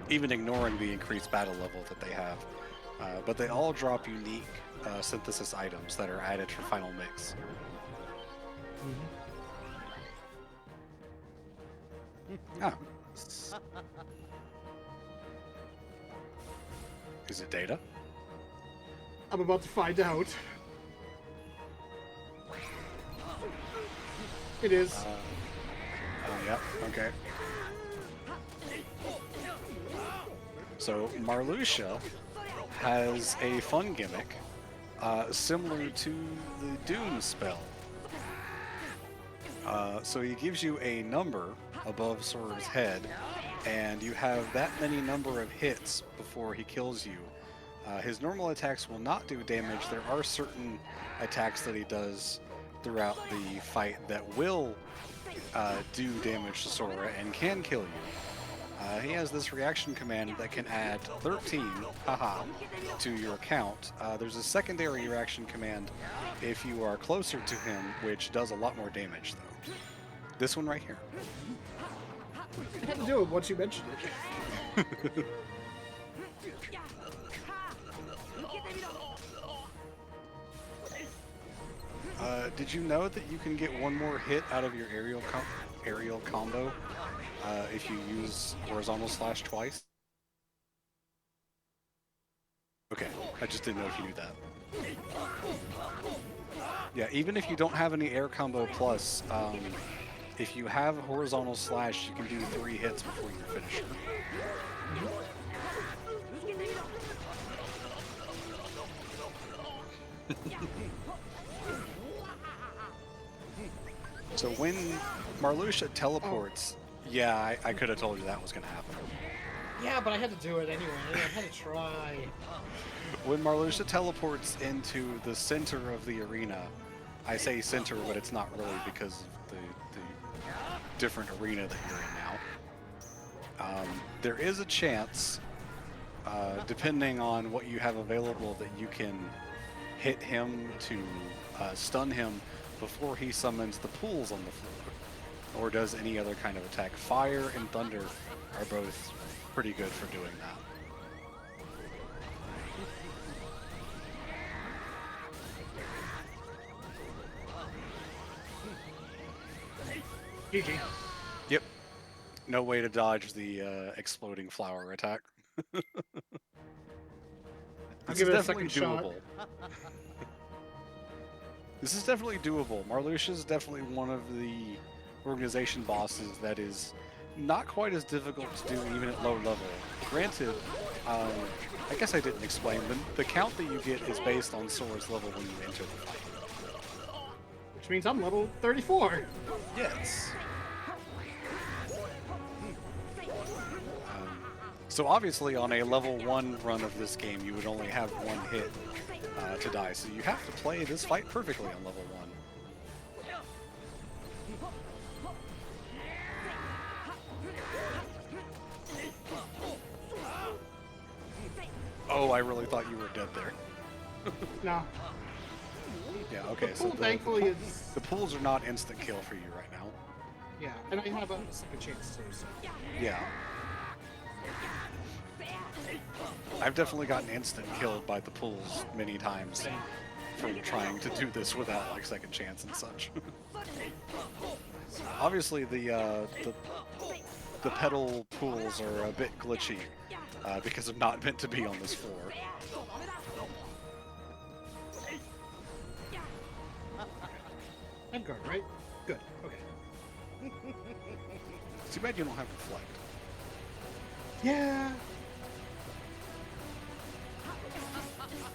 B: even ignoring the increased battle level that they have. But they all drop unique synthesis items that are added for Final Mix. Ah. Is it data?
A: I'm about to find out. It is.
B: Yeah, okay. So, Marluxia has a fun gimmick similar to the Doom spell. So he gives you a number above Sora's head, and you have that many number of hits before he kills you. His normal attacks will not do damage. There are certain attacks that he does throughout the fight that will do damage to Sora and can kill you. He has this reaction command that can add 13 to your count. There's a secondary reaction command if you are closer to him, which does a lot more damage, though. This one right here.
A: I had to do it once you mentioned it.
B: Did you know that you can get one more hit out of your aerial combo if you use horizontal slash twice? Okay, I just didn't know if you knew that. Yeah, even if you don't have any air combo plus, if you have horizontal slash, you can do 3 hits before you finish. So when Marluxia teleports, yeah, I could have told you that was going to happen.
A: Yeah, but I had to do it anyway. I had to try.
B: When Marluxia teleports into the center of the arena, I say center, but it's not really because of the different arena that you're in now. There is a chance, depending on what you have available, that you can hit him to stun him before he summons the pools on the floor, or does any other kind of attack. Fire and thunder are both pretty good for doing that.
A: GG.
B: Yep. No way to dodge the exploding flower attack.
A: I'll give it a second
B: doable. This is definitely doable. Marluxia is definitely one of the organization bosses that is not quite as difficult to do even at low level. Granted, I guess I didn't explain, the count that you get is based on Sora's level when you enter the fight.
A: Which means I'm level 34.
B: Yes. So obviously on a level 1 run of this game, you would only have 1 hit to die. So you have to play this fight perfectly on level 1. Oh, I really thought you were dead there.
A: No.
B: Yeah, okay,
A: The
B: so
A: pool, thankfully, is...
B: the pools are not instant kill for you right now.
A: Yeah, and I have a second chance, too, so...
B: Yeah. I've definitely gotten instant killed by the pools many times from trying to do this without like second chance and such. Obviously, the pedal pools are a bit glitchy because they're not meant to be on this floor.
A: I'm guard, right? Good, okay.
B: Too bad you don't have reflect.
A: Yeah.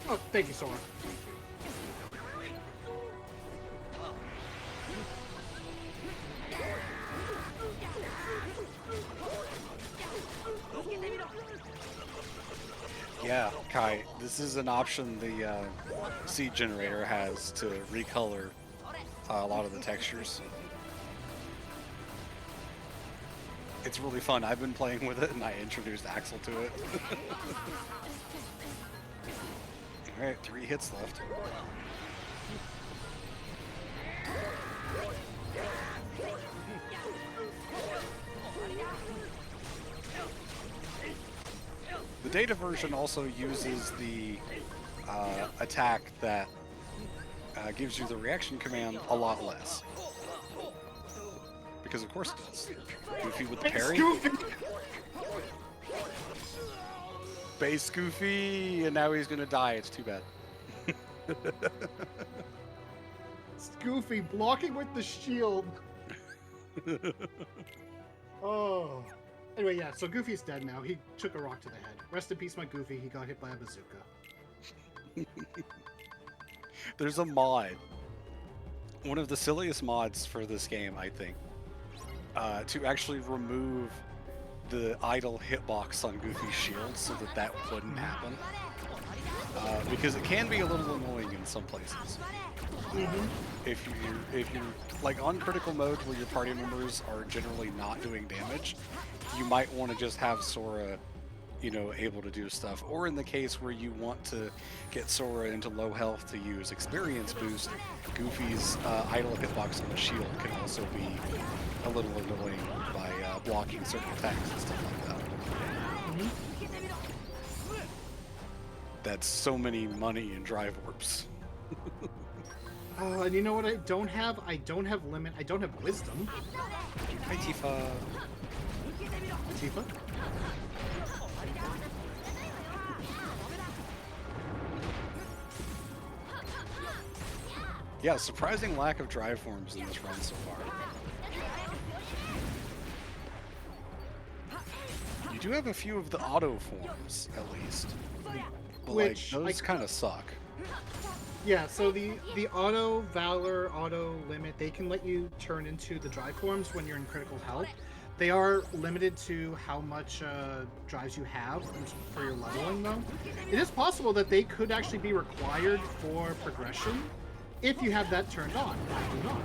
A: Oh, thank you, Sora.
B: Yeah, Kai, this is an option the seed generator has to recolor a lot of the textures. It's really fun. I've been playing with it and I introduced Axel to it. Alright, 3 hits left. The data version also uses the attack that gives you the reaction command a lot less. Because of course it does. Goofy with the parry. Base Goofy, and now he's gonna die. It's too bad.
A: It's Goofy blocking with the shield. Oh. Anyway, yeah, so Goofy's dead now. He took a rock to the head. Rest in peace, my Goofy. He got hit by a bazooka.
B: There's a mod. One of the silliest mods for this game, I think. To actually remove the idle hitbox on Goofy's shield so that that wouldn't happen. Because it can be a little annoying in some places. If you're like on critical mode where your party members are generally not doing damage, you might want to just have Sora, you know, able to do stuff. Or in the case where you want to get Sora into low health to use experience boost, Goofy's idle hitbox on the shield can also be a little annoying by blocking certain attacks and stuff like that. That's so many money in drive warps.
A: And you know what I don't have? I don't have limit. I don't have wisdom.
B: Hi, Tifa.
A: Tifa?
B: Yeah, surprising lack of drive forms in this run so far. You do have a few of the auto forms, at least. But
A: Which
B: like, those kind of suck.
A: Yeah, so the auto valor, auto limit, they can let you turn into the drive forms when you're in critical health. They are limited to how much drives you have for your leveling, though. It is possible that they could actually be required for progression if you have that turned on. I do not.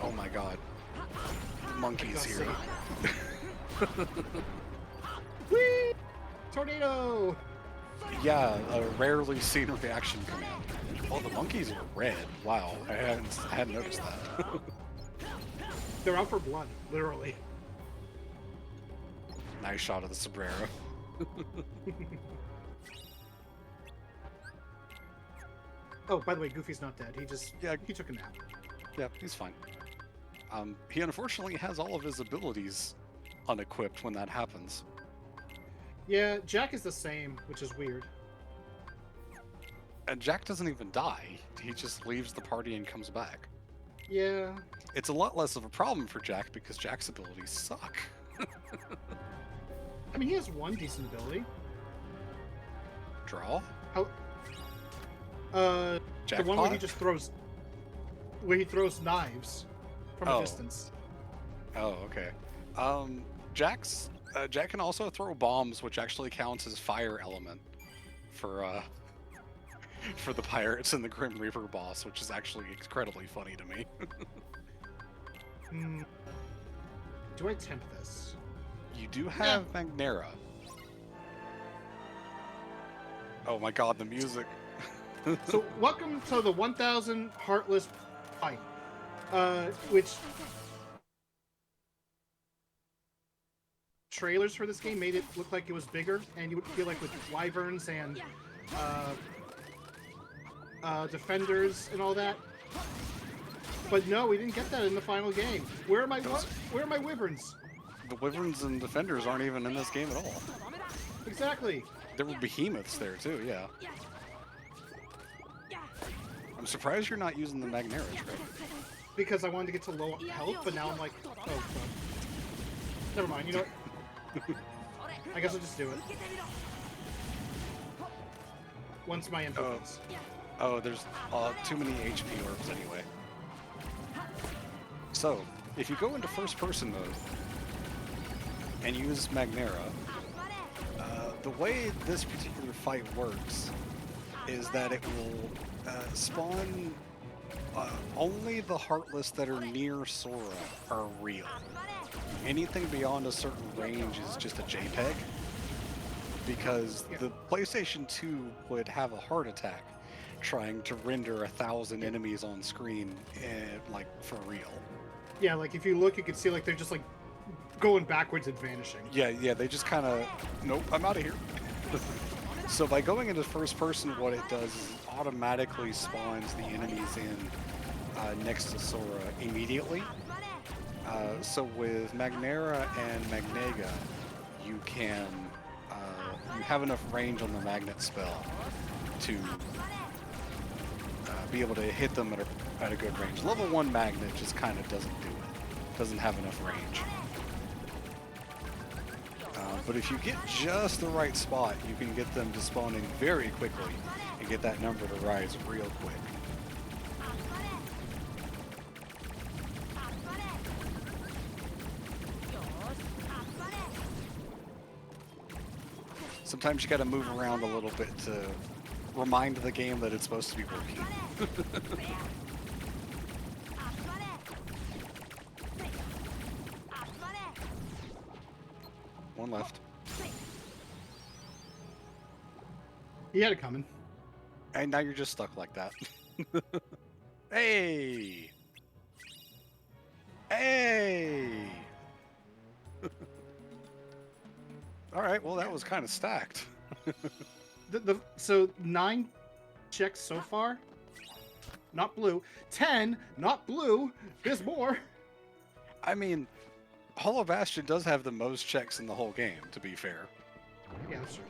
B: Oh my god. The monkey's here.
A: Whee! Tornado!
B: Yeah, a rarely seen reaction command. Oh, the monkeys are red. Wow, I hadn't noticed that.
A: They're out for blood, literally.
B: Nice shot of the sombrero.
A: Oh, by the way, Goofy's not dead.
B: Yeah.
A: He took a nap.
B: Yeah, he's fine. He unfortunately has all of his abilities unequipped when that happens.
A: Yeah, Jack is the same, which is weird.
B: And Jack doesn't even die. He just leaves the party and comes back.
A: Yeah.
B: It's a lot less of a problem for Jack because Jack's abilities suck.
A: I mean, he has one decent ability.
B: Draw?
A: How? The one where he just throws... Where he throws knives from a distance.
B: Oh, okay. Jack's Jack can also throw bombs, which actually counts as fire element for for the pirates and the Grim Reaper boss, which is actually incredibly funny to me.
A: Do I attempt this?
B: You do have Magnera. Oh my god, the music.
A: So, welcome to the 1000 Heartless fight, which trailers for this game made it look like it was bigger, and you would feel like with wyverns and defenders and all that. But no, we didn't get that in the final game. Where are my wyverns?
B: The wyverns and defenders aren't even in this game at all.
A: Exactly.
B: There were behemoths there too, yeah. I'm surprised you're not using the Magnera trick.
A: Because I wanted to get to low health, but now I'm like, oh, well. Never mind. You know what? I guess I'll just do it. Once my info ends.
B: Oh, there's too many HP orbs anyway. So, if you go into first-person mode and use Magnera, the way this particular fight works is that it will spawn only the Heartless that are near Sora are real. Anything beyond a certain range is just a JPEG, because the PlayStation 2 would have a heart attack trying to render 1,000 enemies on screen, like, for real.
A: Yeah, like if you look, you can see like they're just like going backwards and vanishing.
B: Yeah, they just kind of, nope, I'm out of here. So by going into first person, what it does is it automatically spawns the enemies in next to Sora immediately. So with Magnera and Magnega, you can you have enough range on the magnet spell to be able to hit them at a good range. Level 1 magnet just kind of doesn't do it. Doesn't have enough range. But if you get just the right spot, you can get them to spawn in very quickly and get that number to rise real quick. Sometimes you gotta move around a little bit to remind the game that it's supposed to be working. One left.
A: He had it coming.
B: And now you're just stuck like that. Hey! Hey! Alright, well that was kind of stacked.
A: So 9 checks so far. Not blue. 10, not blue. There's more.
B: I mean, Hollow Bastion does have the most checks in the whole game, to be fair.
A: Yeah, that's true.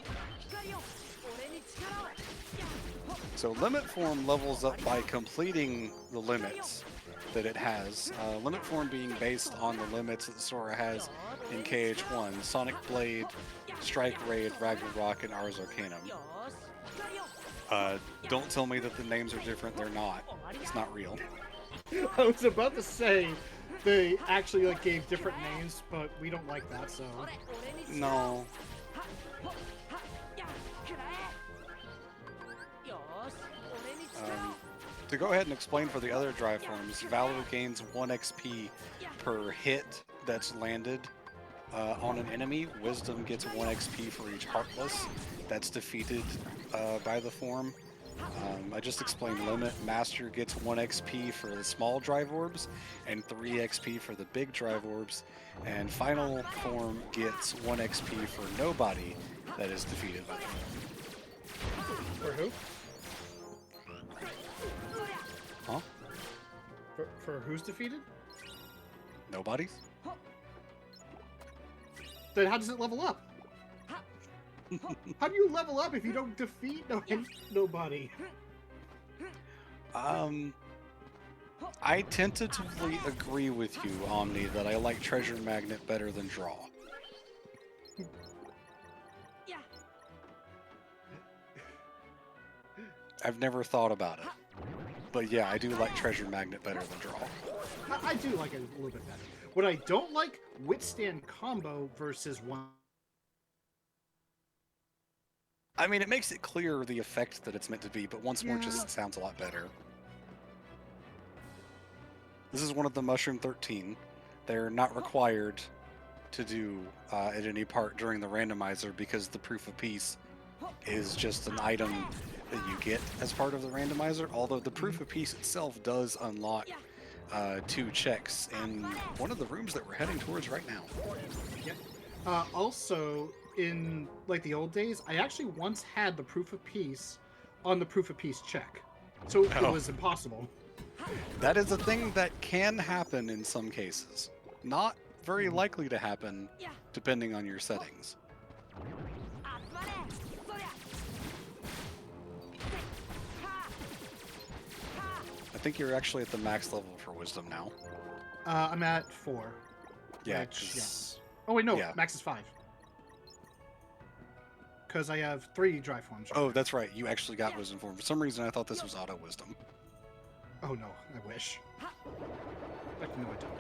B: So Limit Form levels up by completing the limits that it has. Limit Form being based on the limits that Sora has in KH1. Sonic Blade, Strike Raid, Ragnarok, and Ars Arcanum. Don't tell me that the names are different. They're not. It's not real.
A: I was about to say they actually like gave different names, but we don't like that, so.
B: No. To go ahead and explain for the other drive forms, Valor gains 1 XP per hit that's landed on an enemy. Wisdom gets 1 XP for each Heartless that's defeated by the form. I just explained Limit. Master gets 1 XP for the small drive orbs and 3 XP for the big drive orbs. And Final Form gets 1 XP for nobody that is defeated by the form.
A: For who?
B: Huh?
A: For who's defeated?
B: Nobody's?
A: Then how does it level up? How do you level up if you don't defeat nobody?
B: I tentatively agree with you, Omni, that I like Treasure Magnet better than Draw. I've never thought about it. But yeah, I do like Treasure Magnet better than Draw.
A: I do like it a little bit better. What I don't like, Withstand combo versus one.
B: I mean, it makes it clear the effect that it's meant to be, but once more
A: Yeah.
B: just sounds a lot better. This is one of the Mushroom 13. They're not required to do at any part during the randomizer because the Proof of Peace is just an item that you get as part of the randomizer, although the Proof of Peace itself does unlock 2 checks in one of the rooms that we're heading towards right now.
A: Yep. Also, in like the old days, I actually once had the Proof of Peace on the Proof of Peace check. So it was impossible.
B: That is a thing that can happen in some cases. Not very likely to happen depending on your settings. I think you're actually at the max level for Wisdom now.
A: I'm at 4.
B: Yeah,
A: Which,
B: 'cause-
A: Oh wait, no,
B: yeah.
A: max is 5. Because I have 3 dry forms. Right
B: Oh,
A: now.
B: that's right. You actually got Wisdom form. For some reason, I thought this was auto Wisdom.
A: Oh no, I wish. But no, I don't.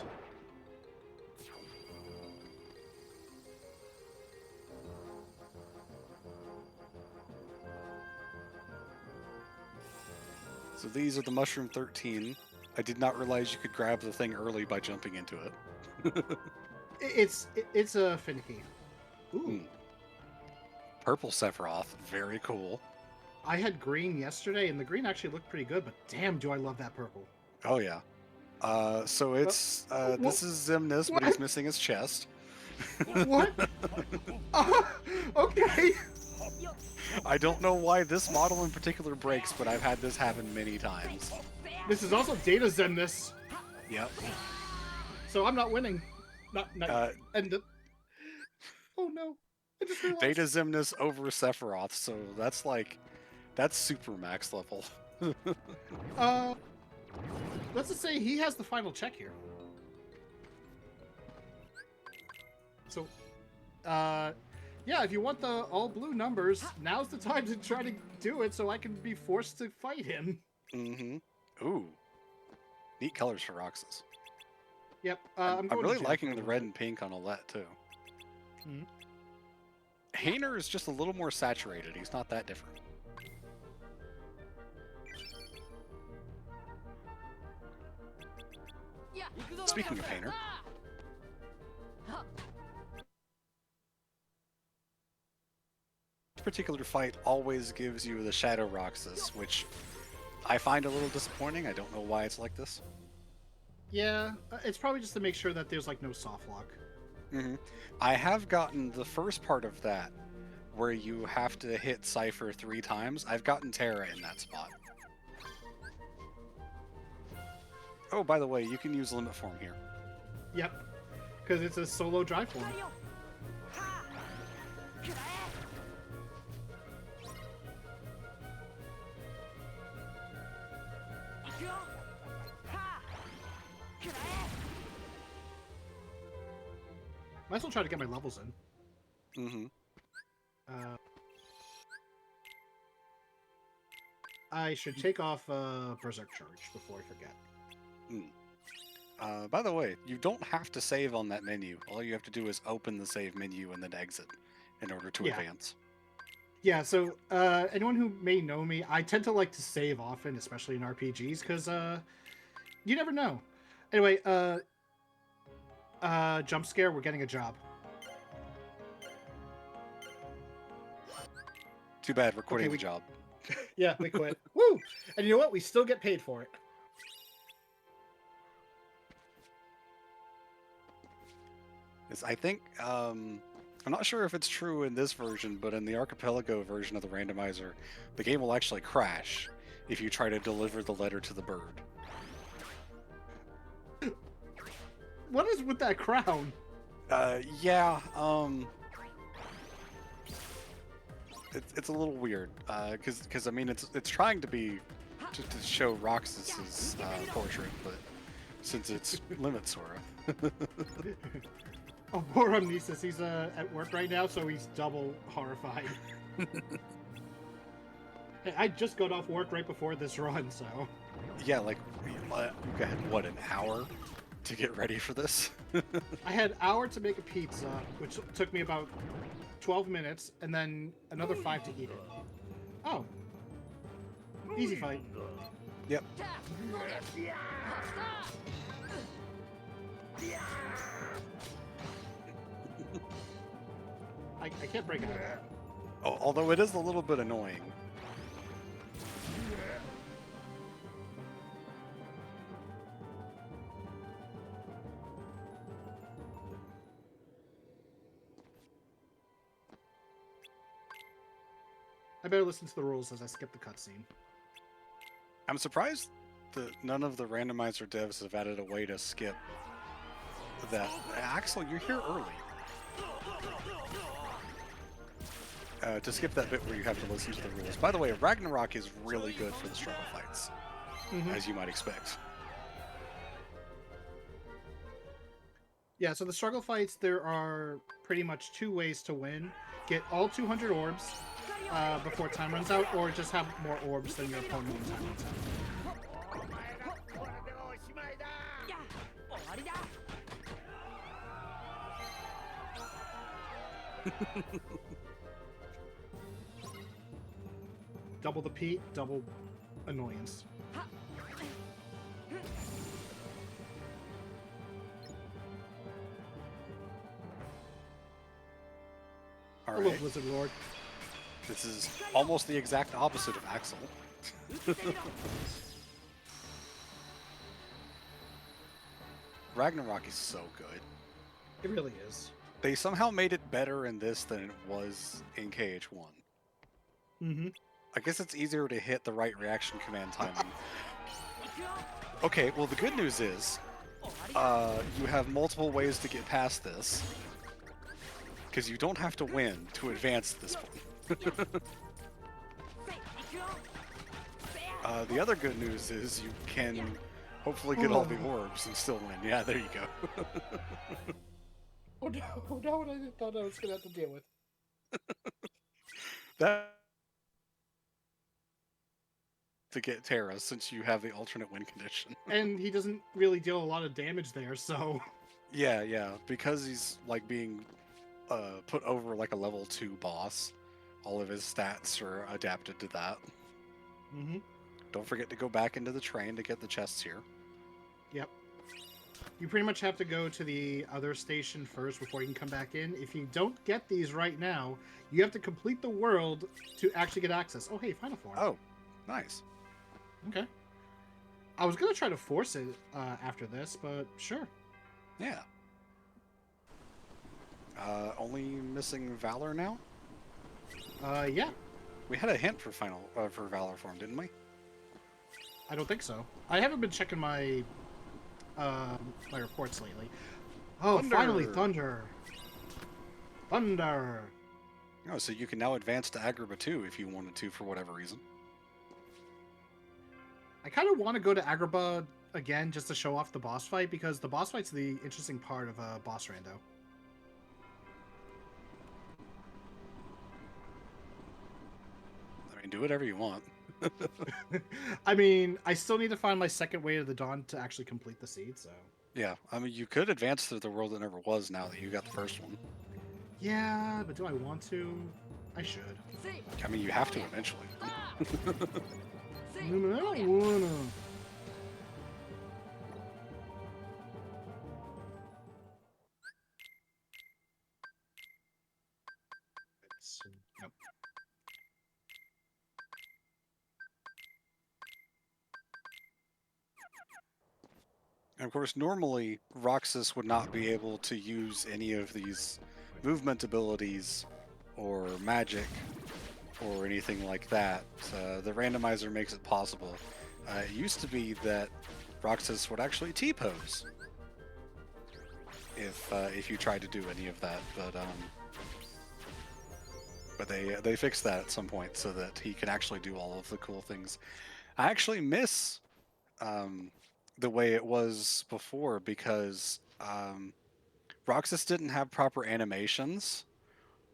B: So these are the Mushroom 13. I did not realize you could grab the thing early by jumping into it.
A: It's finicky. Ooh.
B: Hmm. Purple Sephiroth, very cool.
A: I had green yesterday, and the green actually looked pretty good, but damn, do I love that purple.
B: Oh yeah. So it's this is Xemnas, but he's missing his chest.
A: What? Okay.
B: I don't know why this model in particular breaks, but I've had this happen many times.
A: This is also Data Xemnas,
B: Yep.
A: so I'm not winning. Not
B: Uh,
A: and oh no, I just realized.
B: Data Xemnas over Sephiroth, so that's super max level.
A: Let's just say he has the final check here. So, yeah, if you want the all blue numbers, now's the time to try to do it so I can be forced to fight him.
B: Mm-hmm. Ooh. Neat colors for Roxas.
A: Yep,
B: I'm
A: I'm going to
B: really
A: jail
B: liking
A: for a
B: the
A: little
B: red
A: bit.
B: and pink on Olette too.
A: Mhm.
B: Hayner is just a little more saturated. He's not that different. Speaking of Hayner, this particular fight always gives you the Shadow Roxas, which I find a little disappointing. I don't know why it's like this.
A: Yeah, it's probably just to make sure that there's like no soft lock.
B: Mm-hmm. I have gotten the first part of that, where you have to hit Cypher 3 times. I've gotten Terra in that spot. Oh, by the way, you can use Limit Form here.
A: Yep, because it's a solo dry form. Might as well try to get my levels in.
B: Mm-hmm.
A: I should take off Berserk Charge before I forget.
B: By the way, you don't have to save on that menu. All you have to do is open the save menu and then exit in order to
A: Yeah.
B: advance.
A: Yeah, so anyone who may know me, I tend to like to save often, especially in RPGs, because you never know. Anyway, jump scare, we're getting a job.
B: Too bad, we're quitting
A: we-
B: the job.
A: Yeah, we quit. Woo! And you know what? We still get paid for it.
B: I think, I'm not sure if it's true in this version, but in the Archipelago version of the randomizer, the game will actually crash if you try to deliver the letter to the bird.
A: What is with that crown?
B: Yeah, it's a little weird, because I mean, it's trying to be, to show Roxas's portrait, but since it's Limit Sora.
A: Oh, poor Amnesis. He's at work right now, so he's double horrified. Hey, I just got off work right before this run, so...
B: Yeah, like you had what, an hour to get ready for this?
A: I had an hour to make a pizza, which took me about 12 minutes, and then another 5 to eat it. Oh. Easy fight.
B: Yep.
A: I can't break out of that.
B: Oh, although it is a little bit annoying.
A: I better listen to the rules as I skip the cutscene.
B: I'm surprised that none of the randomizer devs have added a way to skip that. Axel, you're here early. To skip that bit where you have to listen to the rules. By the way, Ragnarok is really good for the struggle fights, as you might expect.
A: Yeah, so the struggle fights, there are pretty much 2 ways to win. Get all 200 orbs before time runs out, or just have more orbs than your opponent when time runs out.
D: や終わりだ
A: Double the Pete, double annoyance.
B: All
A: Hello,
B: right.
A: Blizzard Lord.
B: This is almost the exact opposite of Axel. Ragnarok is so good.
A: It really is.
B: They somehow made it better in this than it was in KH1.
A: Mm-hmm.
B: I guess it's easier to hit the right reaction command timing. Okay, well the good news is, you have multiple ways to get past this, because you don't have to win to advance this point. The other good news is you can hopefully get all the orbs and still win. Yeah, there you go.
A: Oh no, what I thought I was gonna have to deal with.
B: That to get Terra, since you have the alternate win condition.
A: And he doesn't really deal a lot of damage there, so...
B: Yeah, because he's like being put over like a level 2 boss. All of his stats are adapted to that.
A: Mm-hmm.
B: Don't forget to go back into the train to get the chests here.
A: Yep. You pretty much have to go to the other station first before you can come back in. If you don't get these right now, you have to complete the world to actually get access. Oh, hey, final form.
B: Oh, nice.
A: Okay. I was gonna try to force it after this, but sure.
B: Yeah. Only missing Valor now?
A: Yeah.
B: We had a hint for for Valor form, didn't we?
A: I don't think so. I haven't been checking my my reports lately. Oh,
B: Thunder!
A: finally, Thunder! Thunder!
B: Oh, so you can now advance to Agrabah 2 if you wanted to for whatever reason.
A: I kind of want to go to Agrabah again just to show off the boss fight, because the boss fight's the interesting part of boss Rando.
B: I mean, do whatever you want.
A: I mean, I still need to find my second way to the dawn to actually complete the seed, so...
B: Yeah, I mean, you could advance to the world that never was now that you got the first one.
A: Yeah, but do I want to? I should.
B: I mean, you have to eventually.
A: No, I don't wanna. Yep.
B: And of course, normally Roxas would not be able to use any of these movement abilities or magic or anything like that. The randomizer makes it possible. It used to be that Roxas would actually T-pose if you tried to do any of that, but they fixed that at some point so that he can actually do all of the cool things. I actually miss the way it was before, because Roxas didn't have proper animations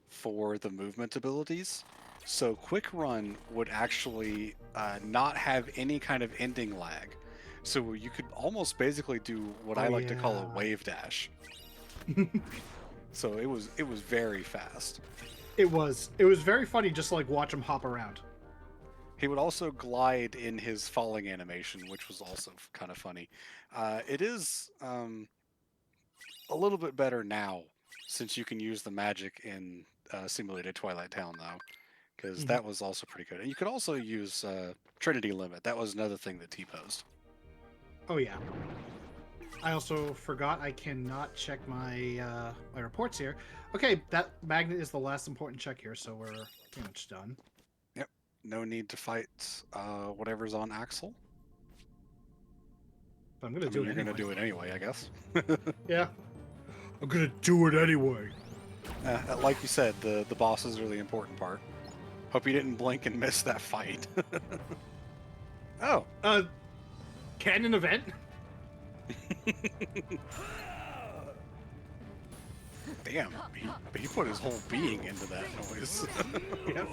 B: for the movement abilities. So quick run would actually not have any kind of ending lag. So you could almost basically do what I like to call a wave dash. So it was very fast.
A: It was very funny just to like watch him hop around.
B: He would also glide in his falling animation, which was also kind of funny. It is a little bit better now, since you can use the magic in Simulated Twilight Town, though, because that was also pretty good. And you could also use Trinity Limit. That was another thing that T-posed.
A: Oh yeah. I also forgot I cannot check my my reports here. Okay, that magnet is the last important check here, so we're pretty much done.
B: Yep. No need to fight whatever's on Axel.
A: But I'm gonna do it
B: You're
A: anyway.
B: gonna do it anyway, I guess.
A: Yeah. I'm gonna do it anyway.
B: Like you said, the bosses are the important part. Hope you didn't blink and miss that fight. Oh.
A: Canon event?
B: Damn, he put his whole being into that noise.
A: Yep.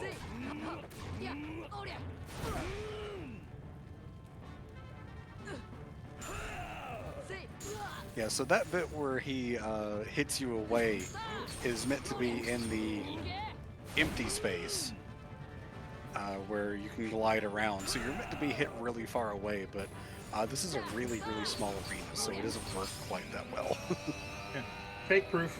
B: Yeah, so that bit where he hits you away is meant to be in the empty space where you can glide around. So you're meant to be hit really far away, but this is a really, really small arena, so it doesn't work quite that well.
A: Yeah. Fake proof.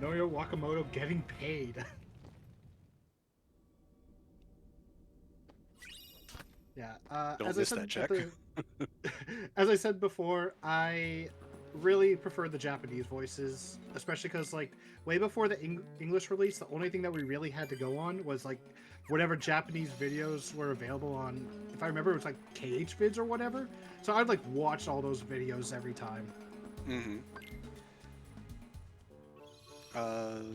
A: Norio Wakamoto getting paid. Yeah.
B: Don't
A: as
B: miss
A: I said
B: that check.
A: As I said before, I really prefer the Japanese voices, especially because like way before the English release, the only thing that we really had to go on was like whatever Japanese videos were available on. If I remember, it was like KH vids or whatever. So I'd like watch all those videos every time.
B: Mm-hmm.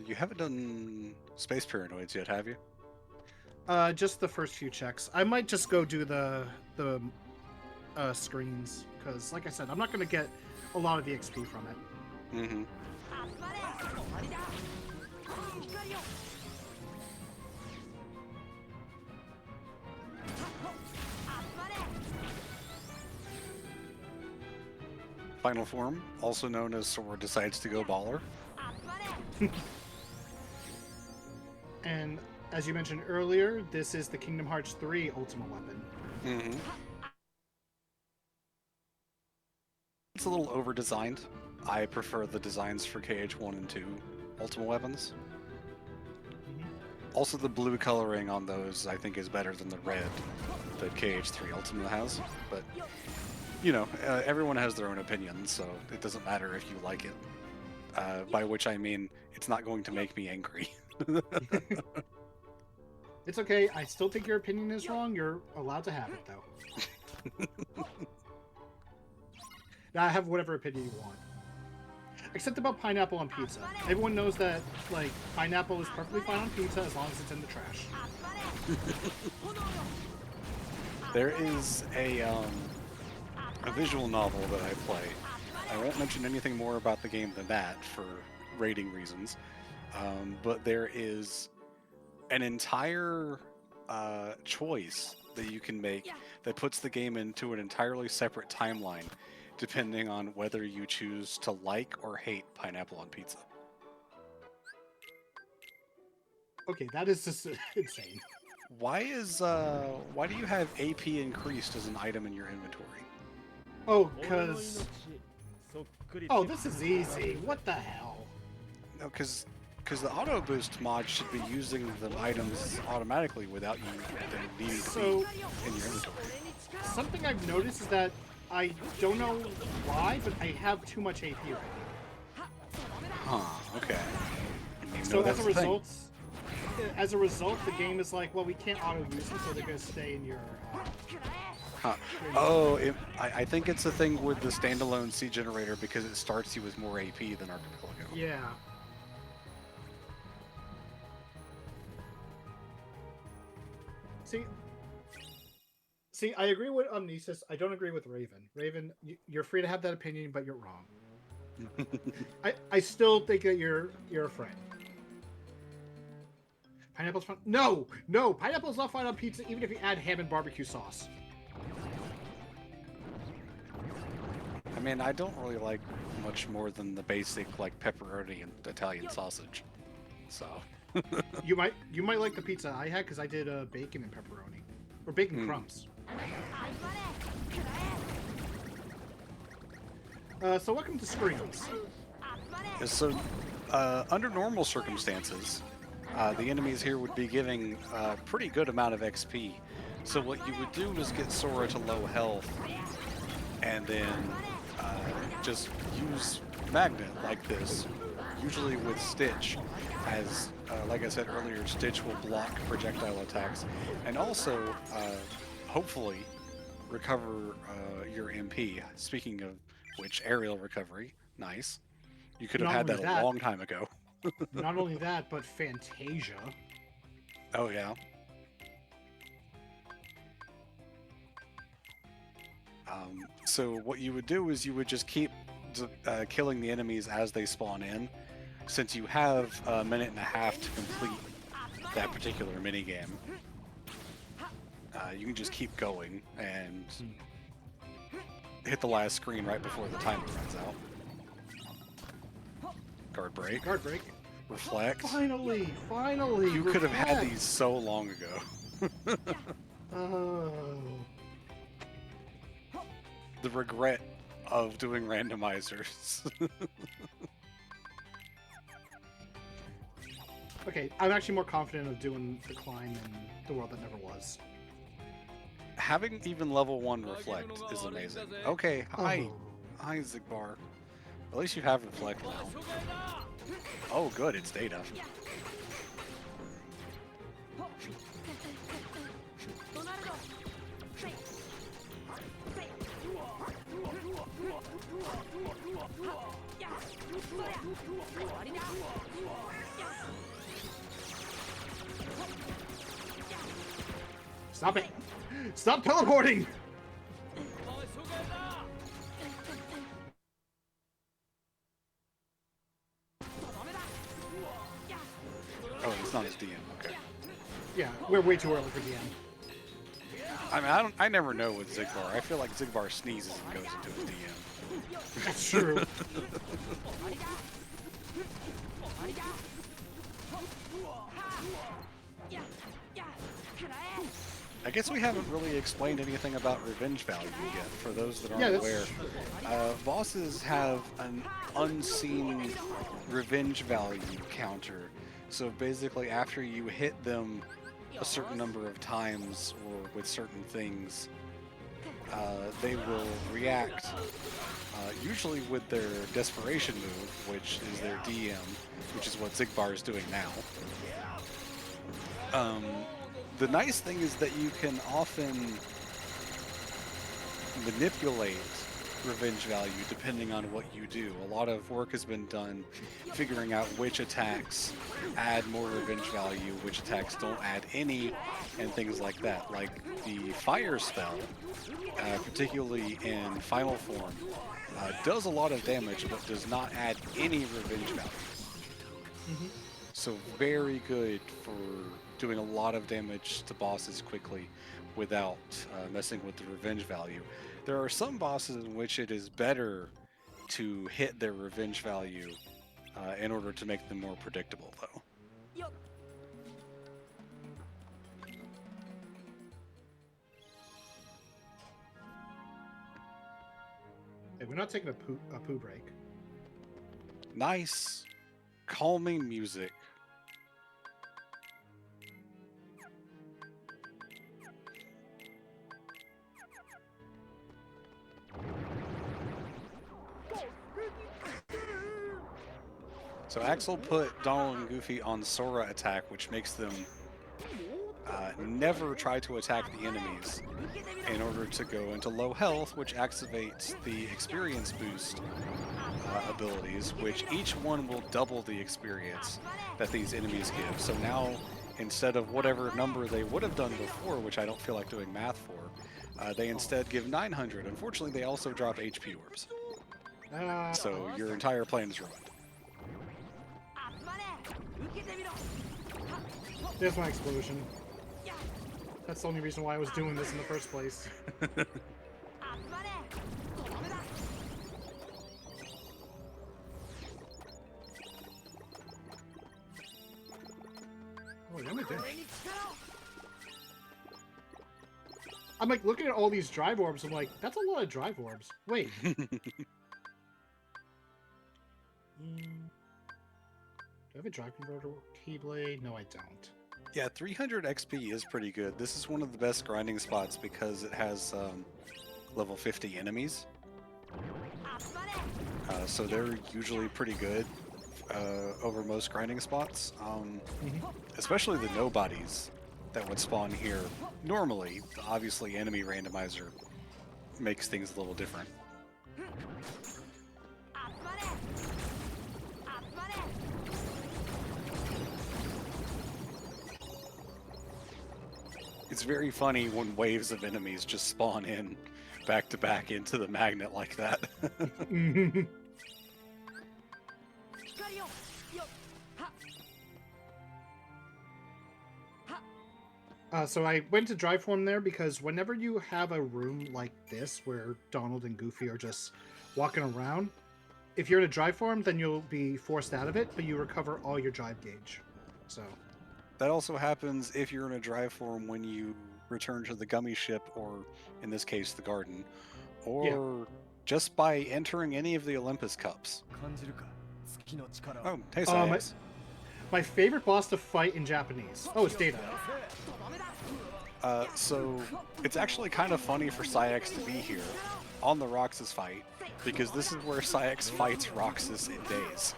B: You haven't done Space Paranoids yet, have you?
A: Just the first few checks. I might just go do the screens because, like I said, I'm not gonna get a lot of the XP from it.
B: Mm-hmm. Final form, also known as Sora decides to go baller.
A: And as you mentioned earlier, this is the Kingdom Hearts 3 Ultimate Weapon.
B: Mm-hmm. It's a little over-designed. I prefer the designs for KH1 and 2 Ultimate Weapons. Also, the blue coloring on those, I think, is better than the red that KH3 Ultimate has. But, you know, everyone has their own opinion, so it doesn't matter if you like it. By which I mean, it's not going to make me angry.
A: It's okay. I still think your opinion is wrong. You're allowed to have it, though. Now, I have whatever opinion you want. Except about pineapple on pizza. Everyone knows that, like, pineapple is perfectly fine on pizza as long as it's in the trash.
B: There is a visual novel that I play. I won't mention anything more about the game than that for rating reasons. But there is an entire choice that you can make that puts the game into an entirely separate timeline, depending on whether you choose to like or hate pineapple on pizza.
A: Okay, that is just insane.
B: Why do you have AP increased as an item in your inventory?
A: Oh, because... Oh, this is easy. What the hell?
B: No, because the auto boost mod should be using the items automatically without you them needing to be in your inventory.
A: Something I've noticed is that I don't know why, but I have too much AP right now.
B: Huh, okay.
A: So as a result, the game is like, well, we can't auto use them, so they're gonna stay in your.
B: Huh. Oh, I think it's a thing with the standalone C generator because it starts you with more AP than Archipelago.
A: Yeah. See, I agree with Omnisus. I don't agree with Raven. Raven, you're free to have that opinion, but you're wrong. I still think that you're a friend. Pineapple's fine. No, no, pineapple's not fine on pizza, even if you add ham and barbecue sauce.
B: I mean, I don't really like much more than the basic like pepperoni and Italian sausage. So
A: You might like the pizza I had because I did bacon and pepperoni, or bacon crumbs. So welcome to screens.
B: So under normal circumstances, the enemies here would be giving a pretty good amount of XP. So what you would do is get Sora to low health, and then just use Magnet like this, usually with Stitch, as like I said earlier, Stitch will block projectile attacks, and also hopefully recover your MP. Speaking of which, aerial recovery, nice. You could have
A: Not
B: had
A: only
B: that a
A: that-
B: long time ago.
A: Not only that, but Fantasia.
B: Oh yeah. So what you would do is you would just keep killing the enemies as they spawn in. Since you have a minute and a half to complete that particular minigame, you can just keep going and hit the last screen right before the timer runs out. Guard break.
A: Guard break.
B: Reflect.
A: Finally.
B: You could have had
A: reflect.
B: these so long ago.
A: Oh.
B: The regret of doing randomizers.
A: Okay, I'm actually more confident of doing the climb than the world that never was.
B: Having even level 1 reflect is amazing. Okay, hi
A: Oh.
B: Zigbar. At least you have reflect now. Oh good, it's data.
A: Stop it! Stop teleporting!
B: Oh, it's not his DM, okay.
A: Yeah, we're way too early for DM.
B: I mean, I never know with Zigbar. I feel like Zigbar sneezes and goes into his DM.
A: That's true.
B: I guess we haven't really explained anything about revenge value yet, for those that aren't
A: Yeah,
B: aware.
A: that's-
B: Bosses have an unseen revenge value counter. So basically, after you hit them a certain number of times or with certain things, they will react, usually with their desperation move, which is their DM, which is what Zigbar is doing now. The nice thing is that you can often manipulate revenge value depending on what you do. A lot of work has been done figuring out which attacks add more revenge value, which attacks don't add any, and things like that. Like the fire spell, particularly in final form, does a lot of damage but does not add any revenge value. So very good for doing a lot of damage to bosses quickly without messing with the revenge value. There are some bosses in which it is better to hit their revenge value in order to make them more predictable, though.
A: Hey, we're not taking a poo break.
B: Nice, calming music. So Axel put Donald and Goofy on Sora attack, which makes them never try to attack the enemies in order to go into low health, which activates the experience boost abilities, which each one will double the experience that these enemies give. So now, instead of whatever number they would have done before, which I don't feel like doing math for, they instead give 900. Unfortunately, they also drop HP orbs. So your entire plane is ruined.
D: 集まれ受けてみろ
A: there's my explosion. That's the only reason why I was doing this in the first place.
D: 集まれとどめだ
A: Oh, yeah, we did.
D: 俺に力を
A: I'm like looking at all these drive orbs. I'm like, that's a lot of drive orbs. Wait. Do I have a drive converter keyblade? No, I don't.
B: Yeah, 300 XP is pretty good. This is one of the best grinding spots because it has level 50 enemies.
D: 集まれ
B: So they're usually pretty good over most grinding spots. Especially the nobodies that would spawn here. Normally, obviously enemy randomizer makes things a little different.
D: 集まれ集まれ
B: It's very funny when waves of enemies just spawn in back to back into the magnet like that.
D: 光をよはは
A: So I went to drive form there because whenever you have a room like this where Donald and Goofy are just walking around, if you're in a drive form, then you'll be forced out of it, but you recover all your drive gauge. So,
B: That also happens if you're in a drive form when you return to the gummy ship, or in this case, the garden, or just by entering any of the Olympus Cups.
F: 感じるか月の力を
B: Oh, hey,
A: my,
B: Science.
A: my favorite boss to fight in Japanese. Oh, it's Data.
D: とどめだ
B: So it's actually kind of funny for Cyx to be here on the Roxas fight, because this is where Cyx fights Roxas in days.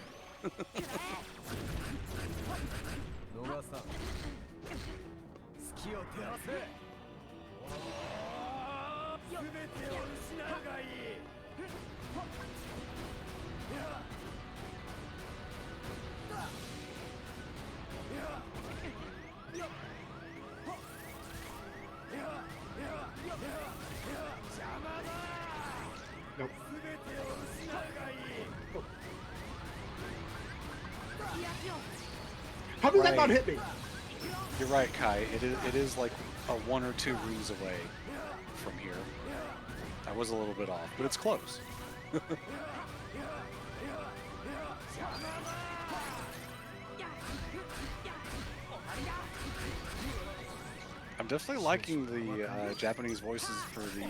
F: 逃さん月を照らせ全てを失うがいい
A: Nope.
F: 全てを失うがいい
A: How did that not
B: Right.
A: hit me?
B: You're right, Kai. It is like a 1 or 2 rooms away from here. I was a little bit off, but it's close. I'm definitely liking the Japanese voices for the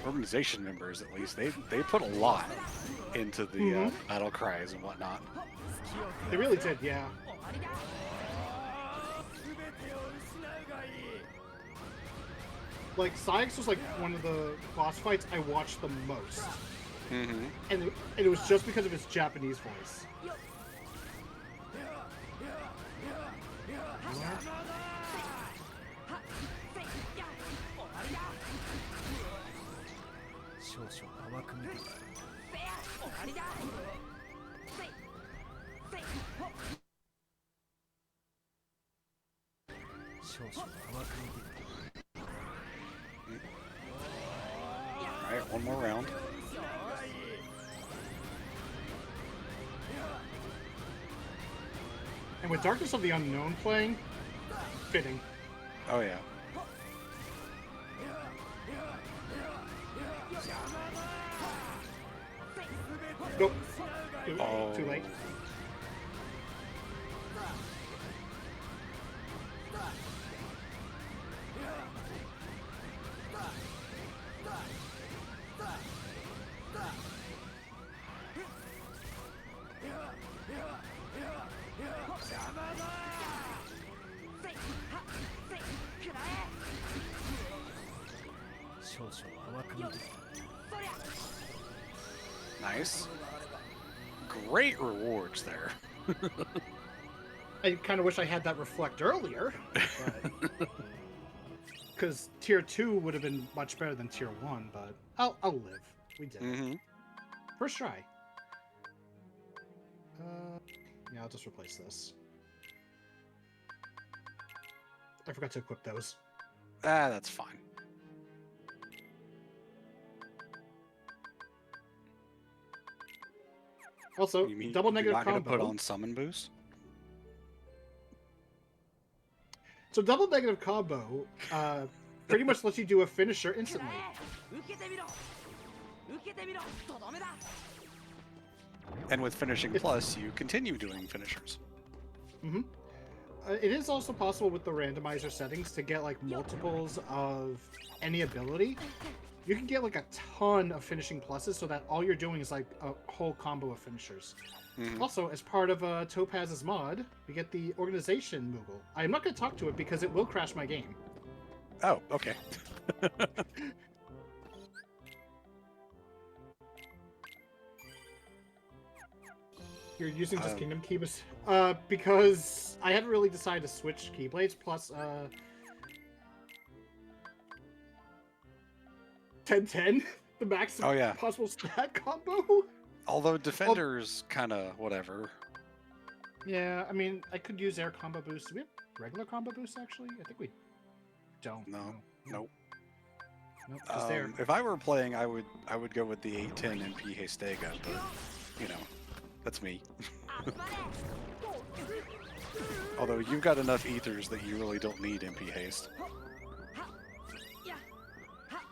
B: organization members, at least. They put a lot into the battle cries and whatnot.
A: They really did, yeah.
F: 全てを失うがいい
A: Like, Cyx was like one of the boss fights I watched the most.
B: Mm-hmm.
A: And it was just because of his Japanese voice.
B: Alright, one more round.
A: And with Darkness of the Unknown playing, fitting.
B: Oh yeah.
A: Nope.
B: Oh.
A: Too late.
B: Nice. Great rewards there.
A: I kind of wish I had that reflect earlier. Because tier 2 would have been much better than tier 1, but I'll live. We did it.
B: Mm-hmm.
A: First try. Yeah, I'll just replace this. I forgot to equip those.
B: Ah, that's fine.
A: Also,
B: You mean
A: double
B: you're
A: negative
B: not going to
A: combo.
B: put on summon boost?
A: So double negative combo pretty much lets you do a finisher
D: 食ら
A: instantly.
D: え受けてみろ受けてみろとどめだ
B: And with finishing plus, you continue doing finishers.
A: hmm it is also possible with the randomizer settings to get like multiples of any ability. You can get like a ton of finishing pluses so that all you're doing is like a whole combo of finishers.
B: Mhm.
A: Also, as part of Topaz's mod, we get the organization Moogle. I'm not going to talk to it because it will crash my game.
B: Oh, okay.
A: You're using just
B: Um,
A: Kingdom Keys? Because I haven't really decided to switch Keyblades, plus 10-10, the max
B: Oh, yeah.
A: possible stat combo.
B: Although defenders kind of whatever.
A: Yeah, I mean, I could use air combo boost. Do we have regular combo boost, actually? I think we don't.
B: No. Nope.
A: Nope, just there.
B: If I were playing, I would go with the 810 MP Hastega, but you know, that's me.
D: 集まれ
B: Although you've got enough ethers that you really don't need MP haste.
D: やは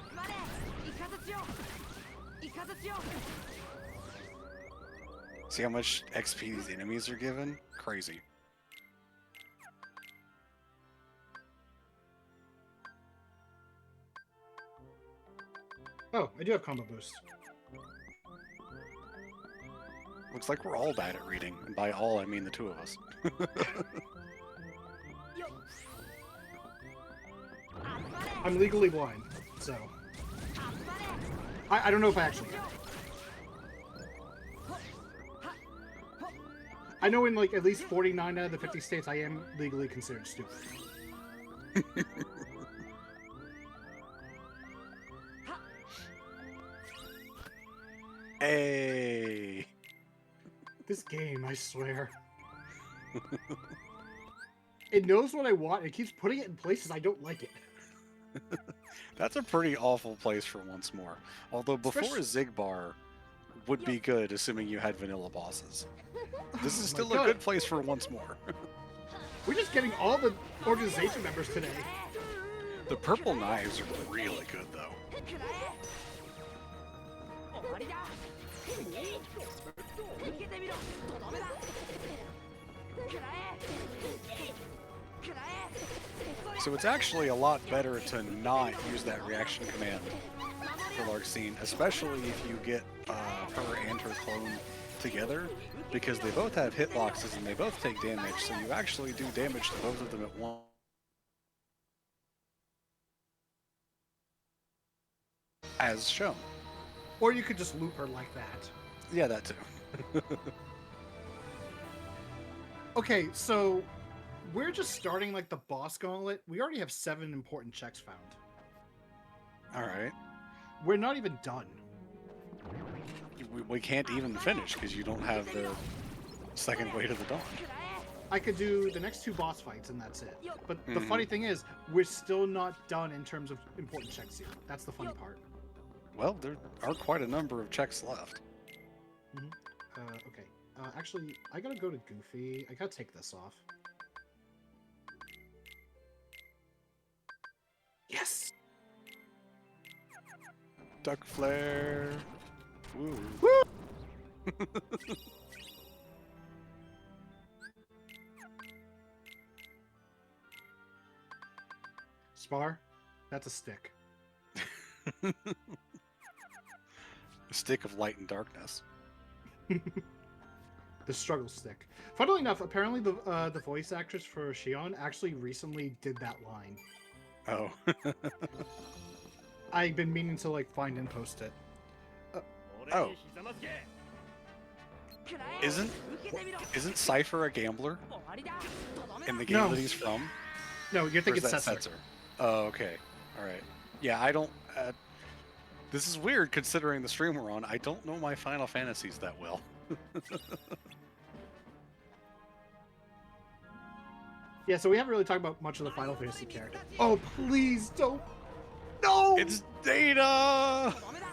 D: 集まれイカズチよイカズチよ
B: See how much XP these enemies are given? Crazy.
A: Oh, I do have combo boost.
B: Looks like we're all bad at reading, and by all I mean the two of us.
D: よ集まれ
A: I'm legally blind, so
D: 集まれ
A: I don't know if I actually am. I know in like at least 49 out of the 50 states I am legally considered stupid.
B: Hey!
A: This game, I swear. It knows what I want and it keeps putting it in places I don't like it.
B: That's a pretty awful place for once more. Although before Zigbar would be good, assuming you had vanilla bosses. This is
A: Oh my
B: still a
A: God.
B: good place for once more.
A: We're just getting all the organization members today.
B: The purple knives are really good, though.
D: 食らえ終わりだ受けてみろとどめだ食らえ食らえ
B: So it's actually a lot better to not use that reaction command for Larxene, especially if you get her and her clone together, because they both have hitboxes and they both take damage, so you actually do damage to both of them at once. As shown.
A: Or you could just loop her like that.
B: Yeah, that too.
A: Okay, so we're just starting like the boss gauntlet. We already have 7 important checks found.
B: Alright.
A: We're not even done.
B: We can't even finish because you don't have the second way to the dawn.
D: 食らえ
A: I could do the next 2 boss fights and that's it. But the
B: Mhm.
A: funny thing is, we're still not done in terms of important checks here. That's the funny part.
B: Well, there are quite a number of checks left.
A: Okay. Actually, I gotta go to Goofy. I gotta take this off. Yes!
B: Duck flare. Woo.
A: Spar? That's a stick.
B: A stick of light and darkness.
A: The struggle stick. Funnily enough, apparently the voice actress for Shion actually recently did that line.
B: Oh.
A: I've been meaning to like find and post it.
F: 俺にひざまずけ
B: Isn't
D: 受けてみろ
B: isn't Cypher a gambler
D: 終わりだとどめだ
B: in the game
A: No.
B: that he's from?
A: No, you're
B: Or
A: thinking
B: is that
A: Setzer.
B: Setzer? Oh, okay. All right. Yeah, I don't. This is weird considering the stream we're on. I don't know my Final Fantasies that well.
A: Yeah, so we haven't really talked about much of the Final Fantasy character. Oh, please don't. No!
B: It's Data.
D: とどめだ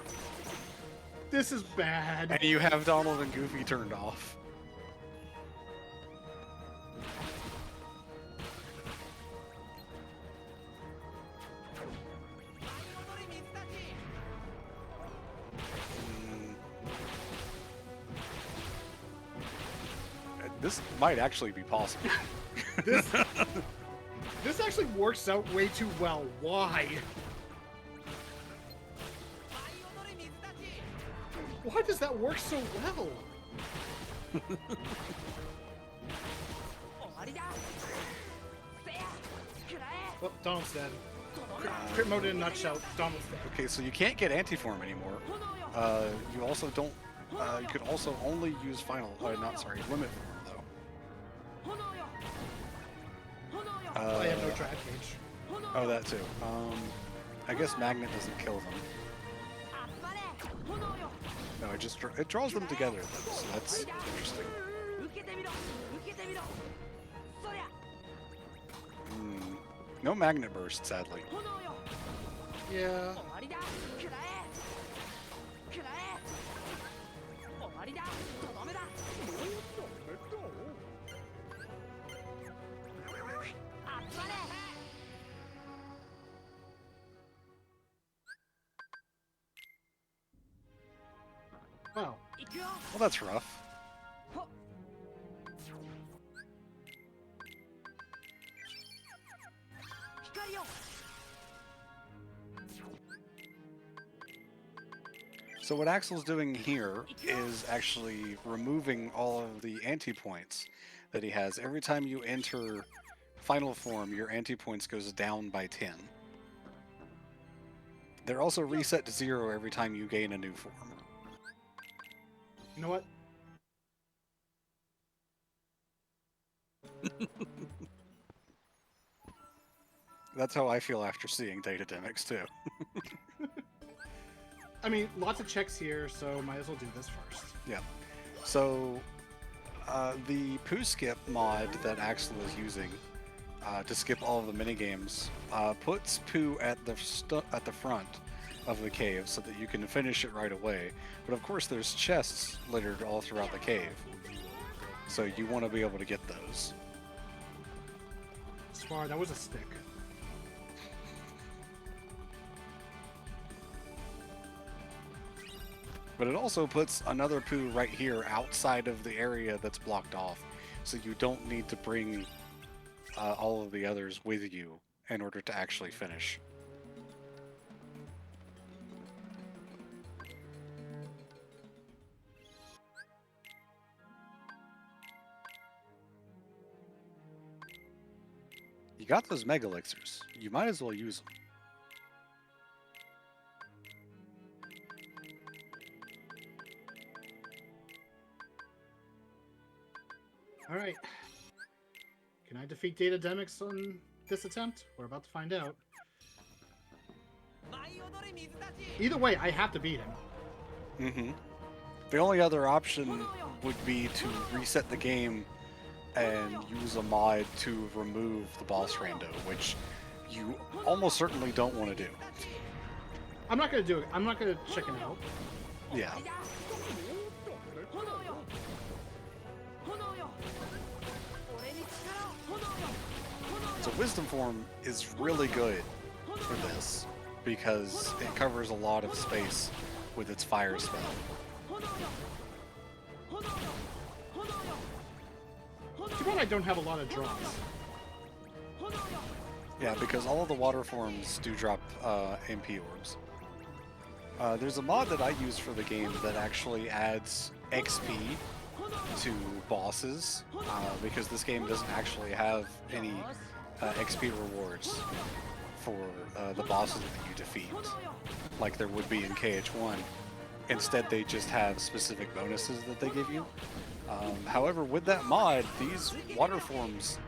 A: This is bad.
B: And you have Donald and Goofy turned off. This might actually be possible.
A: This actually works out way too well. Why? Why does that work so well? Well, Donald's dead. Crit mode in a nutshell. Donald's dead.
B: Okay, so you can't get anti-form anymore. You also don't. You could also only use final. Not sorry, limit form though.
A: I have no trap cage.
B: Oh, that too. I guess magnet doesn't kill them. No, it draws them together though, so that's interesting. No magnet burst, sadly.
A: Yeah. Wow.
B: Well, that's rough. So what Axel's doing here is actually removing all of the anti-points that he has. Every time you enter final form, your anti-points goes down by 10. They're also reset to 0 every time you gain a new form.
A: You know what?
B: That's how I feel after seeing Datademics too.
A: I mean, lots of checks here, so might as well do this first.
B: Yeah. So, the poo skip mod that Axel is using to skip all of the minigames puts poo at the front of the cave so that you can finish it right away. But of course, there's chests littered all throughout the cave, so you want to be able to get those.
A: Smart, that was a stick.
B: But it also puts another poo right here outside of the area that's blocked off, so you don't need to bring all of the others with you in order to actually finish. You got those mega elixirs. You might as well use them.
A: Alright. Can I defeat Datademics on this attempt? We're about to find out. Either way, I have to beat him.
B: Mm-hmm. The only other option would be to reset the game and use a mod to remove the boss Rando, which you almost certainly don't want to do.
A: I'm not gonna do it. I'm not gonna chicken out.
B: Yeah. So Wisdom Form is really good for this because it covers a lot of space with its fire spell.
A: Too bad I don't have a lot of draws.
B: Yeah, because all of the water forms do drop MP orbs. There's a mod that I use for the game that actually adds XP to bosses, because this game doesn't actually have any XP rewards for the bosses that you defeat, like there would be in KH1. Instead, they just have specific bonuses that they give you. However, with that mod, these water forms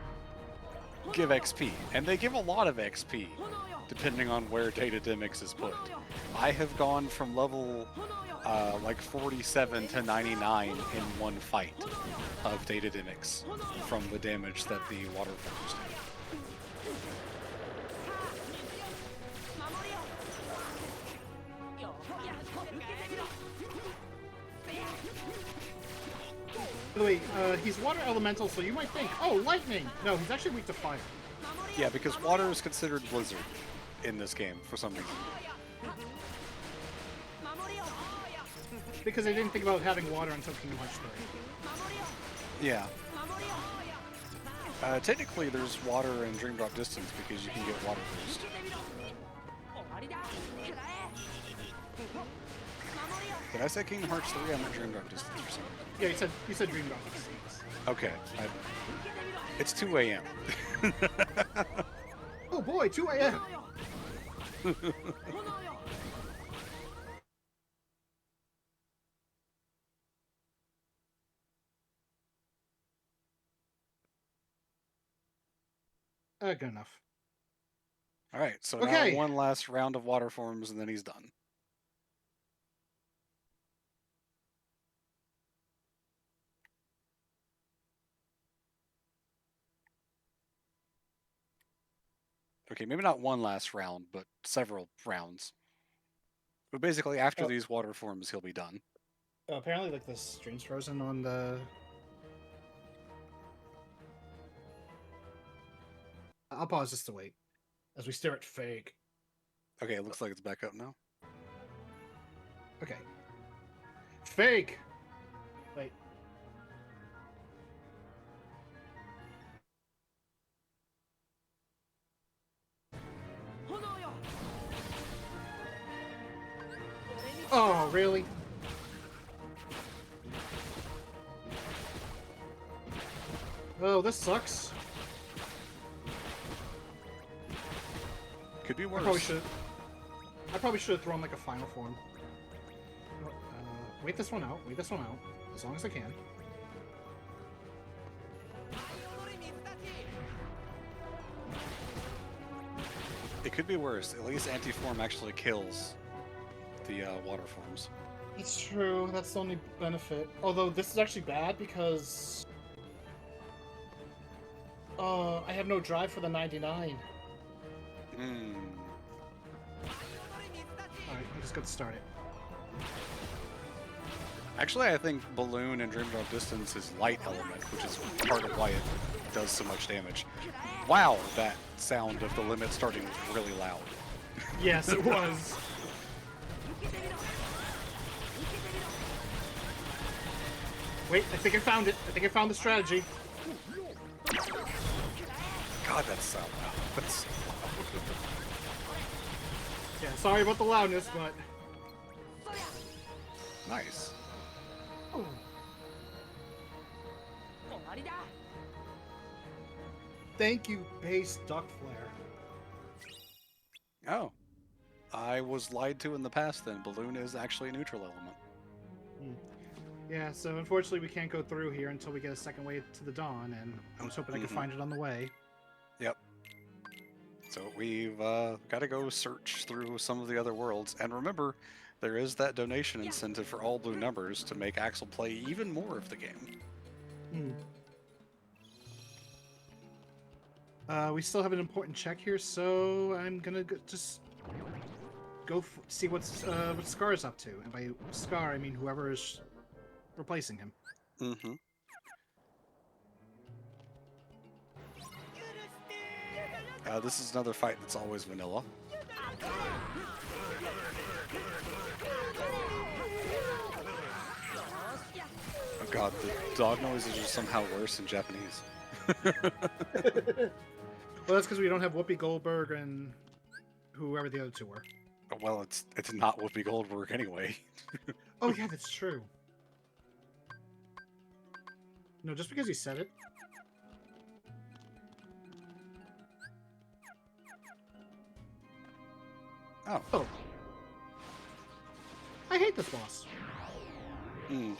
B: give XP, and they give a lot of XP, depending on where Datademics is put. I have gone from level like 47 to 99 in one fight of Datademics from the damage that the water forms do.
A: the way, he's water elemental, so you might think, oh, lightning. No, he's actually weak to fire.
B: Yeah, because water is considered blizzard in this game for some reason.
A: Because they didn't think about having water until Kingdom Hearts 3.
B: Yeah. Technically, there's water in Dream Drop Distance because you can get water boost. Did I say Kingdom Hearts 3? I meant Dream Drop Distance for some reason.
A: Yeah, you said Dream Drop.
B: Okay. It's 2 a.m.
A: Oh boy, 2 a.m. Good enough.
B: All right, so
A: Okay.
B: now one last round of water forms, and then he's done. Okay, maybe not one last round, but several rounds. But basically, after these water forms, he'll be done.
A: Apparently, like, the stream's frozen on the... I'll pause just to wait, as we stare at Fake.
B: Okay, it looks like it's back up now.
A: Okay. Fake! Wait. Oh, really? Oh, this sucks.
B: Could be
A: I
B: worse.
A: probably should have thrown like a final form. Wait this one out. Wait this one out. As long as I can.
B: It could be worse. At least anti-form actually kills the water forms.
A: It's true. That's the only benefit. Although this is actually bad because I have no drive for the 99.
B: Hmm.
A: Alright, I'm just gonna start it.
B: Actually, I think Balloon and Dream Drop Distance is light element, which is part of why it does so much damage. Wow, that sound of the limit starting was really loud.
A: Yes, it was. Wait, I think I found it. I think I found the strategy.
B: God, that's so loud. That's
A: Yeah, sorry about the loudness, but...
B: nice.
A: Thank you, base duck flare.
B: Oh. I was lied to in the past then. Balloon is actually a neutral element.
A: Yeah, so unfortunately we can't go through here until we get a second way to the dawn, and I was hoping I could find it on the way.
B: Yep. So we've got to go search through some of the other worlds. And remember, there is that donation incentive for all blue numbers to make Axel play even more of the game.
A: We still have an important check here, so I'm gonna just go see what Scar's up to. And by Scar, I mean whoever is replacing him.
B: Mm-hmm. This is another fight that's always vanilla. Oh god, the dog noise is just somehow worse in Japanese.
A: Well, that's because we don't have Whoopi Goldberg and whoever the other two were.
B: Well, it's not Whoopi Goldberg anyway.
A: Oh yeah, that's true. No, just because he said it.
B: Oh.
A: Oh. I hate this boss.
B: Hmm.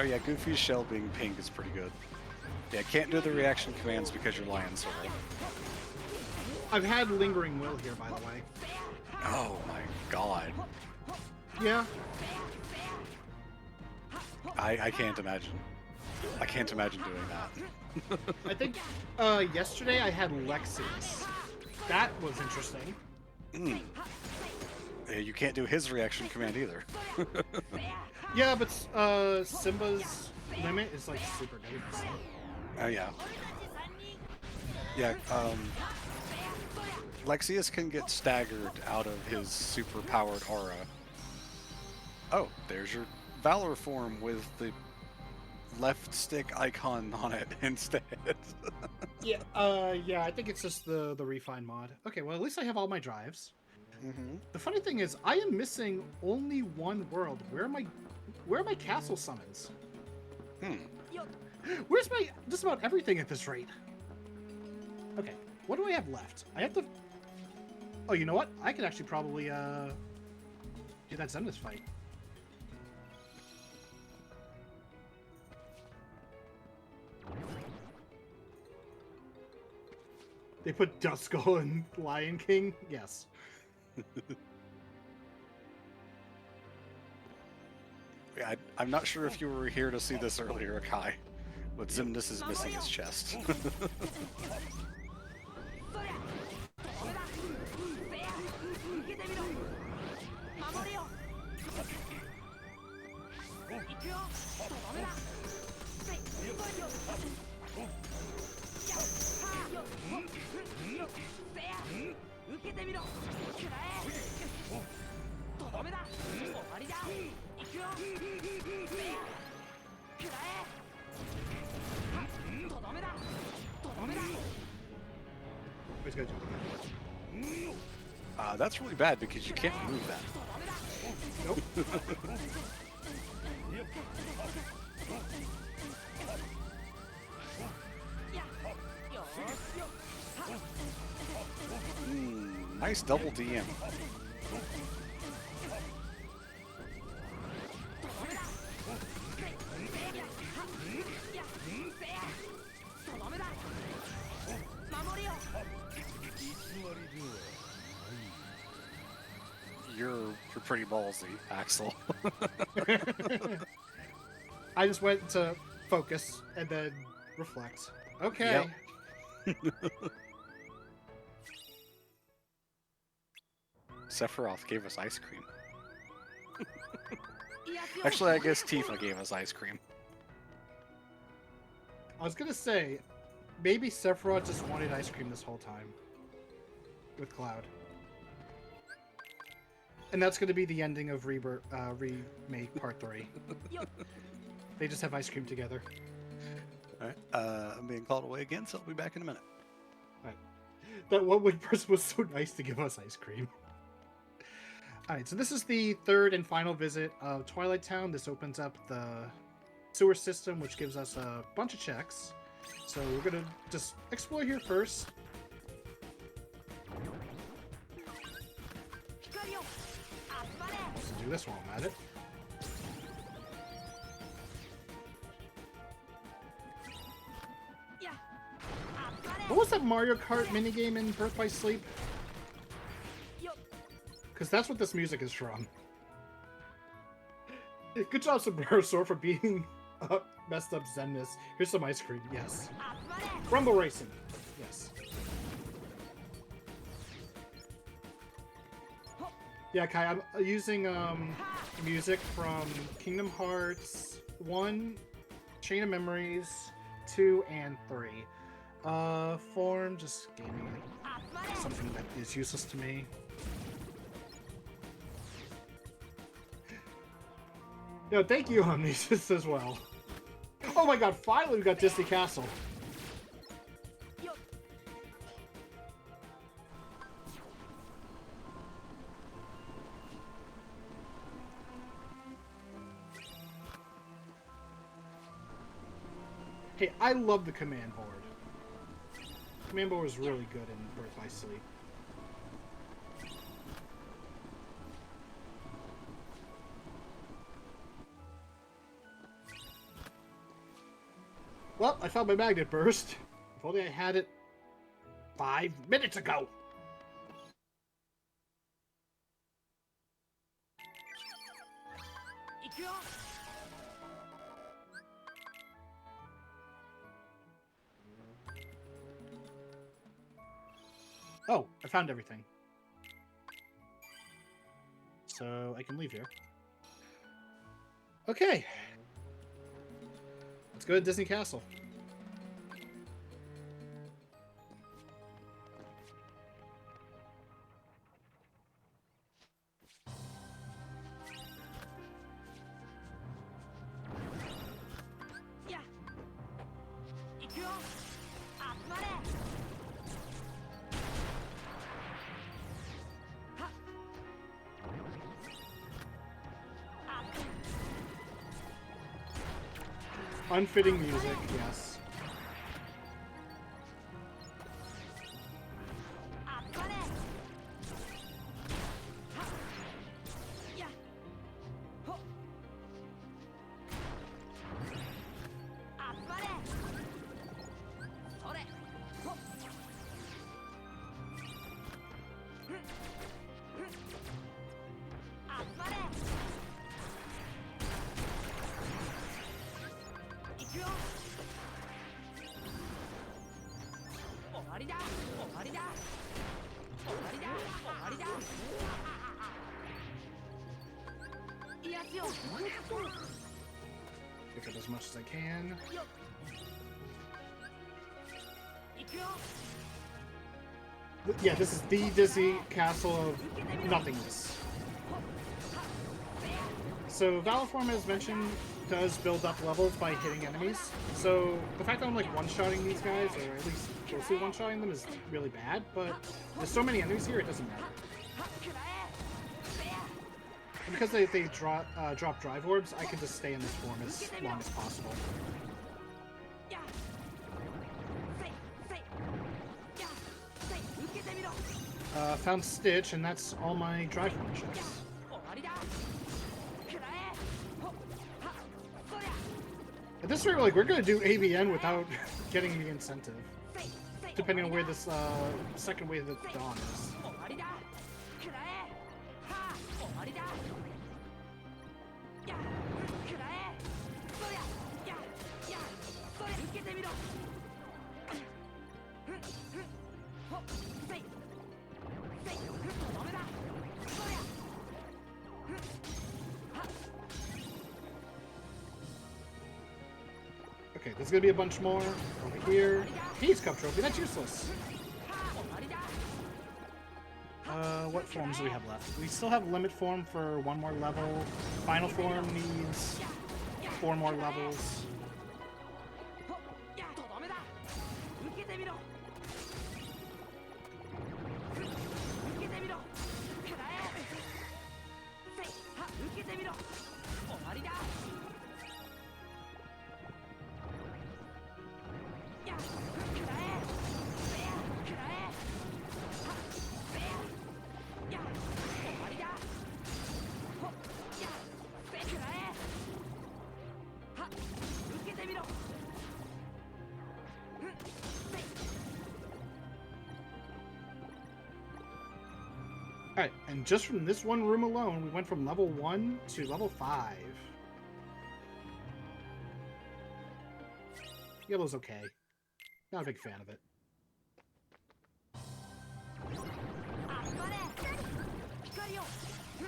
B: Oh yeah, Goofy's shell being pink is pretty good. Yeah, can't do the reaction commands because you're Lion Soul.
A: I've had Lingering Will here, by the way.
B: Oh my god.
A: Yeah.
B: I can't imagine. I can't imagine doing that.
A: I think yesterday I had Lexi's. That was interesting.
B: Yeah, you can't do his reaction command either.
A: Yeah, but Simba's limit is like super good.
B: Oh yeah. Yeah, Lexius can get staggered out of his super powered aura. Oh, there's your Valor form with the left stick icon on it instead.
A: Yeah, yeah, I think it's just the refine mod. Okay, well at least I have all my drives. The funny thing is, I am missing only one world. Where are my castle summons? Where's my just about everything at this rate? Okay, what do I have left? I have to. Oh, you know what? I could actually probably do that Zenith fight. They put Duskull in Lion King? Yes.
B: Yeah, I'm not sure if you were here to see this earlier, Kai, but Xemnas is missing his chest.
A: Where's it go?
B: That's really bad because you can't move that.
A: Nope.
B: Nice double DM. You're pretty ballsy, Axel.
A: I just went to focus and then reflect. Okay.
B: Yep. Sephiroth gave us ice cream. Actually, I guess Tifa gave us ice cream.
A: I was gonna say, maybe Sephiroth just wanted ice cream this whole time. With Cloud. And that's gonna be the ending of Remake Part 3. They just have ice cream together.
B: Alright, I'm being called away again, so I'll be back in a minute.
A: Alright. That one wig person was so nice to give us ice cream. Alright, so this is the third and final visit of Twilight Town. This opens up the sewer system, which gives us a bunch of checks. So we're gonna just explore here first. Let's do this while I'm at it. What was that Mario Kart minigame in Birth by Sleep? Because that's what this music is from. Good job, Sombrero for beating up messed up Xemnas. Here's some ice cream. Yes. Rumble Racing. Yes. Yeah, Kai, I'm using music from Kingdom Hearts 1, Chain of Memories, 2, and 3. Form just gave me something that is useless to me. No, thank you, Omnisus, as well. Oh my god, finally we got Disney Castle. Hey, I love the command board. Command board was really good in Birth by Sleep. Well, I found my magnet burst. If only I had it 5 minutes ago. Oh, I found everything. So I can leave here. Okay. Let's go to Disney Castle.
D: Yeah. 行くよ。集まれ。はっ。
A: Unfitting music, yes.
D: 集まれ。はっ。や。ほっ。集まれ。それ。ほっ。ふん。ふん。集まれ。行くよ。終わりだ。終わりだ。終わりだ。終わりだ。癒やしを。
A: Pick up as much as I can.
D: 行くよ。
A: Yeah, this is the Disney Castle of Nothingness. So Valiform, as mentioned, does build up levels by hitting enemies. So the fact that I'm like one-shotting these guys, or at least closely one-shotting them, is really bad. But there's so many enemies here, it doesn't matter. And because they drop drive orbs, I can just stay in this form as long as possible. Found Stitch, and that's all my drive functions. At this rate, like, we're gonna do ABN without getting the incentive, depending on where this second wave of dawn is. Okay, there's gonna be a bunch more over here. Peace Cup trophy, that's useless. What forms do we have left? We still have limit form for one more level. Final form needs 4 more levels. Alright, and just from this one room alone, we went from level 1 to level 5. Yellow's okay. Not a big fan of it.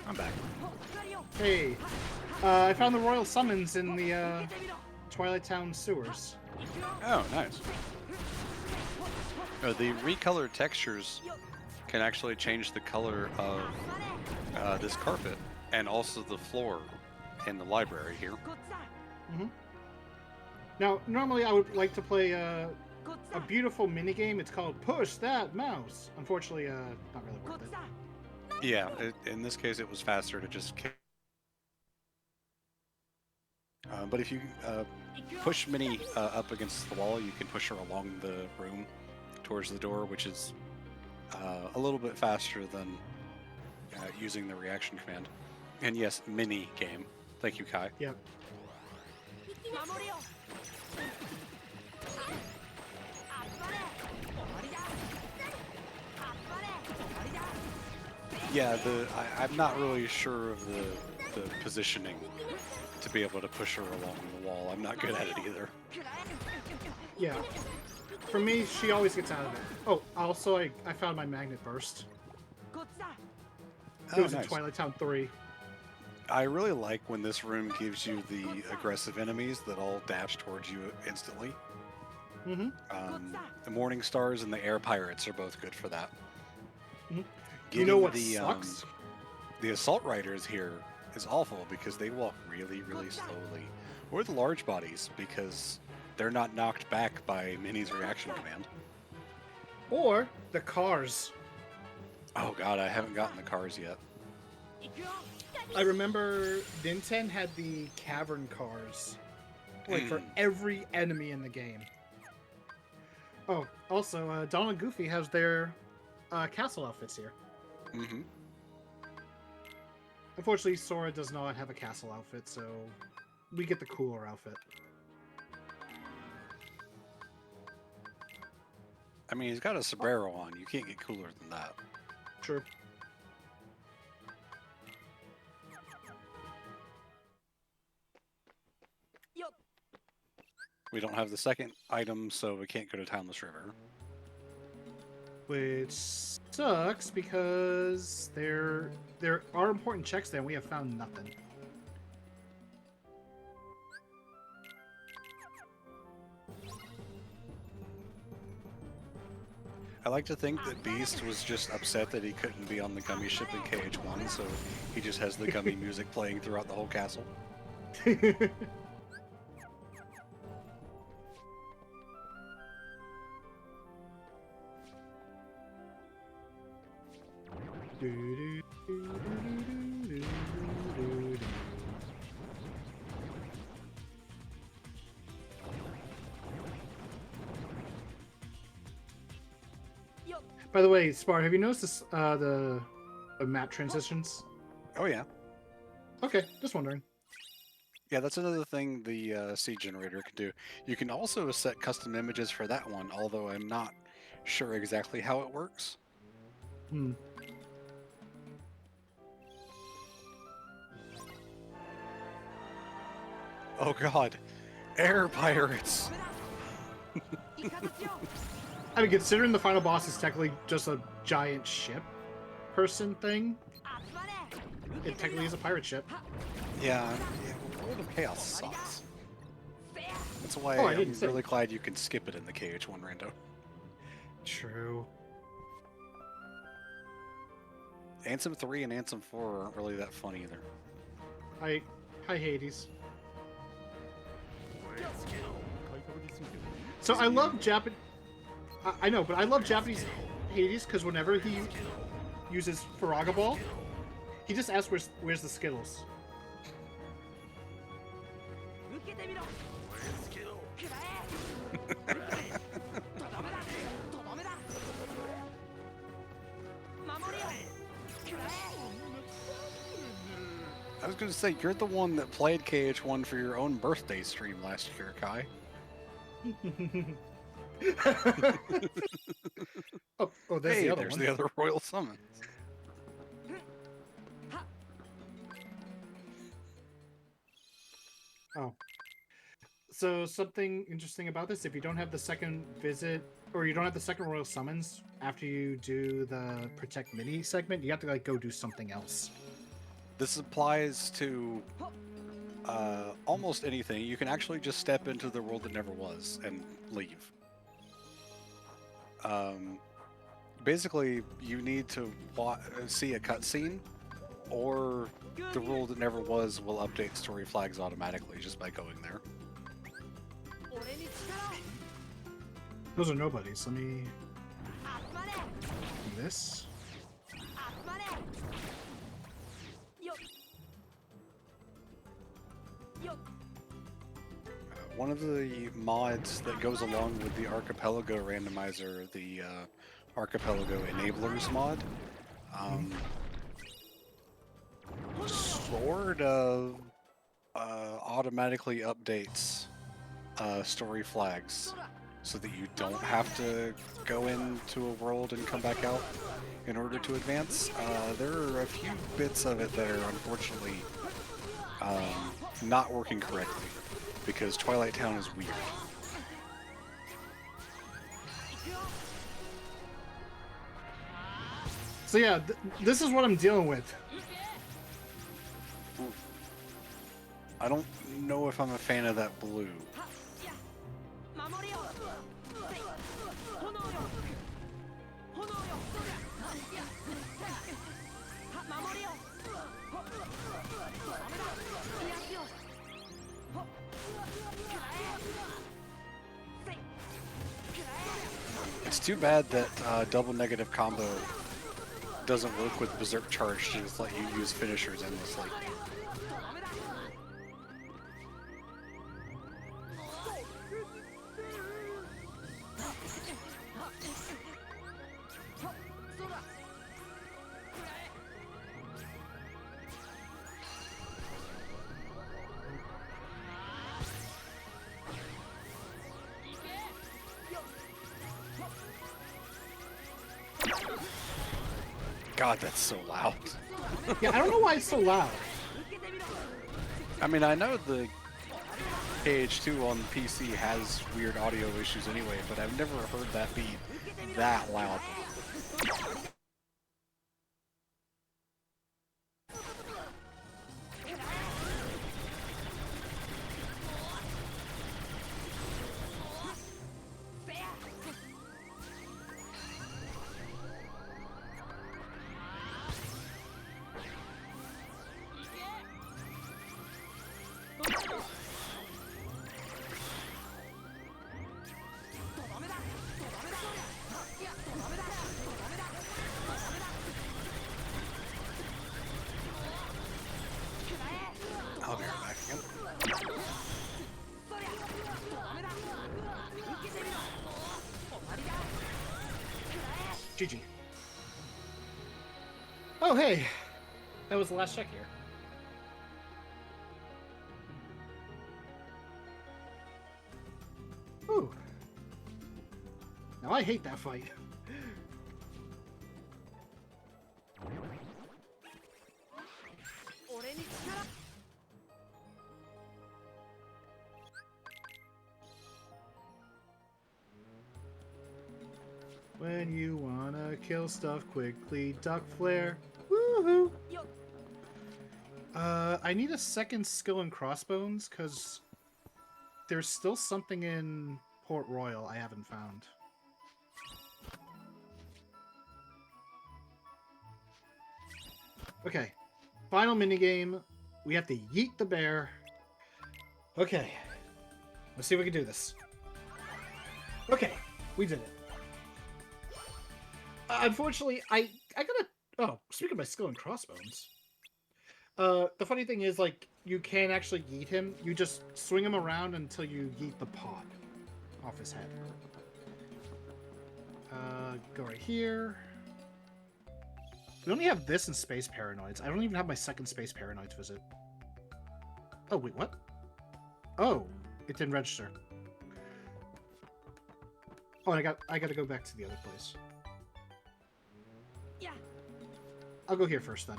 B: I'm back.
A: Hey, I found the royal summons in the Twilight Town sewers.
B: Oh, nice. The recolored textures can actually change the color of this carpet and also the floor in the library here.
A: Mm-hmm. Now, normally I would like to play a beautiful minigame. It's called Push That Mouse. Unfortunately, not really worth it.
B: Yeah, in this case it was faster to just kick. But if you push Minnie up against the wall, you can push her along the room towards the door, which is a little bit faster than using the reaction command. And yes, mini game. Thank you, Kai.
A: Yep.
B: Yeah, I'm not really sure of the positioning to be able to push her along the wall. I'm not good at it either.
A: Yeah. for me, she always gets out of it. Oh, also, I found my magnet burst.
D: こっちだ
A: It was in
B: nice.
A: Twilight Town 3.
B: I really like when this room gives you the aggressive enemies that all dash towards you instantly.
A: Mm-hmm.
B: The Morning Stars and the Air Pirates are both good for that.
A: Mhm.
B: Getting
A: You know what
B: the,
A: sucks?
B: The Assault Riders here is awful because they walk really, really slowly. Or the large bodies because they're not knocked back by Minnie's reaction command.
A: Or the cars.
B: Oh god, I haven't gotten the cars yet.
D: 行くよ
A: I remember Nintendo had the cavern cars, like for every enemy in the game. Oh, also, Donald and Goofy has their castle outfits here.
B: Mm-hmm.
A: Unfortunately, Sora does not have a castle outfit, so we get the cooler outfit.
B: I mean, he's got a sombrero on. You can't get cooler than that.
A: True.
B: We don't have the second item, so we can't go to Townless River.
A: Which sucks because there are important checks there and we have found nothing.
B: I like to think that Beast was just upset that he couldn't be on the gummy ship in KH1, so he just has the gummy music playing throughout the whole castle.
A: By the way, Spar, have you noticed this, the map transitions?
B: Oh yeah.
A: Okay, just wondering.
B: Yeah, that's another thing the seed generator can do. You can also set custom images for that one, although I'm not sure exactly how it works.
A: Hmm.
B: Oh god. Air pirates!
A: I mean, considering the final boss is technically just a giant ship person thing, it technically is a pirate ship.
B: Yeah, World of Chaos sucks. That's why
A: Oh, I
B: I'm
A: didn't say-
B: really glad you can skip it in the KH1 Rando.
A: True.
B: Ansem 3 and Ansem 4 aren't really that fun either.
A: Hi, Hades. So I love Japan. I know, but I love Japanese Hades because whenever he uses Faraga Ball, he just asks where's the Skittles.
B: I was gonna say, you're the one that played KH1 for your own birthday stream last year, Kai.
A: oh, there's
B: Hey,
A: the other
B: there's
A: one.
B: the other Royal Summons.
A: Oh. So something interesting about this, if you don't have the second visit, or you don't have the second Royal Summons after you do the Protect Mini segment, you have to like go do something else.
B: This applies to almost anything. You can actually just step into the world that never was and leave. Basically, you need to see a cutscene, or the world that never was will update story flags automatically just by going there.
A: Those are nobodies. Let me do this.
B: One of the mods that goes along with the Archipelago randomizer, the Archipelago Enablers mod, sort of automatically updates story flags so that you don't have to go into a world and come back out in order to advance. There are a few bits of it that are unfortunately not working correctly, because Twilight Town is weird.
A: So yeah, this is what I'm dealing with.
B: I don't know if I'm a fan of that blue.
D: 守りよ炎よ炎よ守りよ癒しよ
B: It's too bad that double negative combo doesn't work with Berserk Charge to just let you use finishers endlessly. God, that's so loud.
A: Yeah, I don't know why it's so loud.
B: I mean, I know the KH2 on PC has weird audio issues anyway, but I've never heard that be that loud. I'll be right back again.
A: GG. Oh, hey. That was the last check here. Ooh. Now I hate that fight. When you wanna kill stuff quickly, duck flare. Woohoo! I need a second skill in crossbones, because there's still something in Port Royal I haven't found. Okay. Final minigame. We have to yeet the bear. Okay. Let's see if we can do this. Okay. We did it. Unfortunately, I gotta... Oh, speaking of my skill in crossbones. The funny thing is, like, you can't actually yeet him. You just swing him around until you yeet the pot off his head. Go right here. We only have this in Space Paranoids. I don't even have my second Space Paranoids visit. Oh, wait, what? Oh, it didn't register. Oh, and I gotta go back to the other place.
D: Yeah.
A: I'll go here first, then.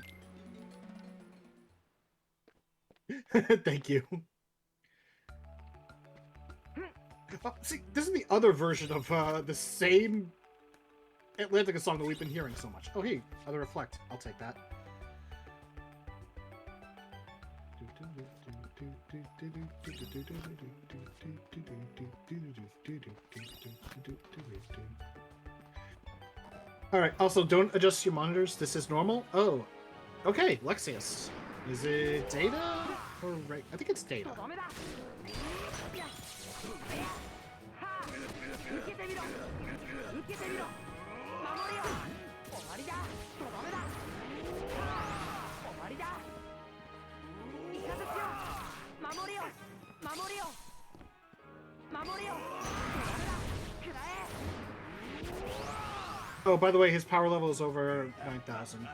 A: Thank you. Oh, see, this is the other version of the same Atlantica song that we've been hearing so much. Oh, hey, other reflect. I'll take that. Alright, also, don't adjust your monitors. This is normal. Oh, okay, Lexius. Is it Data? Or right? I think it's Data. Oh, by the way, his power level is over 9,000.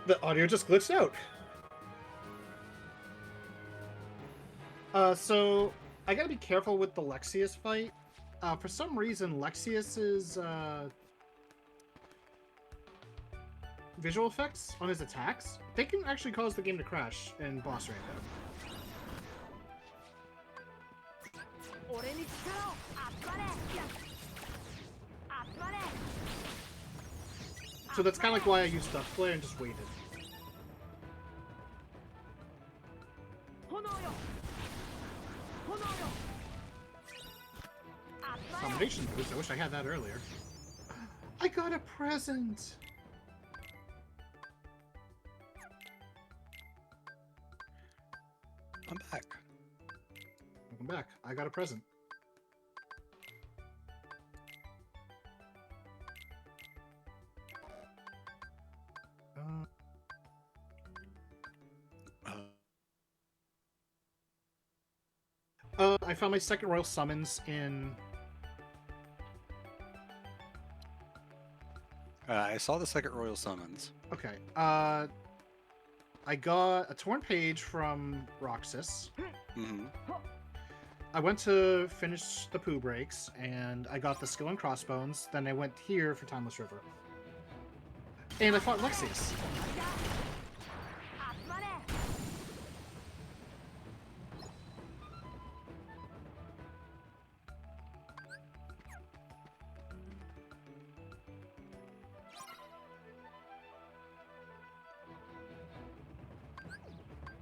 A: The audio just glitched out. So I gotta be careful with the Lexius fight. For some reason, Lexius's visual effects on his attacks, they can actually cause the game to crash in boss Rando.
D: 俺に力を集まれ集まれ
A: So that's kind of like why I used Duck Flare and just waited.
D: 炎よ炎よ
A: Combination boost, I wish I had that earlier. I got a present!
B: I'm back.
A: Welcome back. I got a present. I found my second Royal Summons in...
B: I saw the second Royal Summons.
A: Okay, I got a Torn Page from Roxas.
B: Mm-hmm.
A: I went to finish the Pooh Breaks, and I got the Skill and Crossbones. Then I went here for Timeless River. And I fought Lexius.
D: 集まれ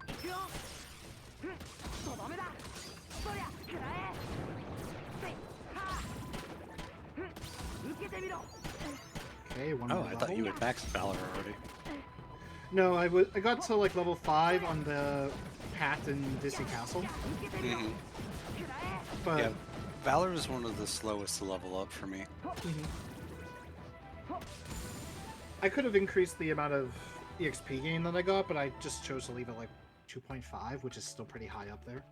D: 行くよとどめだそりゃ食らえせいはあ受けてみろ
A: Okay, one
B: Oh,
A: more
B: I thought
A: level.
B: you had maxed Valor already.
A: No, I got to like level 5 on the path in Disney Castle.
D: 受けてみろ
B: Mm-hmm.
D: 食らえ
A: But
B: Yeah, Valor is one of the slowest to level up for me.
A: I could have increased the amount of EXP gain that I got, but I just chose to leave it like 2.5, which is still pretty high up there.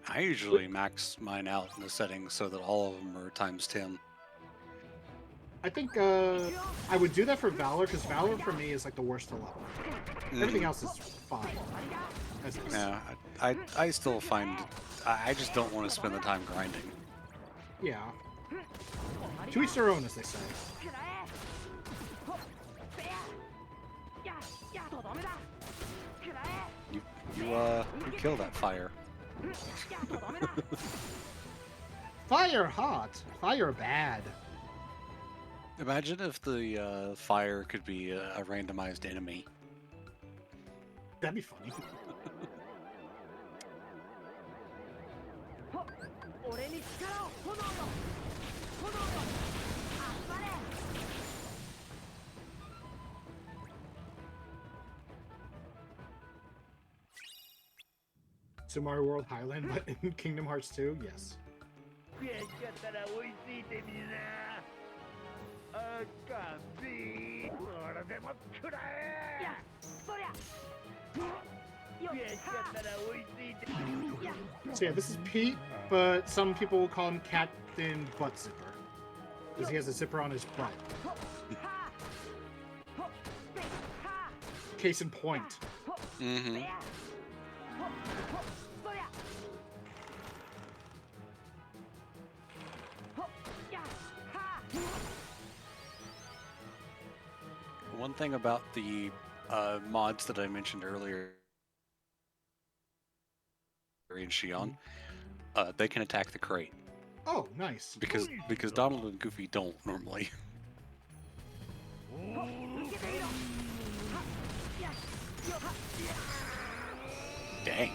B: I usually max mine out in the settings so that all of them are times 10.
A: I think I would do that for Valor, because Valor for me is like the worst to level. Everything else is fine. As is.
B: Yeah, I still find I just don't want to spend the time grinding.
A: Yeah. To each their own, as they say.
D: 食らえほっせやややとどめだ食らえ
B: You kill that fire.
D: やとどめだ
A: Fire hot, fire bad.
B: Imagine if the fire could be a randomized enemy.
A: That'd be funny.
D: ほっ俺に力を炎よ炎よ集まれ
A: Super Mario World Highland, but in Kingdom Hearts 2, yes.
F: 悔しかったら追いついてみなあかんびこれでも食らえ
D: やそりゃよ
F: 悔しかったら追いついて
D: や
A: So yeah, this is Pete, but some people will call him Captain Butt Zipper. Because he has a zipper on his butt.
D: ほっはほっせは
A: Case in point.
D: ほっ
B: Mm-hmm.
D: せやほっほっそりゃほっやは
B: One thing about the mods that I mentioned earlier in Shion, they can attack the crate
A: Oh, nice.
B: because Donald and Goofy don't normally.
D: 受けてみろはやよは
B: Dang.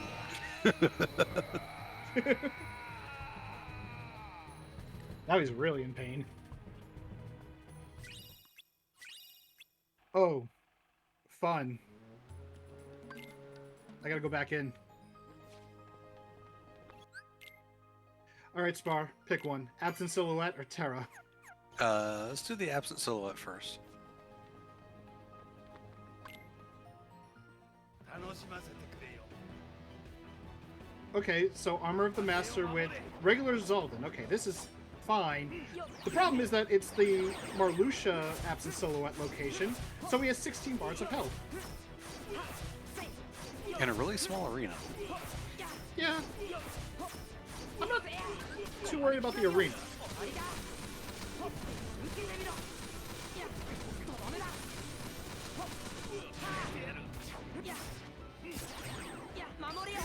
A: Now he's really in pain. Oh, fun. I gotta go back in. Alright, Spar, pick one. Absent Silhouette or Terra?
B: Let's do the absent silhouette first.
F: 楽しませてくれよ
A: Okay, so Armor of the Master with regular Zoldan. Okay, this is fine. The problem is that it's the Marluxia Absent Silhouette location, so he has 16 bars of health.
B: In a really small arena.
A: Yeah. I'm not too worried about the arena.
D: 受けてみろやとどめだ 食や守りよ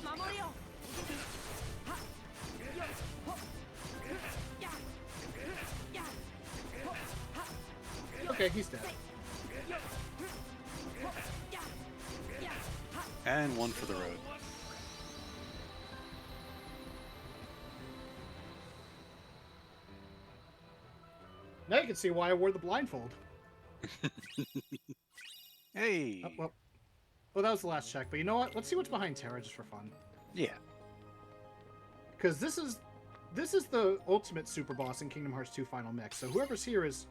D: 守りよはよほややほは
A: Okay, he's dead.
B: And one for the road.
A: Now you can see why I wore the blindfold.
B: Hey.
A: Oh, well, that was the last check. But you know what? Let's see what's behind Terra just for fun.
B: Yeah.
A: Because this is the ultimate super boss in Kingdom Hearts 2 Final Mix. So whoever's here is...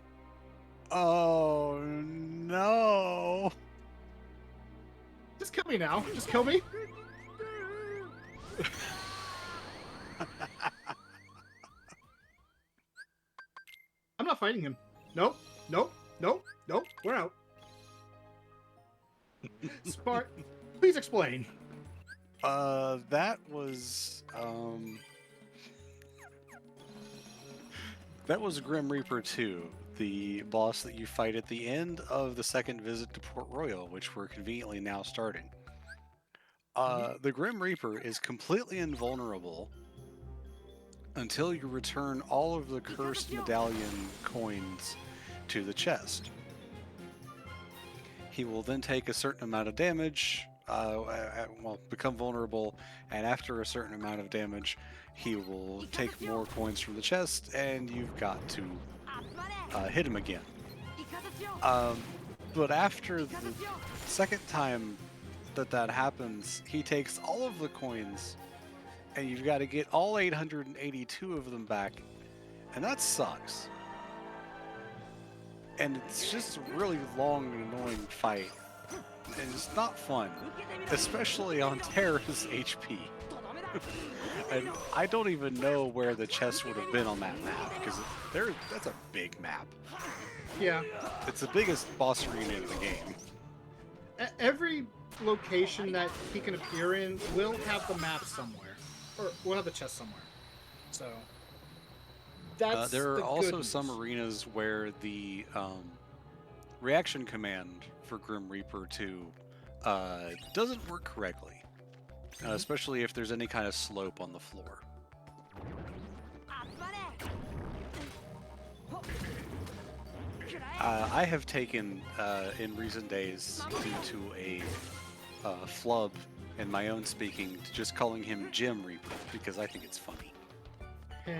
B: Oh no.
A: Just kill me now. Just kill me. I'm not fighting him. Nope. Nope. Nope. Nope. We're out. Spart, please explain.
B: That was Grim Reaper 2, the boss that you fight at the end of the second visit to Port Royal, which we're conveniently now starting. The Grim Reaper is completely invulnerable until you return all of the cursed medallion coins to the chest. He will then take a certain amount of damage, become vulnerable, and after a certain amount of damage, he will take more coins from the chest, and you've got to hit him again. But after the second time that happens, he takes all of the coins, and you've got to get all 882 of them back, and that sucks. And it's just a really long and annoying fight, and it's not fun, especially on Terra's HP. And I don't even know where the chest would have been on that map, because that's a big map.
A: Yeah.
B: It's the biggest boss arena in the game.
A: Every location that he can appear in will have the map somewhere, or will have the chest somewhere. So that's
B: there are
A: the
B: also
A: good
B: some
A: news.
B: arenas where the reaction command for Grim Reaper 2 doesn't work correctly, especially if there's any kind of slope on the floor. I have taken, in recent days, due to a flub in my own speaking, to just calling him Jim Reaper, because I think it's funny.
A: Eh.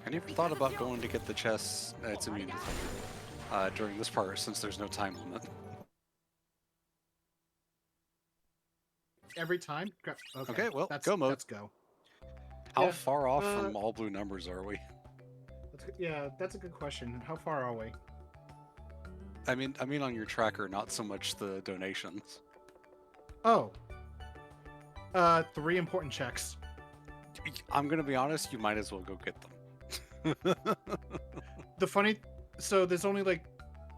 B: I never thought about going to get the chest. It's immune to thunder during this part, since there's no time limit.
A: Every time?
B: Okay, well,
A: that's,
B: go mode.
A: Let's go.
B: How
A: Yeah,
B: far off from all blue numbers are we?
A: Yeah, that's a good question. How far are we?
B: I mean on your tracker, not so much the donations.
A: Oh. 3 important checks.
B: I'm gonna be honest, you might as well go get them.
A: So there's only like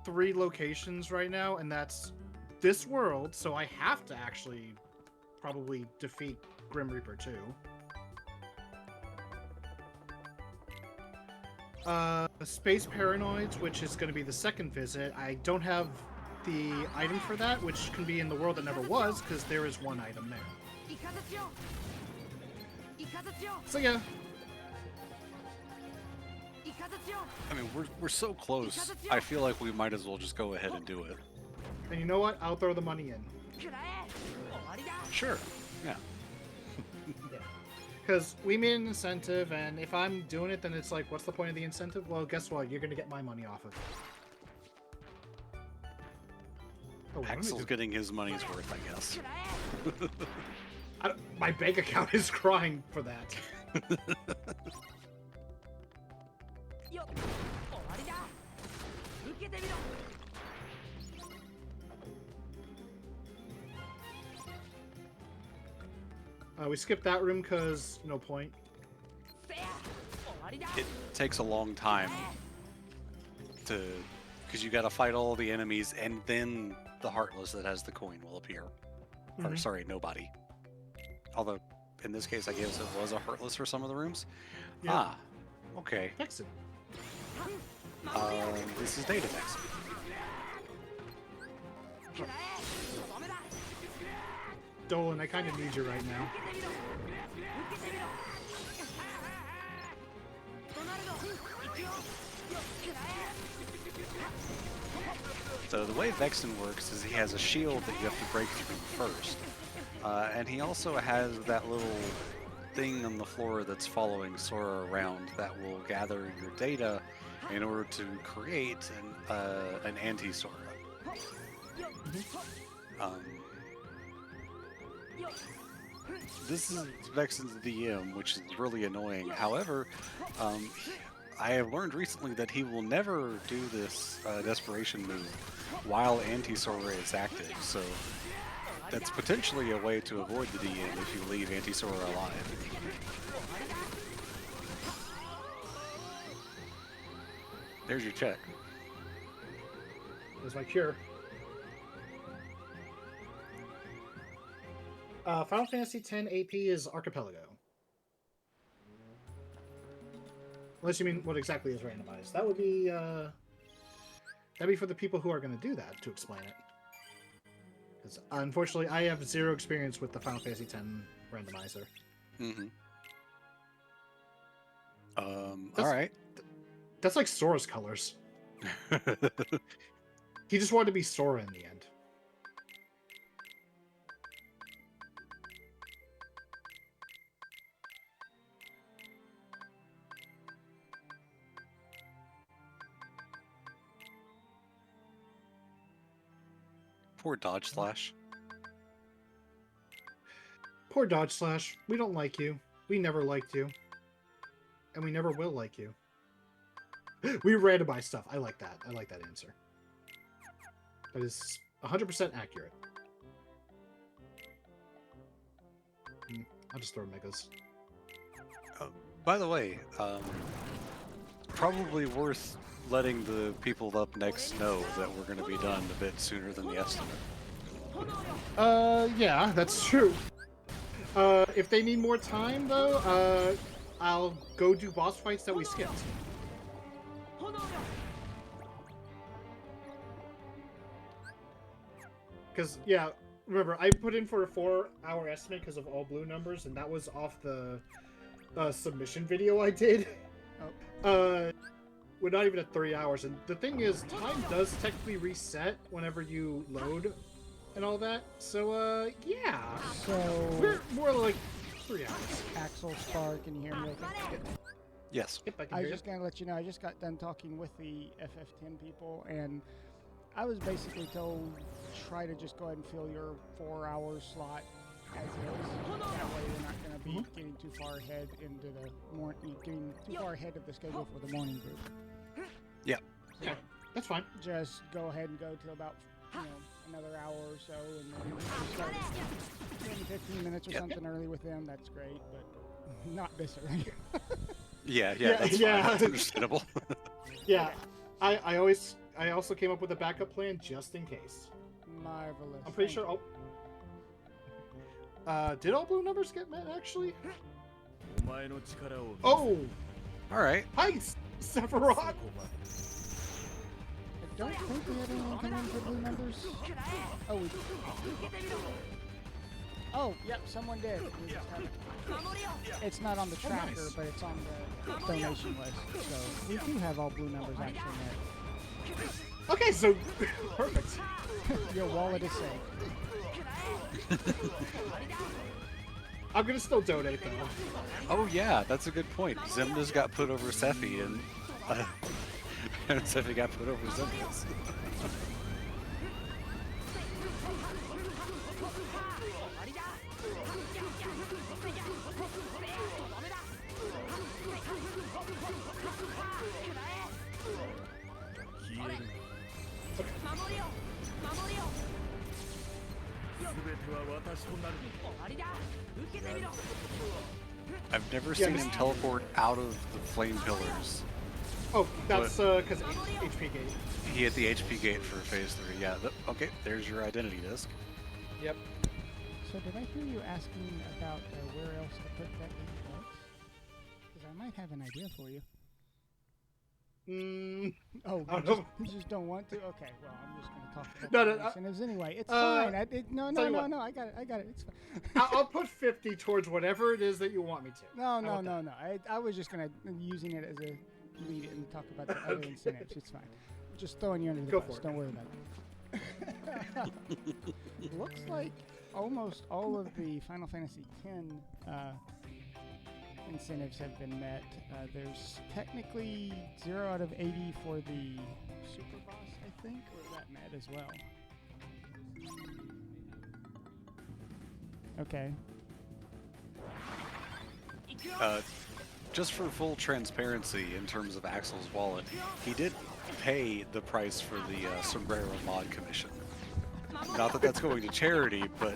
A: 3 locations right now, and that's this world, so I have to actually probably defeat Grim Reaper 2. Space Paranoids, which is going to be the second visit. I don't have the item for that, which can be in the world that never was, because there is one item there. So yeah.
B: I mean, we're so close. I feel like we might as well just go ahead and do it.
A: And you know what? I'll throw the money in.
B: Sure. Yeah.
A: Yeah. Because we made an incentive, and if I'm doing it, then it's like, what's the point of the incentive? Well, guess what? You're going to get my money off of it. Oh,
B: Axel's getting his money's worth, I guess.
A: My bank account is crying for that. We skipped that room because no point.
B: it takes a long time to, because you got to fight all the enemies, and then the Heartless that has the coin will appear. Or
A: Mhm.
B: sorry, nobody. Although in this case, I guess it was a Heartless for some of the rooms.
A: Yeah.
B: Ah, okay.
A: Vexen.
B: This is Data Vexen.
A: Dolan, I kind of need you right now.
B: So the way Vexen works is he has a shield that you have to break through first. And he also has that little thing on the floor that's following Sora around that will gather your data in order to create an anti-Sora. This is Vexen's DM, which is really annoying. However, I have learned recently that he will never do this desperation move while anti-Sora is active, so that's potentially a way to avoid the DM if you leave anti-Sora alive. There's your check.
A: There's my cure. Final Fantasy X AP is Archipelago. Unless you mean what exactly is randomized. That would be that'd be for the people who are going to do that to explain it. Because unfortunately, I have zero experience with the Final Fantasy X randomizer.
B: Mm-hmm. All right.
A: That's like Sora's colors. He just wanted to be Sora in the end.
B: Poor Dodge Slash.
A: Poor Dodge Slash. We don't like you. We never liked you. And we never will like you. We randomize stuff. I like that. I like that answer. That is 100% accurate. I'll just throw megas.
B: By the way, probably worth letting the people up next know that we're going to be done a bit sooner than the estimate.
A: Yeah, that's true. If they need more time, though, I'll go do boss fights that we skipped. Because, yeah, remember, I put in for a 4-hour estimate because of all blue numbers, and that was off the submission video I did. We're not even at 3 hours, and the thing is, time does technically reset whenever you load and all that, so, yeah.
G: So,
A: We're more like 3 hours.
G: Axel, Spark, can you hear me okay?
B: Yes.
A: Yep, I can
G: I was
A: hear
G: just going to let you know, I just got done talking with the FF10 people, and I was basically told, try to just go ahead and fill your 4-hour slot as is. That way you're not going to be getting too far ahead into the morning, getting too far ahead of the schedule for the morning group.
B: Yeah.
A: Yeah, that's fine.
G: Just go ahead and go to about, another hour or so, and then start 10-15 minutes or something early with them. That's great, but not this early.
B: Yeah,
A: Yeah,
B: that's
A: yeah.
B: fine. That's understandable.
A: Yeah, I also came up with a backup plan just in case.
G: Marvelous.
A: I'm pretty
G: Thank
A: sure all... did all blue numbers get met, actually? Oh!
B: All right.
A: Hi, Sephiroth!
G: I don't think we had anyone come in for blue numbers. Oh, we did. Oh, yep, someone did. We just haven't. It's not on the tracker,
A: nice.
G: but it's on the donation list. So we do have all blue numbers actually met.
A: Okay, so... perfect.
G: Your wallet is safe.
A: I'm gonna still donate, though.
B: Oh yeah, that's a good point. Zemda's got put over Sephi, and Sephi got put over Zemda's. I've never
A: Yeah,
B: seen
A: this-
B: him teleport out of the flame pillars.
A: Oh, that's because HP gate.
B: He hit the HP gate for phase 3. Yeah. Okay, there's your identity disc.
A: Yep.
G: So did I hear you asking about where else to put that in else? Because I might have an idea for you. Oh,
A: I
G: you
A: don't
G: just,
A: know.
G: you just don't want to? Okay, well, I'm just going to talk about
A: No,
G: the
A: no,
G: incentives anyway. It's
A: uh,
G: fine.
A: tell you what.
G: No, I got it. It's fine.
A: I'll put 50 towards whatever it is that you want me to.
G: No.
A: want that?
G: I was just going to, using it as a lead it and talk about the other incentives. It's fine. Just throwing you under the
A: Go
G: bus.
A: for it.
G: Don't worry about it. Looks like almost all of the Final Fantasy X incentives have been met. There's technically 0 out of 80 for the Super Boss, I think, or is that met as well? Okay.
B: Just for full transparency in terms of Axel's wallet, he did pay the price for the Sombrero mod commission. Not that that's going to charity, but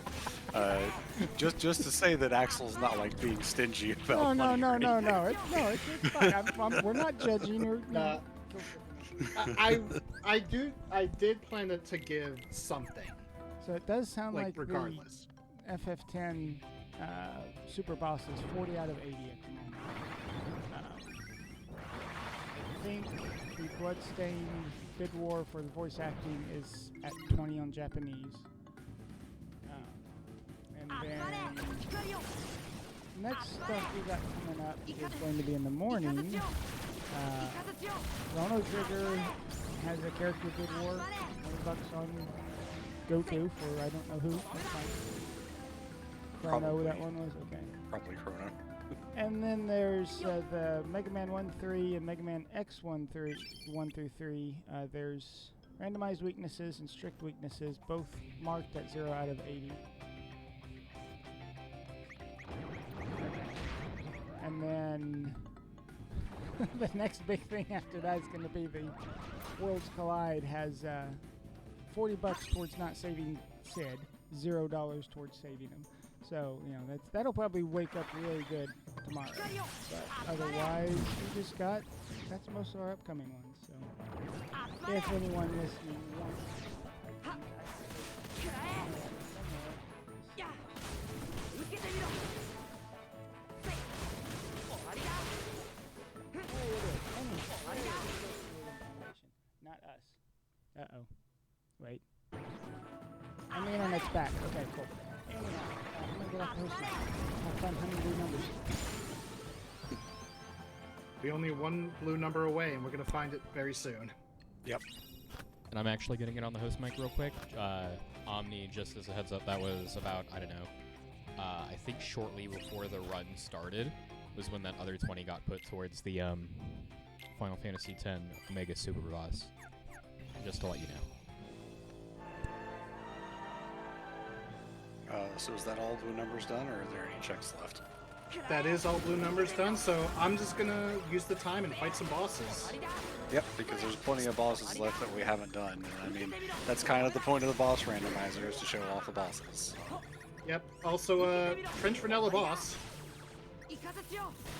B: just to say that Axel's not like being stingy about
G: No.
B: money.
G: It's fine. We're not judging or.
A: Nah. I did plan to give something,
G: So it does sound like
A: regardless.
G: the FF10 Super Boss is 40 out of 80 at the moment. I think the Bloodstained Bid War for the voice acting is at 20 on Japanese. And then next stuff we got coming up is going to be in the morning. Chrono Trigger has a character Bid War, $100 on Goku for I don't know who. That's fine. Chrono,
B: Probably.
G: that one was okay.
B: Probably Chrono.
G: And then there's the Mega Man 1-3 and Mega Man X 1 through 3. There's randomized weaknesses and strict weaknesses, both marked at 0 out of 80. And then the next big thing after that is going to be the Worlds Collide has $40 towards not saving Sid, $0 towards saving him. So, that'll probably wake up really good tomorrow. But otherwise, that's most of our upcoming ones. So, if anyone listening wants not us. Uh-oh. Wait. And the internet's back. Okay, cool. Anyhow, I'm gonna get off the host now. Have fun hunting blue numbers.
A: We're only one blue number away, and we're gonna find it very soon.
B: Yep.
E: And I'm actually getting it on the host mic real quick. Omni, just as a heads up, that was about, I don't know, I think shortly before the run started was when that other 20 got put towards the Final Fantasy X Omega Super Boss. Just to let you know.
B: So is that all blue numbers done, or are there any checks left?
A: That is all blue numbers done, so I'm just gonna use the time and fight some bosses.
B: Yep, because there's plenty of bosses left that we haven't done. And I mean, that's kind of the point of the boss randomizer, is to show off the bosses.
A: Yep. Also, French vanilla boss.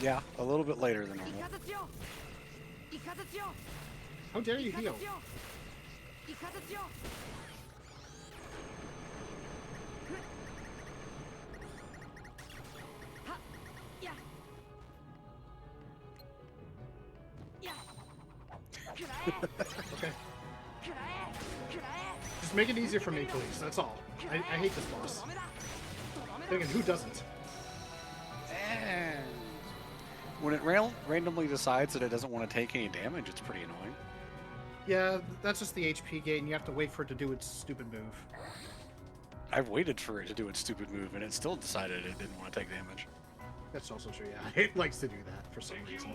B: Yeah, a little bit later than normal.
A: How dare you heal? Okay. Just make it easier for me, please. That's all. I hate this boss. Thinking, who doesn't?
B: And when it randomly decides that it doesn't want to take any damage, it's pretty annoying.
A: Yeah, that's just the HP gate, and you have to wait for it to do its stupid move.
B: I've waited for it to do its stupid move, and it still decided it didn't want to take damage.
A: That's also true, yeah. It likes to do that for some reason.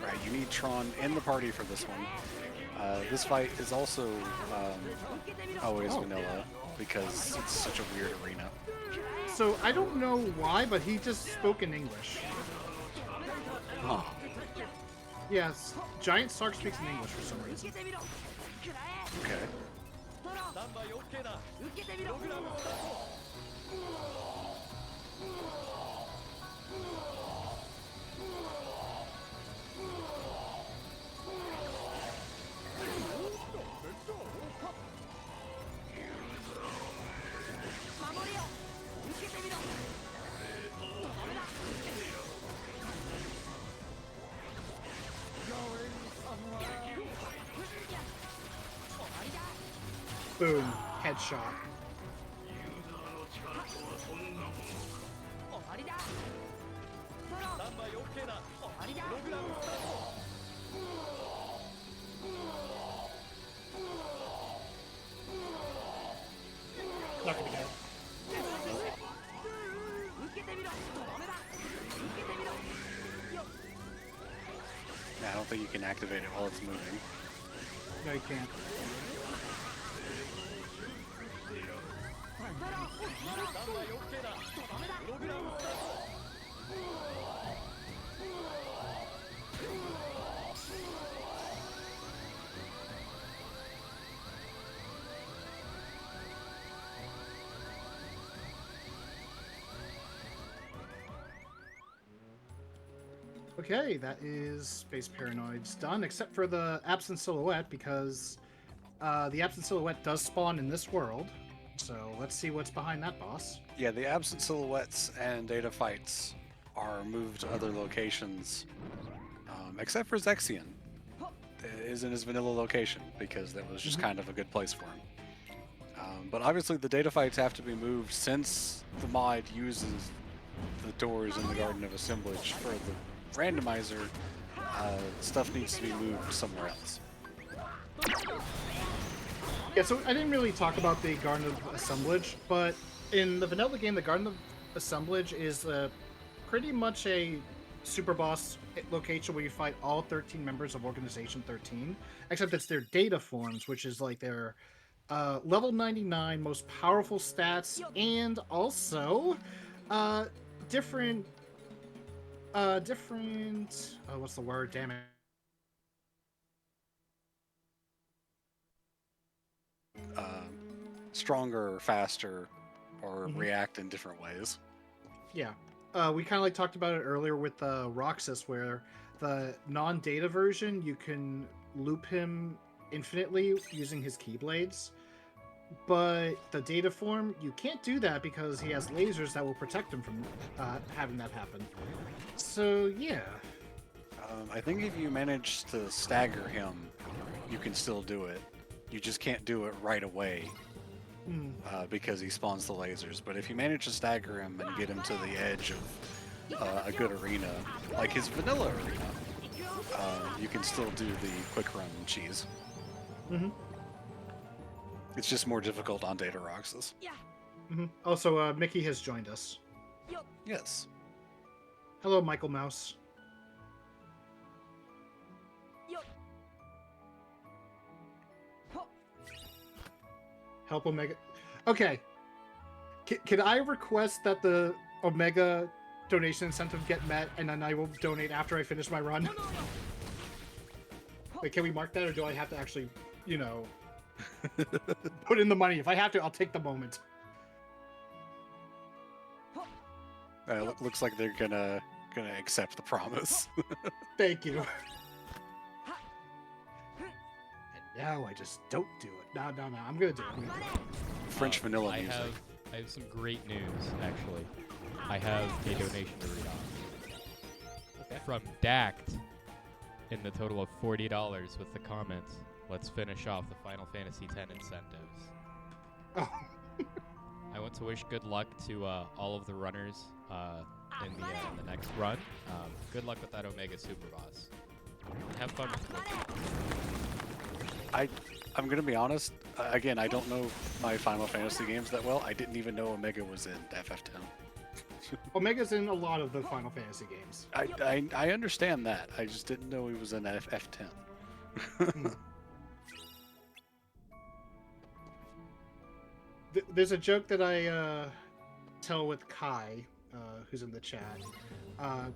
B: Right, you need Tron in the party for this one. This fight is also always vanilla, because it's such a weird arena.
A: So, I don't know why, but he just spoke in English.
B: Huh.
A: Yes, Giant Sark speaks in English for some reason.
B: Okay.
D: スタンバイ OK だ受けてみろプログラムスタート守れよ受けてみろダメだ
A: Boom. Headshot.
D: 終わりだスタンバイ OK だ終わりだプログラムスタート
A: Not gonna get it.
D: 受けてみろダメだ受けてみろ
B: Yeah, I don't think you can activate it while it's moving.
A: No, you can't.
D: スタンバイ OK だダメだプログラムスタート
A: Okay, that is Space Paranoids done, except for the Absent Silhouette, because the Absent Silhouette does spawn in this world. So let's see what's behind that boss.
B: Yeah, the absent silhouettes and data fights are moved to other locations, except for Zexion. It is in his vanilla location because that was just kind of a good place for him. But obviously, the data fights have to be moved since the mod uses the doors in the Garden of Assemblage for the randomizer. Stuff needs to be moved somewhere else.
A: Yeah, so I didn't really talk about the Garden of Assemblage, but in the vanilla game, the Garden of Assemblage is pretty much a super boss location where you fight all 13 members of Organization 13, except it's their data forms, which is like their level 99 most powerful stats, and also different what's the word? Damn it.
B: Stronger, faster, or react in different ways.
A: Yeah. We kind of like talked about it earlier with Roxas, where the non-data version, you can loop him infinitely using his Keyblades. But the data form, you can't do that because he has lasers that will protect him from having that happen. So, yeah.
B: I think if you manage to stagger him, you can still do it. You just can't do it right away because he spawns the lasers. But if you manage to stagger him and get him to the edge of a good arena, like his vanilla arena, you can still do the quick run cheese. It's just more difficult on Data Roxas.
A: Also, Mickey has joined us.
B: Yes.
A: Hello, Michael Mouse. Help Omega. Okay. Can I request that the Omega donation incentive get met, and then I will donate after I finish my run? Wait, can we mark that, or do I have to actually, you know, put in the money? If I have to, I'll take the moment.
B: Looks like they're gonna accept the promise.
A: Thank you. And now I just don't do it. No, I'm gonna do it.
B: French vanilla music.
E: I have some great news, actually. I have a donation to read off. From Dact, in the total of $40 with the comments, let's finish off the Final Fantasy X incentives.
A: Oh.
E: I want to wish good luck to all of the runners in the next run. Good luck with that Omega Super Boss. Have fun with it.
B: I'm gonna be honest. Again, I don't know my Final Fantasy games that well. I didn't even know Omega was in FF10.
A: Omega's in a lot of the Final Fantasy games.
B: I understand that. I just didn't know he was in FF10.
A: There's a joke that I tell with Kai, who's in the chat,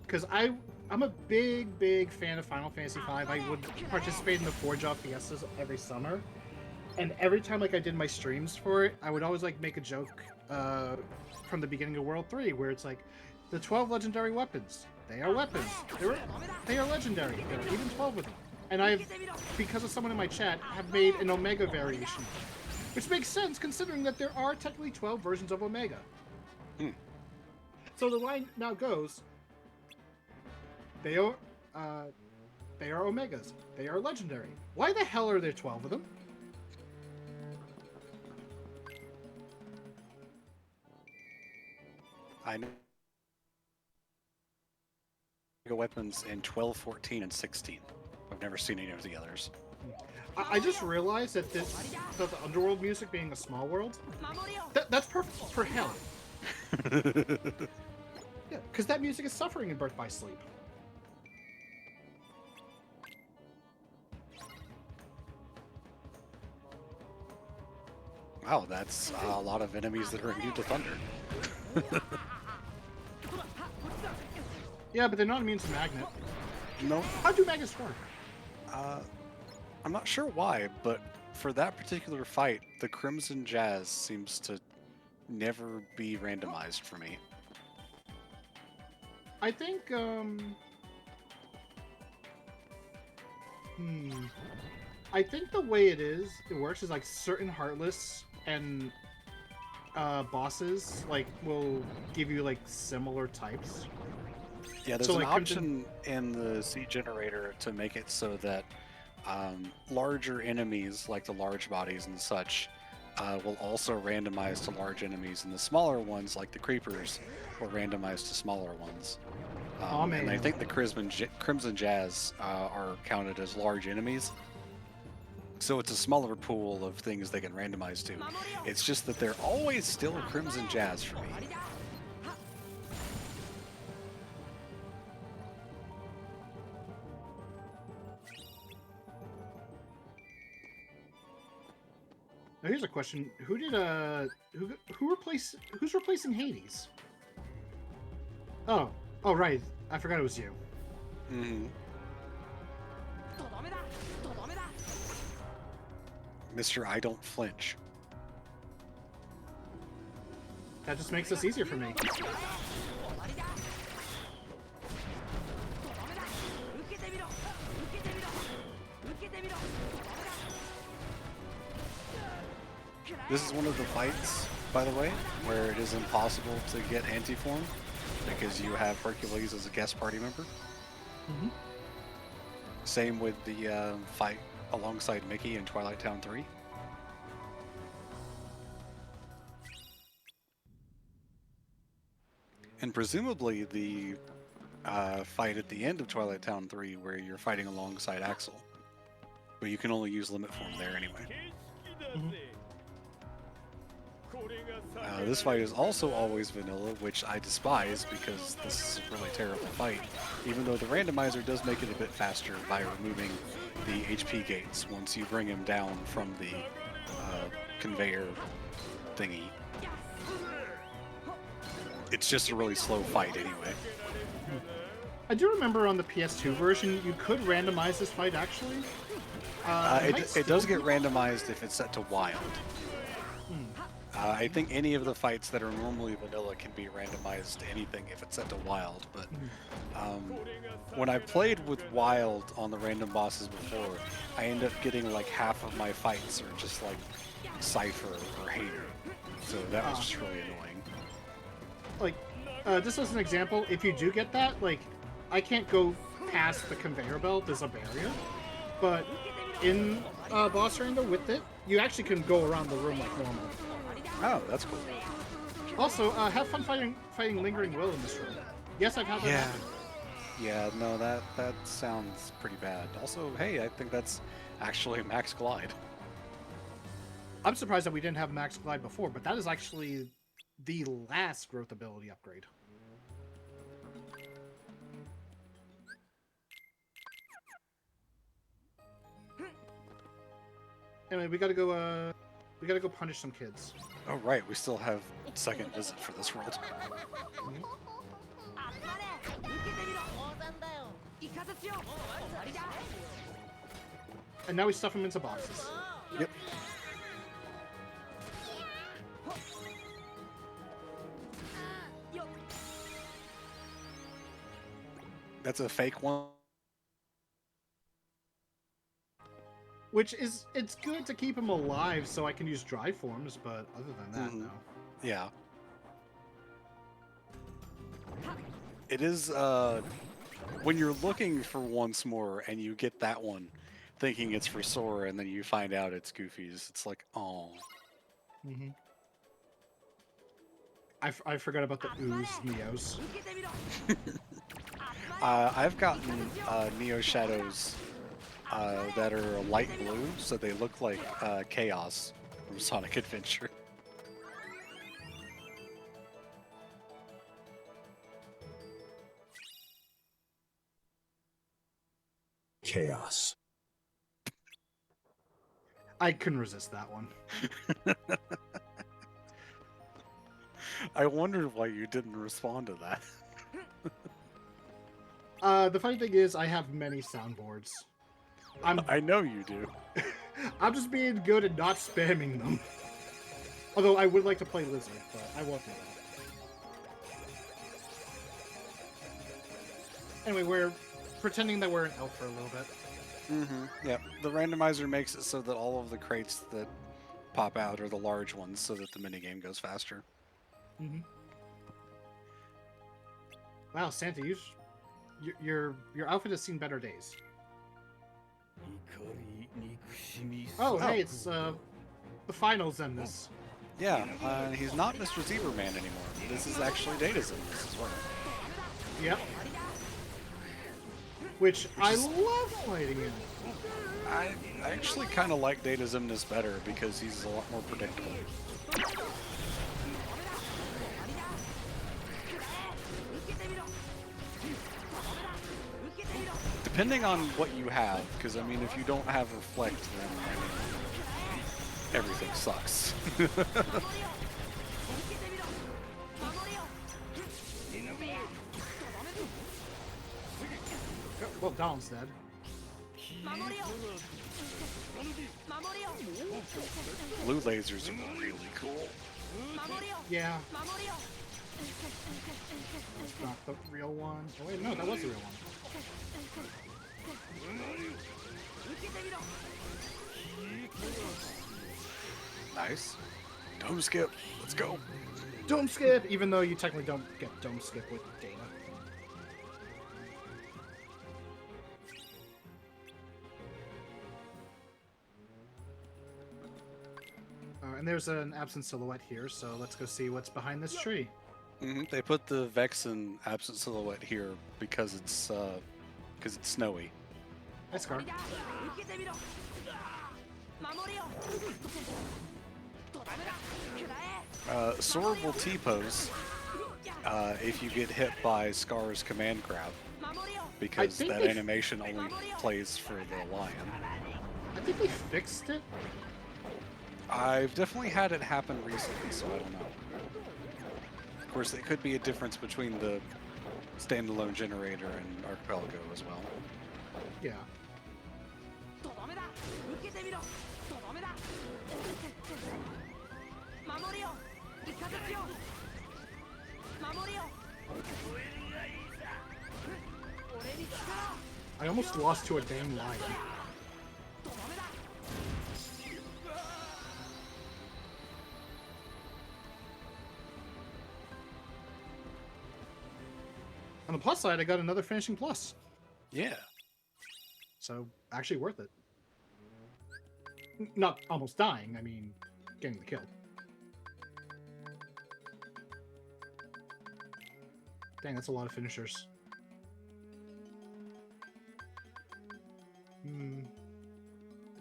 A: because I'm a big fan of Final Fantasy V. I would participate in the 4-job fiestas every summer, And every time like I did my streams for it, I would always like make a joke from the beginning of World 3 where it's like the 12 legendary weapons. They are weapons. They are legendary. There are even 12 of them. And I've, because of someone in my chat, have made an Omega variation. Which makes sense considering that there are technically 12 versions of Omega.
B: Hmm.
A: So the line now goes, they are Omegas. They are legendary. Why the hell are there 12 of them?
B: I know weapons in 12, 14, and 16. I've never seen any of the others.
A: I just realized that that the Underworld music being a small world, that's perfect for hell. Yeah, because that music is suffering in Birth by Sleep.
B: Wow, that's a lot of enemies that are immune to thunder.
A: Yeah, but they're not immune to magnet.
B: No,
A: How do magnets work?
B: I'm not sure why, but for that particular fight, the Crimson Jazz seems to never be randomized for me.
A: I think, I think the way it works is like certain Heartless and bosses like will give you like similar types.
B: Yeah, there's
A: So,
B: an
A: like,
B: option in the seed generator to make it so that larger enemies, like the large bodies and such, will also randomize to large enemies, and the smaller ones, like the creepers, will randomize to smaller ones.
A: Oh, man.
B: And I think the Crimson Jazz are counted as large enemies. So it's a smaller pool of things they can randomize to. It's just that they're always still Crimson Jazz for me.
A: Now here's a question: who did who's replacing Hades? Oh right, I forgot it was you.
B: Mm-hmm. Mr. I don't flinch.
A: That just makes this easier for me.
B: This is one of the fights, by the way, where it is impossible to get anti-form because you have Hercules as a guest party member.
A: Mhm.
B: Same with the fight alongside Mickey in Twilight Town 3. And presumably the fight at the end of Twilight Town 3 where you're fighting alongside Axel. But you can only use limit form there anyway. This fight is also always vanilla, which I despise because this is a really terrible fight, even though the randomizer does make it a bit faster by removing the HP gates once you bring him down from the conveyor thingy. It's just a really slow fight anyway.
A: I do remember on the PS2 version, you could randomize this fight actually.
B: It does get randomized if it's set to wild. I think any of the fights that are normally vanilla can be randomized to anything if it's set to wild, but when I played with wild on the random bosses before, I end up getting like half of my fights are just like Cypher or Hater, so that was just really annoying.
A: Like, just as an example, if you do get that, like, I can't go past the conveyor belt, there's a barrier, but in Boss Rando with it, you actually can go around the room like normal.
B: Oh, that's cool.
A: Also, have fun fighting Lingering Will in this room. Yes, I've had that happen.
B: Yeah, no, that sounds pretty bad. Also, hey, I think that's actually Max Glide.
A: I'm surprised that we didn't have Max Glide before, but that is actually the last growth ability upgrade. Anyway, we gotta go punish some kids.
B: Oh right, we still have second visit for this world.
A: And now we stuff them into boxes.
B: Yep. That's a fake one.
A: Which is, it's good to keep him alive so I can use dry forms, but other than that,
B: Mhm.
A: no.
B: Yeah. It is, when you're looking for once more and you get that one thinking it's for Sora and then you find out it's Goofy's, it's like, oh.
A: Mm-hmm. I forgot about the ooze Neos.
B: I've gotten Neo Shadows that are light blue, so they look like Chaos from Sonic Adventure.
H: Chaos.
A: I couldn't resist that one.
B: I wondered why you didn't respond to that.
A: The funny thing is, I have many soundboards.
B: I know you do.
A: I'm just being good at not spamming them. Although I would like to play Lizard, but I won't do that. Anyway, we're pretending that we're an elf for a little bit.
B: Yep. The randomizer makes it so that all of the crates that pop out are the large ones, so that the minigame goes faster.
A: Wow, Santa, your outfit has seen better days. Oh, hey, it's the finals in this.
B: Yeah, he's not Mr. Zebraman anymore. This is actually Data Zimnus as well.
A: Yep. Which I love fighting in.
B: I actually kind of like Data Zimnus better because he's a lot more predictable. Depending on what you have, because I mean, if you don't have Reflect, then I mean, everything sucks.
A: Well, Donald's dead.
B: Blue lasers are really cool.
A: Yeah. That's not the real one. Oh wait, no, that was the real one.
B: Nice. Dome skip. Let's go.
A: Dome skip, even though you technically don't get dome skip with Data. And there's an absent silhouette here, so let's go see what's behind this tree.
B: They put the Vexen absent silhouette here because it's snowy.
A: Hi, Scar.
B: Sora will T-pose if you get hit by Scar's command grab, because
A: think
B: that
A: they-
B: animation only plays for the lion.
A: I think we fixed it.
B: I've definitely had it happen recently, so I don't know. Of course, it could be a difference between the standalone generator and Archipelago as well.
A: Yeah. I almost lost to a dang lion. On the plus side, I got another finishing plus.
B: Yeah.
A: So, actually worth it. Not almost dying, I mean, getting the kill. Dang, that's a lot of finishers.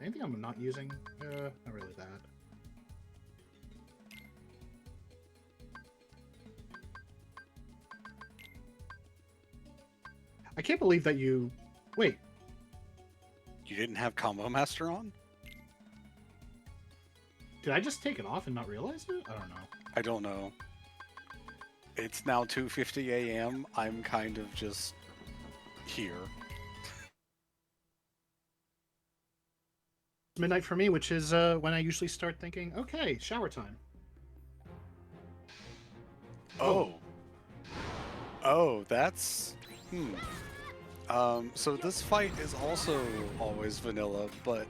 A: Anything I'm not using? Not really that. I can't believe that you... Wait,
B: You didn't have Combo Master on?
A: did I just take it off and not realize it? I don't know.
B: I don't know. It's now 2:50 a.m. I'm kind of just here.
A: It's midnight for me, which is when I usually start thinking, okay, shower time.
B: Oh. Oh, that's... So this fight is also always vanilla, but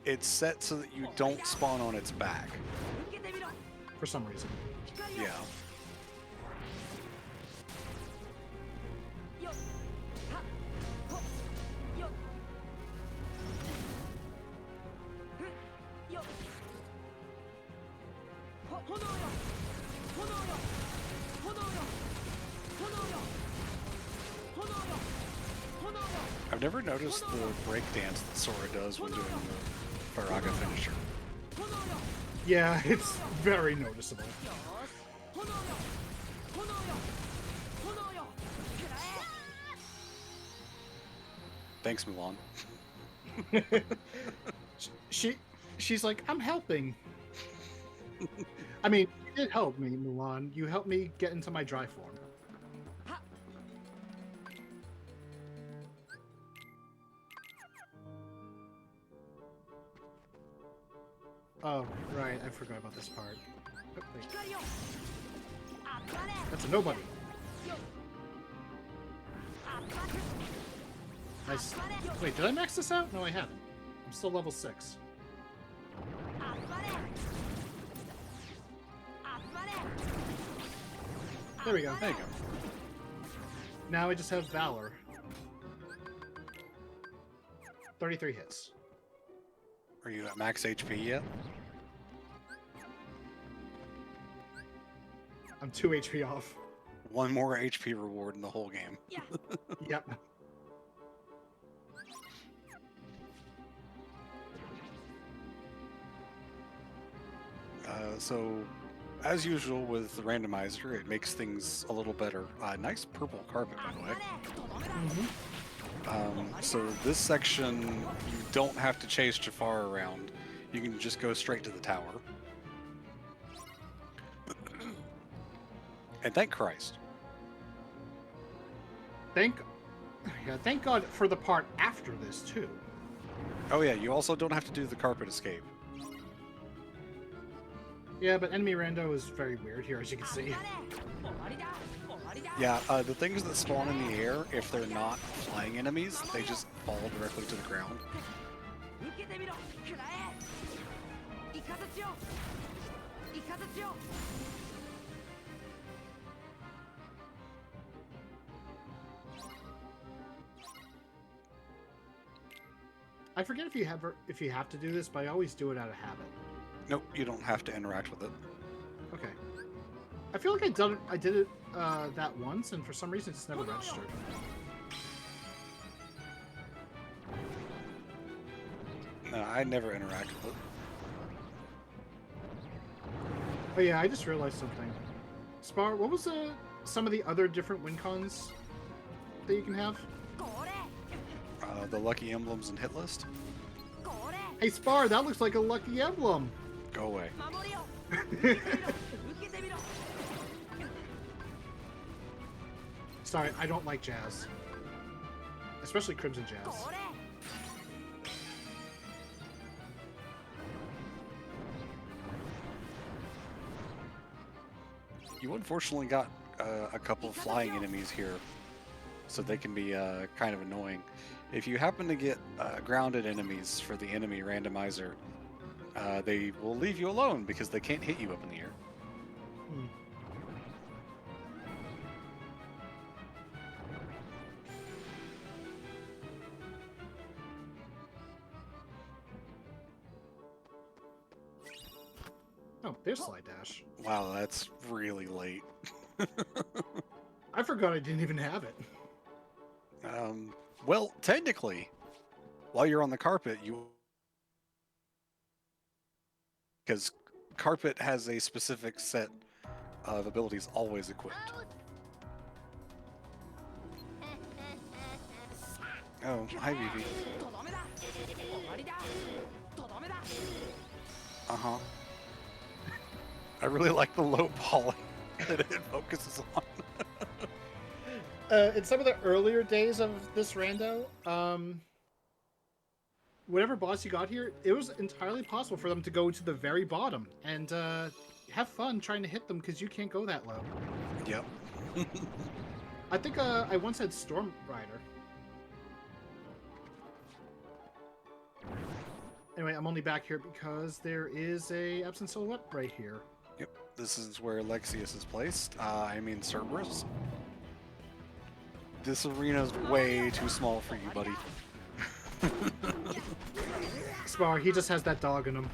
B: it's set so that you don't spawn on its back.
D: 受けてみろ
A: For some reason.
D: 光を
B: Yeah.
D: よっはっほっよっふっよっほ炎よ炎よ炎よ炎よ炎よ炎よ
B: I've never noticed the breakdance that Sora does when doing the Faraga finisher.
D: 炎よ
A: Yeah, it's very noticeable.
D: よーし炎よ炎よ炎よくらえ
B: Thanks, Mulan.
A: She's like, I'm helping. I mean, you did help me, Mulan. You helped me get into my dry form. Oh, right. I forgot about this part. Oh, wait.
D: 光よ当たれ
A: That's a nobody.
D: よ当たれ
A: Nice. Wait, did I max this out? No, I haven't. I'm still level 6.
D: 当たれ当たれ
A: There we go.
B: There you go.
A: Now I just have Valor. 33 hits.
B: Are you at max HP yet?
A: I'm 2 HP off.
B: One more HP reward in the whole game.
D: や
A: Yep.
B: So, as usual with the randomizer, it makes things a little better. Nice purple carpet, by the way.
D: とどめだ
B: So this section, you don't have to chase Jafar around. You can just go straight to the tower. And thank Christ.
A: Thank God for the part after this too.
B: Oh yeah, you also don't have to do the carpet escape.
A: Yeah, but enemy rando is very weird here, as you can
D: 当た
A: see.
D: れ終わりだ終わりだ
B: Yeah, the things that spawn in the air, if they're not flying enemies, they just fall directly to the ground.
D: 受けてみろくらえイカズチよイカズチよ
A: I forget if you have to do this, but I always do it out of habit.
B: Nope, you don't have to interact with it.
A: Okay. I feel like I did it that once, and for some reason it's never registered.
B: No, I never interact with it.
A: Oh yeah, I just realized something. Spar, what was some of the other different win cons that you can have?
D: これ
B: The lucky emblems and hit list?
D: これ
A: Hey Spar, that looks like a lucky emblem.
B: Go away.
D: 守りよ受けてみろ
A: Sorry, I don't like jazz. Especially Crimson Jazz.
D: これ
B: You unfortunately got a couple of flying enemies here, so they can be kind of annoying. If you happen to get grounded enemies for the enemy randomizer, they will leave you alone because they can't hit you up in the air.
A: Hmm. Oh, there's Slide Dash.
B: Wow, that's really late.
A: I forgot I didn't even have it.
B: Well, technically, while you're on the carpet, because carpet has a specific set of abilities always equipped. Oh, hi, Vivi.
D: とどめだ終わりだとどめだ
B: Uh-huh. I really like the low poly that it focuses on.
A: In some of the earlier days of this rando, whatever boss you got here, it was entirely possible for them to go to the very bottom and have fun trying to hit them because you can't go that low.
B: Yep.
A: I think I once had Storm Rider. Anyway, I'm only back here because there is a absent silhouette right here.
B: Yep, this is where Lexius is placed. I mean Cerberus. This arena's way too small for you, buddy.
A: Spar, he just has that dog in him.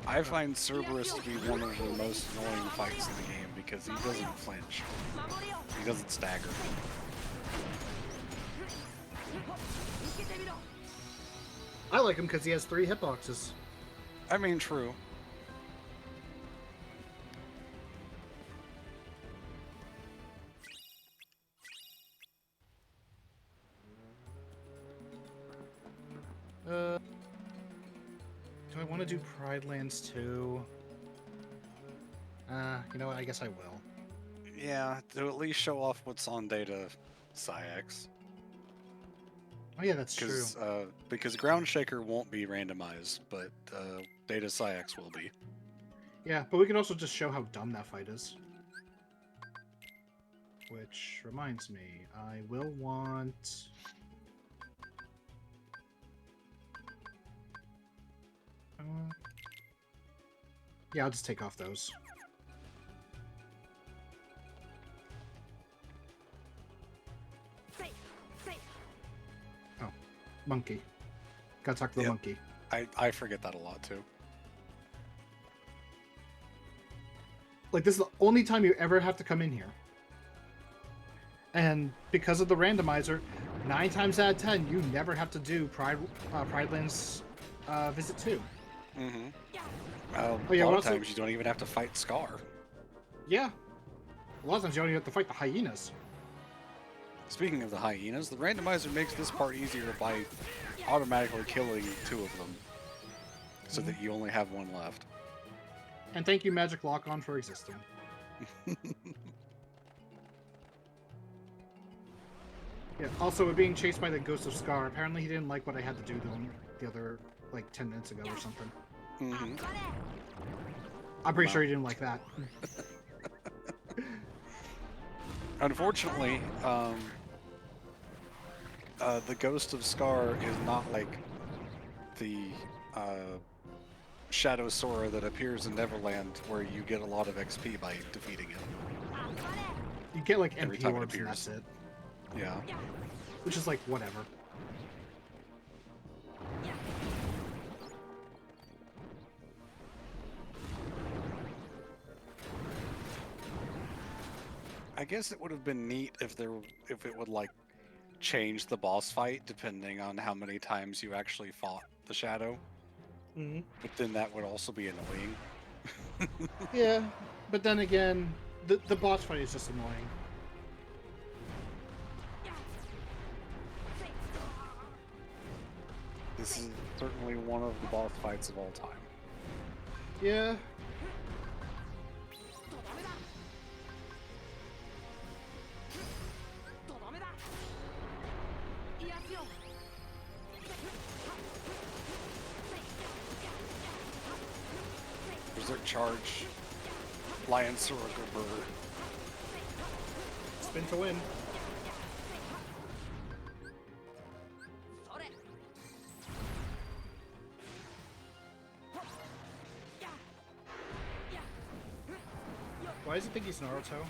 B: I find Cerberus to be one of the most annoying fights in the game because he doesn't flinch. He doesn't stagger.
A: I like him because he has 3 hitboxes.
B: I mean, true.
A: Do I want to do Pride Lands 2? You know what? I guess I will.
B: Yeah, to at least show off what's on Data Psyx.
A: Oh yeah, that's true.
B: Because Ground Shaker won't be randomized, but Data Psyx will be.
A: Yeah, but we can also just show how dumb that fight is. Which reminds me, I will want... yeah, I'll just take off those. Oh, monkey. Gotta talk to the
B: Yep.
A: monkey.
B: I forget that a lot too.
A: Like, this is the only time you ever have to come in here. And because of the randomizer, 9 times out of 10, you never have to do Pride Lands Visit 2.
B: Mm-hmm.
A: Oh,
B: A
A: yeah,
B: lot of
A: also-
B: times you don't even have to fight Scar.
A: Yeah. A lot of times you only have to fight the hyenas.
B: Speaking of the hyenas, the randomizer makes this part easier by automatically killing 2 of them, so that you only have 1 left.
A: And thank you, Magic Lock-On, for existing. Yeah, also, we're being chased by the Ghost of Scar. Apparently he didn't like what I had to do to him the other, like, 10 minutes ago or something.
B: Mm-hmm.
A: I'm pretty sure he didn't like that.
B: Unfortunately, the Ghost of Scar is not like the Shadow Sora that appears in Neverland, where you get a lot of XP by defeating it.
A: You get, like,
B: Every
A: MP
B: time it
A: orbs and
B: appears.
A: that's it.
B: Yeah.
A: Which is, like, whatever.
B: I guess it would have been neat if it would like change the boss fight depending on how many times you actually fought the Shadow.
A: Mm-hmm.
B: But then that would also be annoying.
A: Yeah, but then again, the boss fight is just annoying.
B: This is certainly one of the boss fights of all time.
A: Yeah.
B: Berserk Charge, Lion Sorcerer.
A: Spin to win. Why does he think he's Naruto?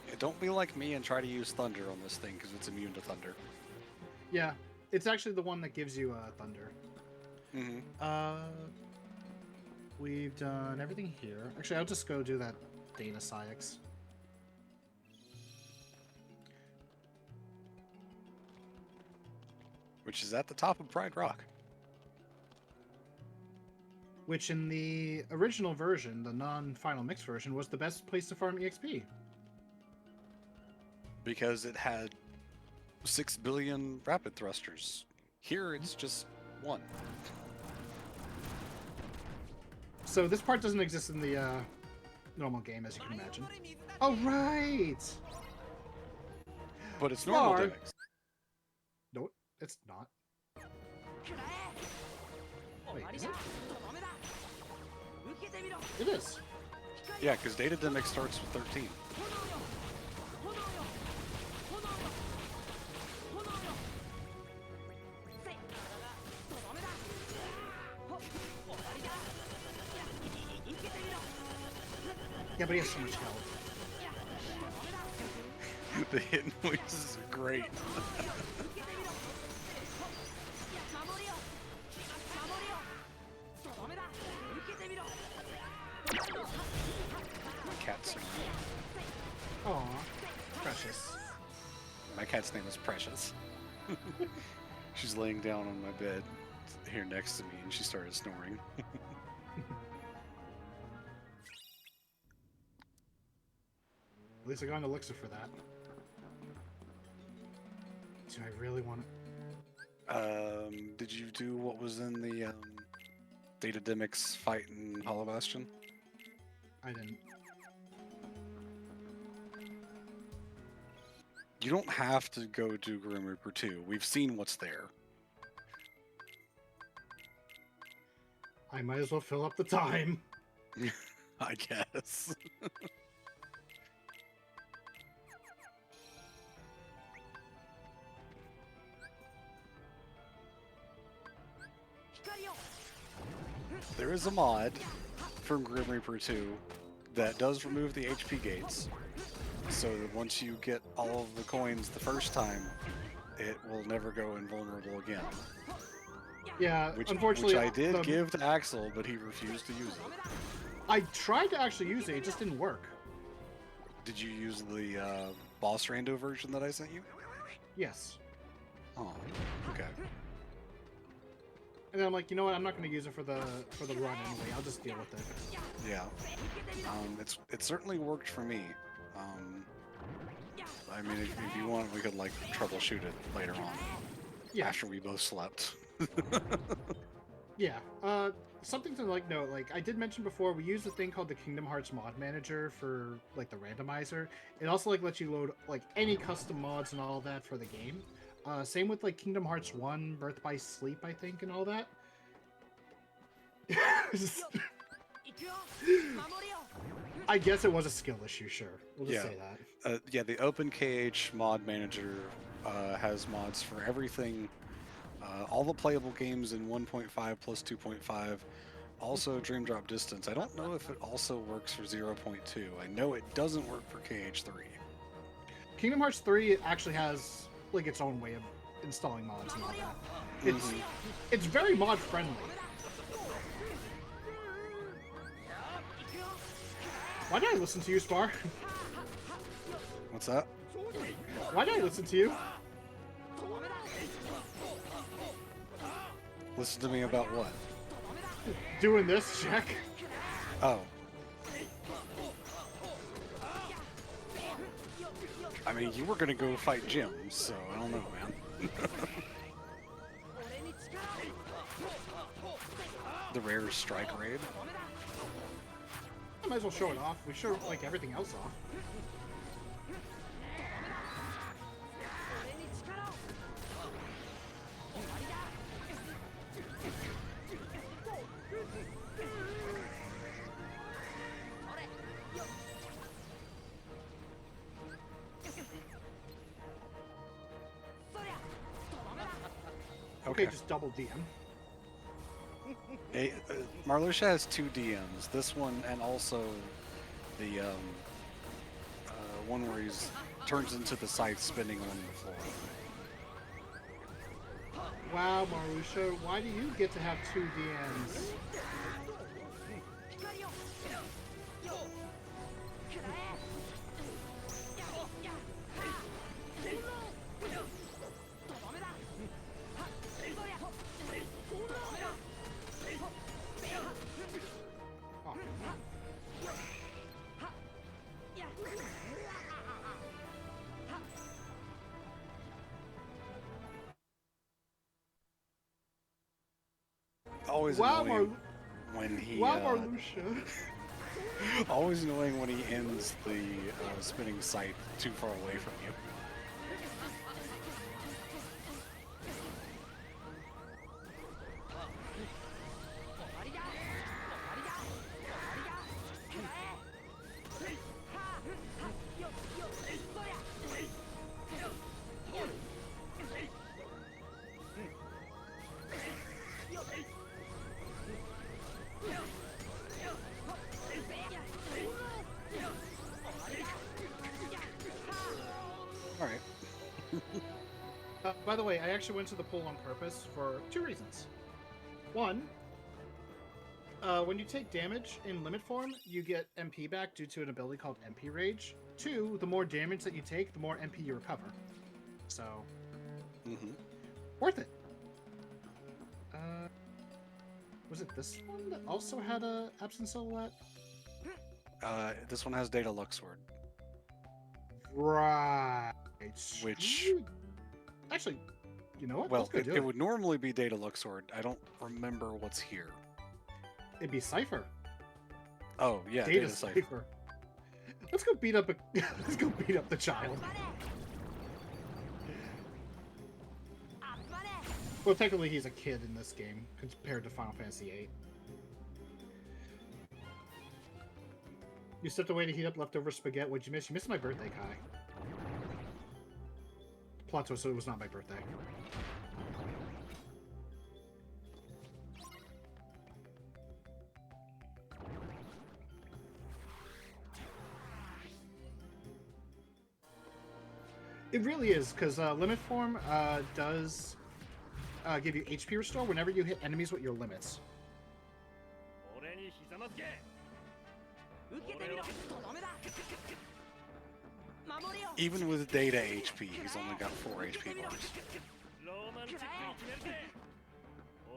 B: Yeah, don't be like me and try to use Thunder on this thing because it's immune to Thunder.
A: Yeah, it's actually the one that gives you Thunder.
B: Mm-hmm.
A: We've done everything here. Actually, I'll just go do that Data Psyx.
B: Which is at the top of Pride Rock.
A: Which in the original version, the non-final mix version, was the best place to farm EXP.
B: Because it had 6 billion rapid thrusters. Here it's just 1.
A: So this part doesn't exist in the normal game, as you can imagine. Oh, right!
B: But it's normal
A: Smart.
B: damage.
A: No, it's not. Wait, is it? It is.
B: Yeah, because data demic starts with 13.
A: Yeah, but he has so much health.
B: The hit noises are great. My cat's singing.
A: Aw, precious.
B: My cat's name is Precious. She's laying down on my bed here next to me, and she started snoring.
A: At least I got an elixir for that. Do I really want to?
B: Did you do what was in the Data Demics fight in Hollow Bastion?
A: I didn't.
B: You don't have to go do Grim Reaper 2. We've seen what's there.
A: I might as well fill up the time.
B: I guess. There is a mod from Grim Reaper 2 that does remove the HP gates, so that once you get all of the coins the first time, it will never go invulnerable again.
A: Yeah,
B: Which
A: unfortunately,
B: I did give to Axel, but he refused to use it.
A: I tried to actually use it, it just didn't work.
B: Did you use the boss rando version that I sent you?
A: Yes.
B: Oh, okay.
A: And then I'm like, you know what? I'm not going to use it for the run anyway. I'll just deal with it.
B: Yeah. It certainly worked for me. I mean, if you want, we could like troubleshoot it later on.
A: Yeah.
B: After we both slept.
A: Yeah. Something to like note, like I did mention before, we use a thing called the Kingdom Hearts mod manager for like the randomizer. It also like lets you load like any custom mods and all that for the game. Same with like Kingdom Hearts 1, Birth by Sleep, I think, and all that. I guess it was a skill issue, sure. We'll just say that.
B: Yeah, the OpenKH mod manager has mods for everything. All the playable games in 1.5 plus 2.5. Also Dream Drop Distance. I don't know if it also works for 0.2. I know it doesn't work for KH3.
A: Kingdom Hearts 3 actually has like its own way of installing mods and all that. It's very mod friendly. Why did I listen to you, Spar?
B: What's that?
A: Why did I listen to you?
B: Listen to me about what?
A: Doing this, check.
B: Oh. I mean, you were gonna go fight Jim, so I don't know, man. The rare strike raid.
A: I might as well show it off. We show like everything else off. Okay, just double DM.
B: Hey, Marluxia has 2 DMs. This one and also the one where he's turns into the scythe spinning on the floor.
A: Wow, Marluxia, why do you get to have 2 DMs?
B: Always
A: Wow,
B: annoying when he
A: Wow, Marluxia.
B: always annoying when he ends the spinning sight too far away from you. All right.
A: By the way, I actually went to the pool on purpose for 2 reasons. One, when you take damage in limit form, you get MP back due to an ability called MP Rage. 2, the more damage that you take, the more MP you recover. So, worth it. Was it this one that also had a absent silhouette?
B: This one has Data Luxord,
A: Right.
B: which,
A: Actually, you know what?
B: well,
A: Let's go do
B: it would normally be Data Luxord. I don't remember what's here.
A: It'd be Cypher.
B: Oh yeah,
A: Data
B: Data Cipher.
A: Cypher. Let's go beat up let's go beat up the child. Well, technically he's a kid in this game compared to Final Fantasy VIII. You stepped away to heat up leftover spaghetti. What'd you miss? You missed my birthday, Kai. Plot twist, so it was not my birthday. It really is, because limit form does give you HP restore whenever you hit enemies with your limits.
F: 俺にひざまずけ
D: 受けてみろとどめだ守れよ
B: Even with Data HP, he's only got 4 HP bars.
F: ローマンチックに決めるぜ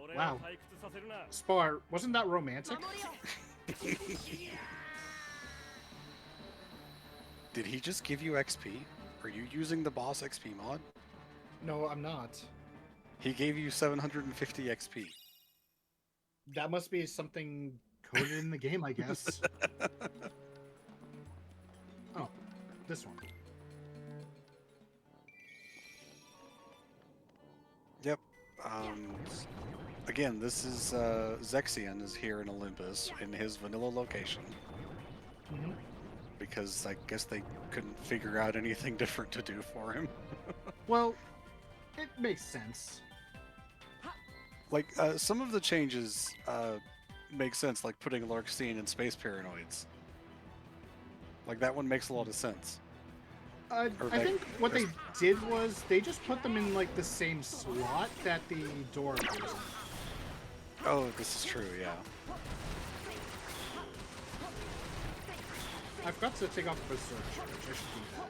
F: 俺
A: Wow.
F: を退屈させるな
A: Spar, wasn't that romantic?
D: 守れよ
B: Did he just give you XP? Are you using the boss XP mod?
A: No, I'm not.
B: He gave you 750 XP.
A: That must be something coded in the game, I guess. Oh, this one.
B: Yep. Again, this is Zexion is here in Olympus in his vanilla location
A: Mm-hmm.
B: because I guess they couldn't figure out anything different to do for him.
A: Well, it makes sense.
B: Like some of the changes make sense, like putting Larxene in Space Paranoids. Like that one makes a lot of sense.
A: I think what they did was they just put them in like the same slot that the door appears in.
B: Oh, this is true, yeah.
A: I forgot to take off the Berserk charge. I should do that.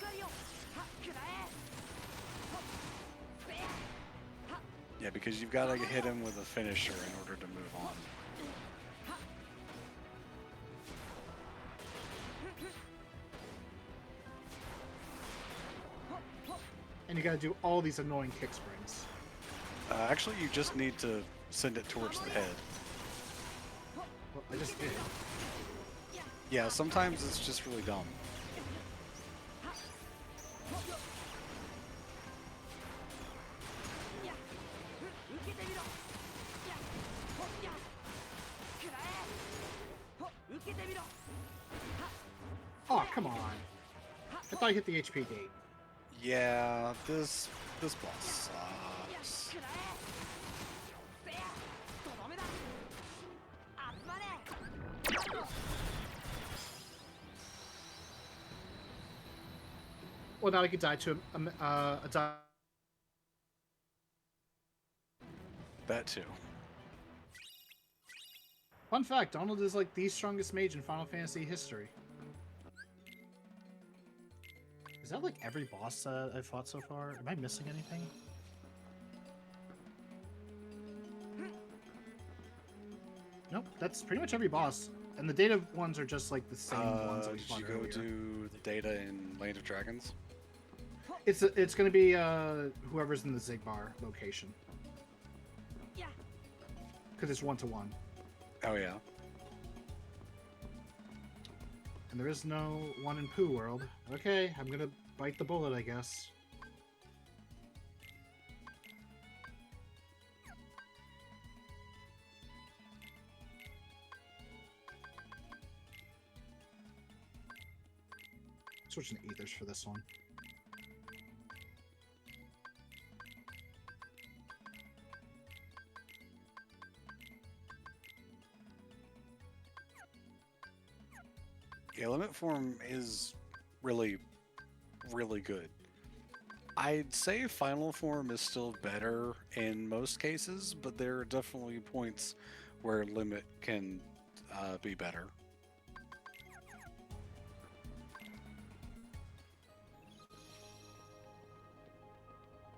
D: 光よはくらえ
B: Yeah, because you've got to hit him with a finisher in order to move on.
A: And you gotta do all these annoying kick springs.
B: Actually, you just need to send it towards the head.
A: Well, I just did.
B: Yeah, sometimes it's just really dumb.
A: Oh, come on. I thought I hit the HP gate.
B: Yeah, this boss sucks.
A: Well, now I could die to a die.
B: That too.
A: Fun fact, Donald is like the strongest mage in Final Fantasy history. Is that like every boss I've fought so far? Am I missing anything? Nope, that's pretty much every boss. And the data ones are just like the same ones that we
B: Did
A: fought
B: you go
A: earlier.
B: to the data in Land of Dragons?
A: It's going to be whoever's in the Zigbar location. Because it's 1-to-1.
B: Oh yeah.
A: And there is no one in Pooh World. Okay, I'm gonna bite the bullet, I guess. Switching to ethers for this one.
B: Yeah, limit form is really, really good. I'd say final form is still better in most cases, but there are definitely points where limit can be better.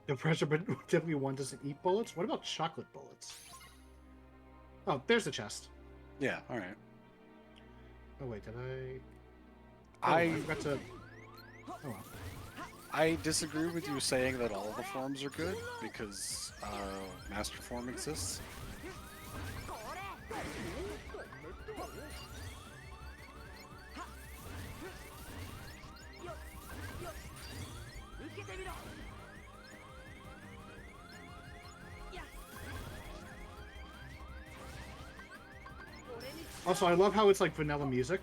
A: The pressure, but typically one doesn't eat bullets. What about chocolate bullets? Oh, there's the chest.
B: Yeah, all right.
A: Oh wait, did I?
B: I
A: forgot to. Oh well.
B: I disagree with you saying that all the forms are good because master form exists.
A: Also, I love how it's like vanilla music.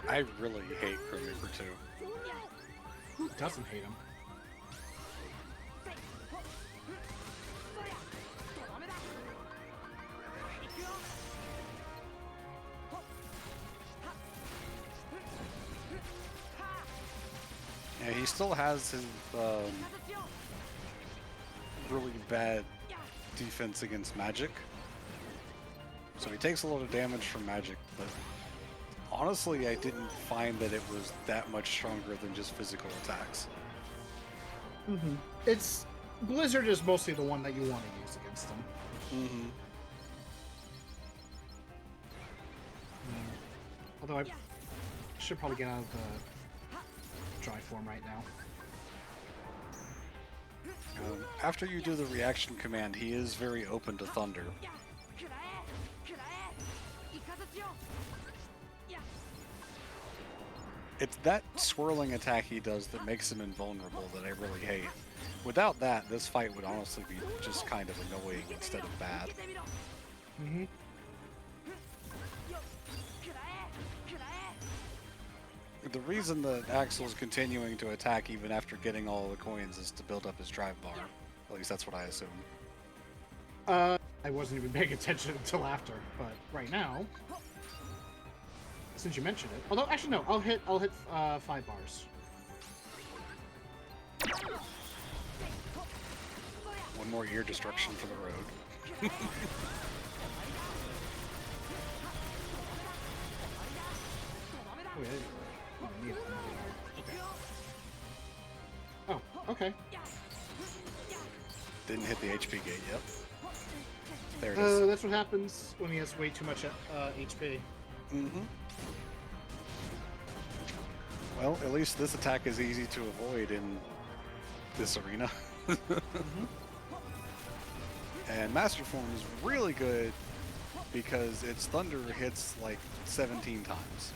B: I really hate Chrome Reaper 2.
A: Who doesn't hate him?
B: Yeah, he still has his really bad defense against magic. So he takes a lot of damage from magic, but honestly, I didn't find that it was that much stronger than just physical attacks.
A: Mm-hmm. It's Blizzard is mostly the one that you want to use against them.
B: Mm-hmm.
A: Although I should probably get out of the dry form right now.
B: After you do the reaction command, he is very open to thunder. It's that swirling attack he does that makes him invulnerable that I really hate. Without that, this fight would honestly be just kind of annoying instead of bad.
A: Mm-hmm.
B: The reason that Axel's continuing to attack even after getting all the coins is to build up his drive bar. At least that's what I assume.
A: I wasn't even paying attention until after, but right now, since you mentioned it, although actually no, I'll hit 5 bars.
B: One more ear destruction for the road.
A: Oh, yeah, I didn't need it. Okay. Oh, okay.
B: Didn't hit the HP gate yet. There it is.
A: That's what happens when he has way too much HP.
B: Mm-hmm. Well, at least this attack is easy to avoid in this arena.
A: Mm-hmm.
B: And Master Form is really good because its thunder hits like 17 times.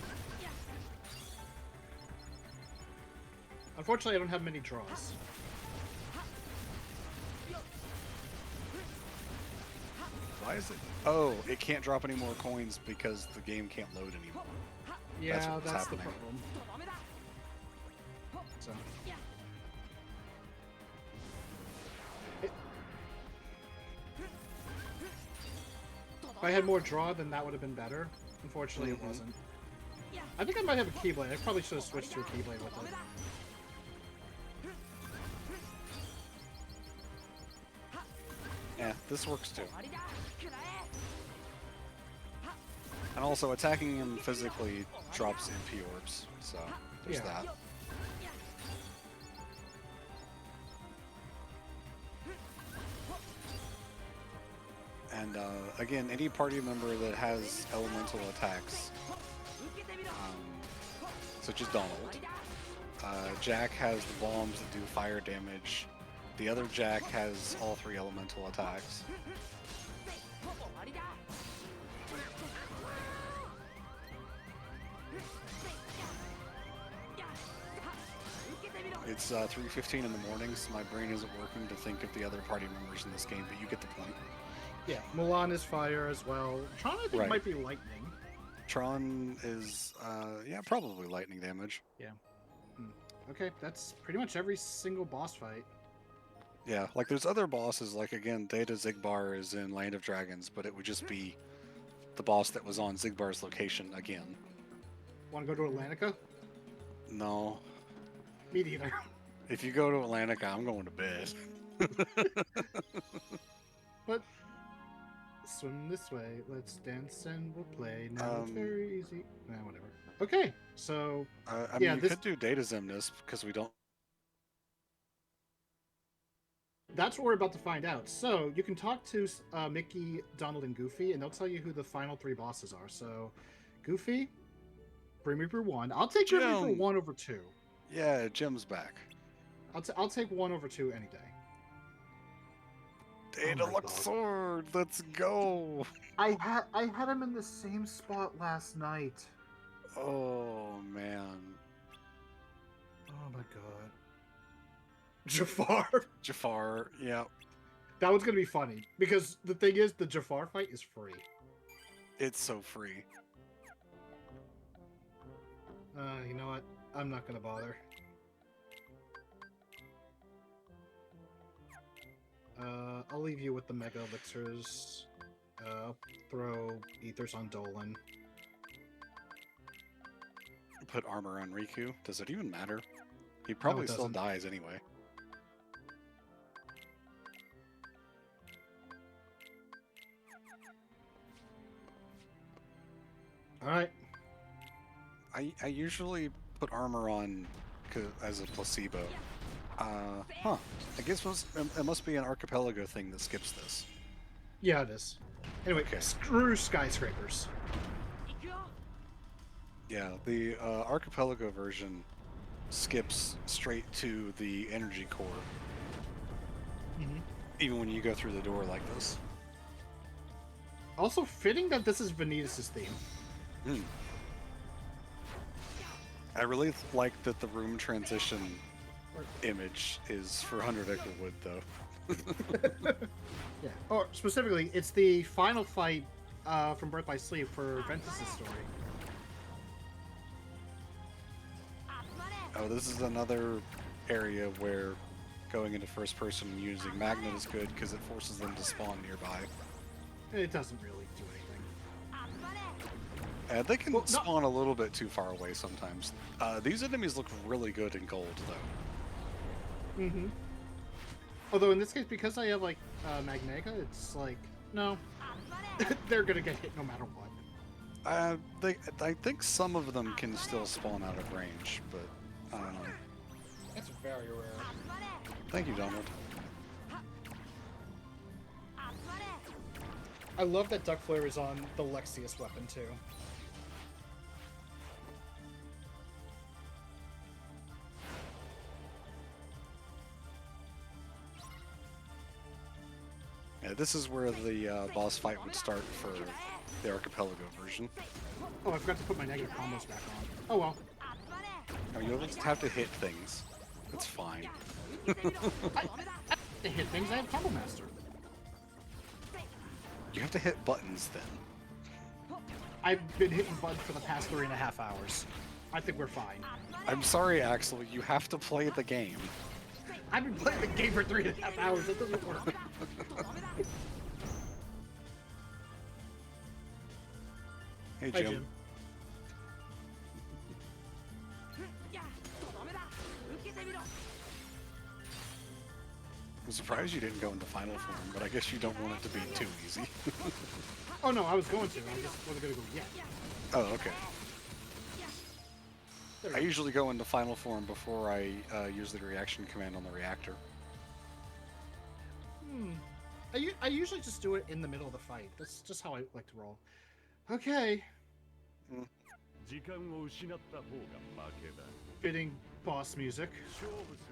A: Unfortunately, I don't have many draws.
B: Why is it? Oh, it can't drop any more coins because the game can't load anymore.
A: Yeah,
B: what's
A: that's the
B: happening.
A: problem. So. If I had more draw, then that would have been better. Unfortunately, it wasn't. I think I might have a Keyblade. I probably should have switched to a Keyblade with it.
B: Yeah, this works too. And also, attacking him physically drops MP orbs, so there's
A: Yeah.
B: that. And again, any party member that has elemental attacks, such as Donald, Jack has the bombs that do fire damage. The other Jack has all 3 elemental attacks. It's 3:15 in the morning, so my brain isn't working to think of the other party members in this game, but you get the point.
A: Yeah, Mulan is fire as well. Tron, I think,
B: Right.
A: might be lightning.
B: Tron is, yeah, probably lightning damage.
A: Okay, that's pretty much every single boss fight.
B: Yeah, like there's other bosses, like again, Data Zigbar is in Land of Dragons, but it would just be the boss that was on Zigbar's location again.
A: Want to go to Atlantica?
B: No.
A: Me neither.
B: If you go to Atlantica, I'm going to bed.
A: But swim this way. Let's dance and we'll play. Now it's very easy. Nah, whatever. Okay, so
B: I
A: Yeah,
B: mean, you
A: this-
B: could do Data Zimnus because we don't.
A: that's what we're about to find out. So you can talk to Mickey, Donald, and Goofy, and they'll tell you who the final 3 bosses are. So, Goofy, Grim Reaper 1. I'll take Grim Reaper
B: Jim.
A: 1 over 2.
B: Yeah, Jim's back.
A: I'll take 1 over 2 any day.
B: Data
A: my
B: Lux
A: God.
B: Sword, let's go.
A: I had him in the same spot last night.
B: Oh man,
A: Oh my god. Jafar.
B: Jafar. Yeah,
A: That one's gonna be funny because the thing is, the Jafar fight is free.
B: it's so free.
A: You know what? I'm not gonna bother. I'll leave you with the Mega Elixirs. I'll throw Ethers on Dolan.
B: Put armor on Riku. Does it even matter? He probably still
A: doesn't.
B: dies anyway.
A: Alright.
B: I usually put armor on as a placebo. Huh. I guess it must be an archipelago thing that skips this.
A: Yeah, it is. Anyway,
B: Okay.
A: screw skyscrapers.
B: Yeah, the archipelago version skips straight to the energy core,
A: Mhm.
B: even when you go through the door like this.
A: Also, fitting that this is Vanitas' theme.
B: Hmm. I really like that the room transition image is for 100 Acre Wood, though.
A: Yeah. Or specifically, it's the final fight from Birth by Sleep for Ventus' story.
B: Oh, this is another area where going into first person and using Magnet is good because it forces them to spawn nearby.
A: It doesn't really do anything.
B: And they can
A: Well, no-
B: spawn a little bit too far away sometimes. These enemies look really good in gold, though.
A: Mm-hmm. Although in this case, because I have like Magnega, it's like no, they're gonna get hit no matter what.
B: I think some of them can still spawn out of range, but I don't know.
A: That's very rare.
B: Thank you, Donald.
A: I love that Duck Flare is on the Lexius weapon too.
B: Yeah, this is where the boss fight would start for the archipelago version.
A: Oh, I forgot to put my negative combos back on. Oh well.
B: I mean, you'll just have to hit things. It's fine.
A: To hit things, I have Combo Master.
B: You have to hit buttons then.
A: I've been hitting buttons for the past 3.5 hours. I think we're fine.
B: I'm sorry, Axel, you have to play the game.
A: I've been playing the game for 3.5 hours. It doesn't work.
B: Hey,
A: Hi,
B: Jim.
A: Jim.
B: I'm surprised you didn't go into final form, but I guess you don't want it to be too easy.
A: Oh no, I was going to. I just wasn't gonna go yet.
B: Oh, okay.
A: There we
B: I
A: go.
B: usually go into final form before I use the reaction command on the reactor.
A: I usually just do it in the middle of the fight. That's just how I like to roll. Okay.
F: 時間を失った方が負けだ
A: Fitting boss music.
F: 勝負す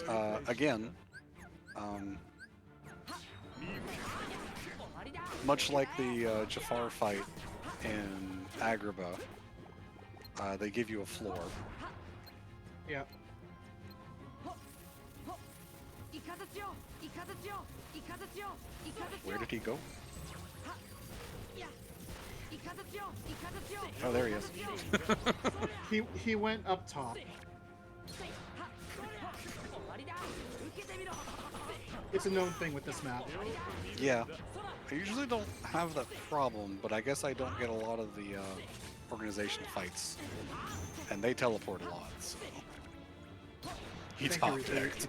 F: る
B: And again, much like the Jafar fight in Agrabah, they give you a floor.
A: Yeah.
D: イカズチをイカズチをイカズチをイカズチを
B: Where did he go?
D: イカズチをイカズチを
B: Oh, there he is.
A: He went up top. It's a known thing with this map.
B: Yeah. I usually don't have that problem, but I guess I don't get a lot of the organization fights. And they teleport a lot, so... He
A: Thank you,
B: top-decked.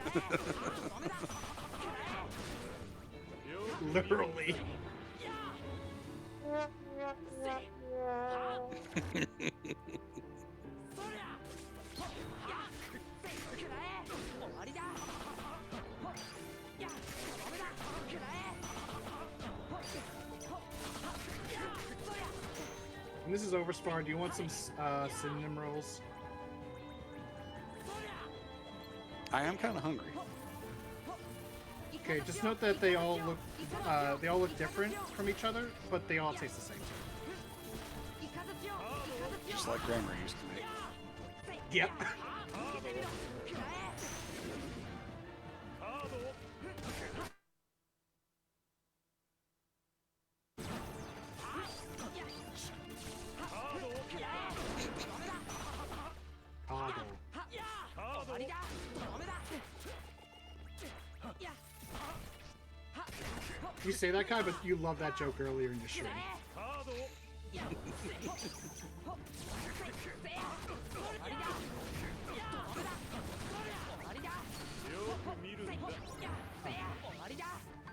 A: Literally. When this is over, Spar, do you want some synonym rolls?
B: I am kind of hungry.
A: Okay, just note that they all look different from each other, but they all taste the same.
B: Just like grammar used to make.
A: Yep. Toggle. You say that, Kai, but you love that joke earlier in your stream.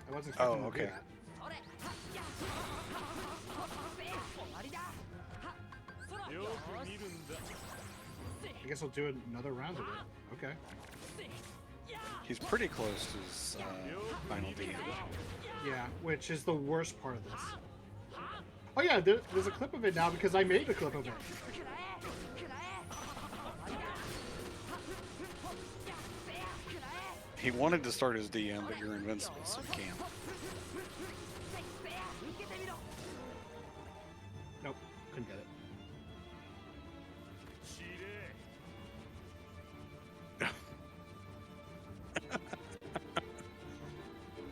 A: I wasn't expecting
B: Oh,
A: to do
B: okay.
A: that. I guess I'll do another round of it. Okay.
B: He's pretty close to his final DM.
A: Yeah, which is the worst part of this. Oh yeah, there's a clip of it now because I made a clip of it.
B: He wanted to start his DM, but you're invincible, so he can't.
A: Nope, couldn't get it.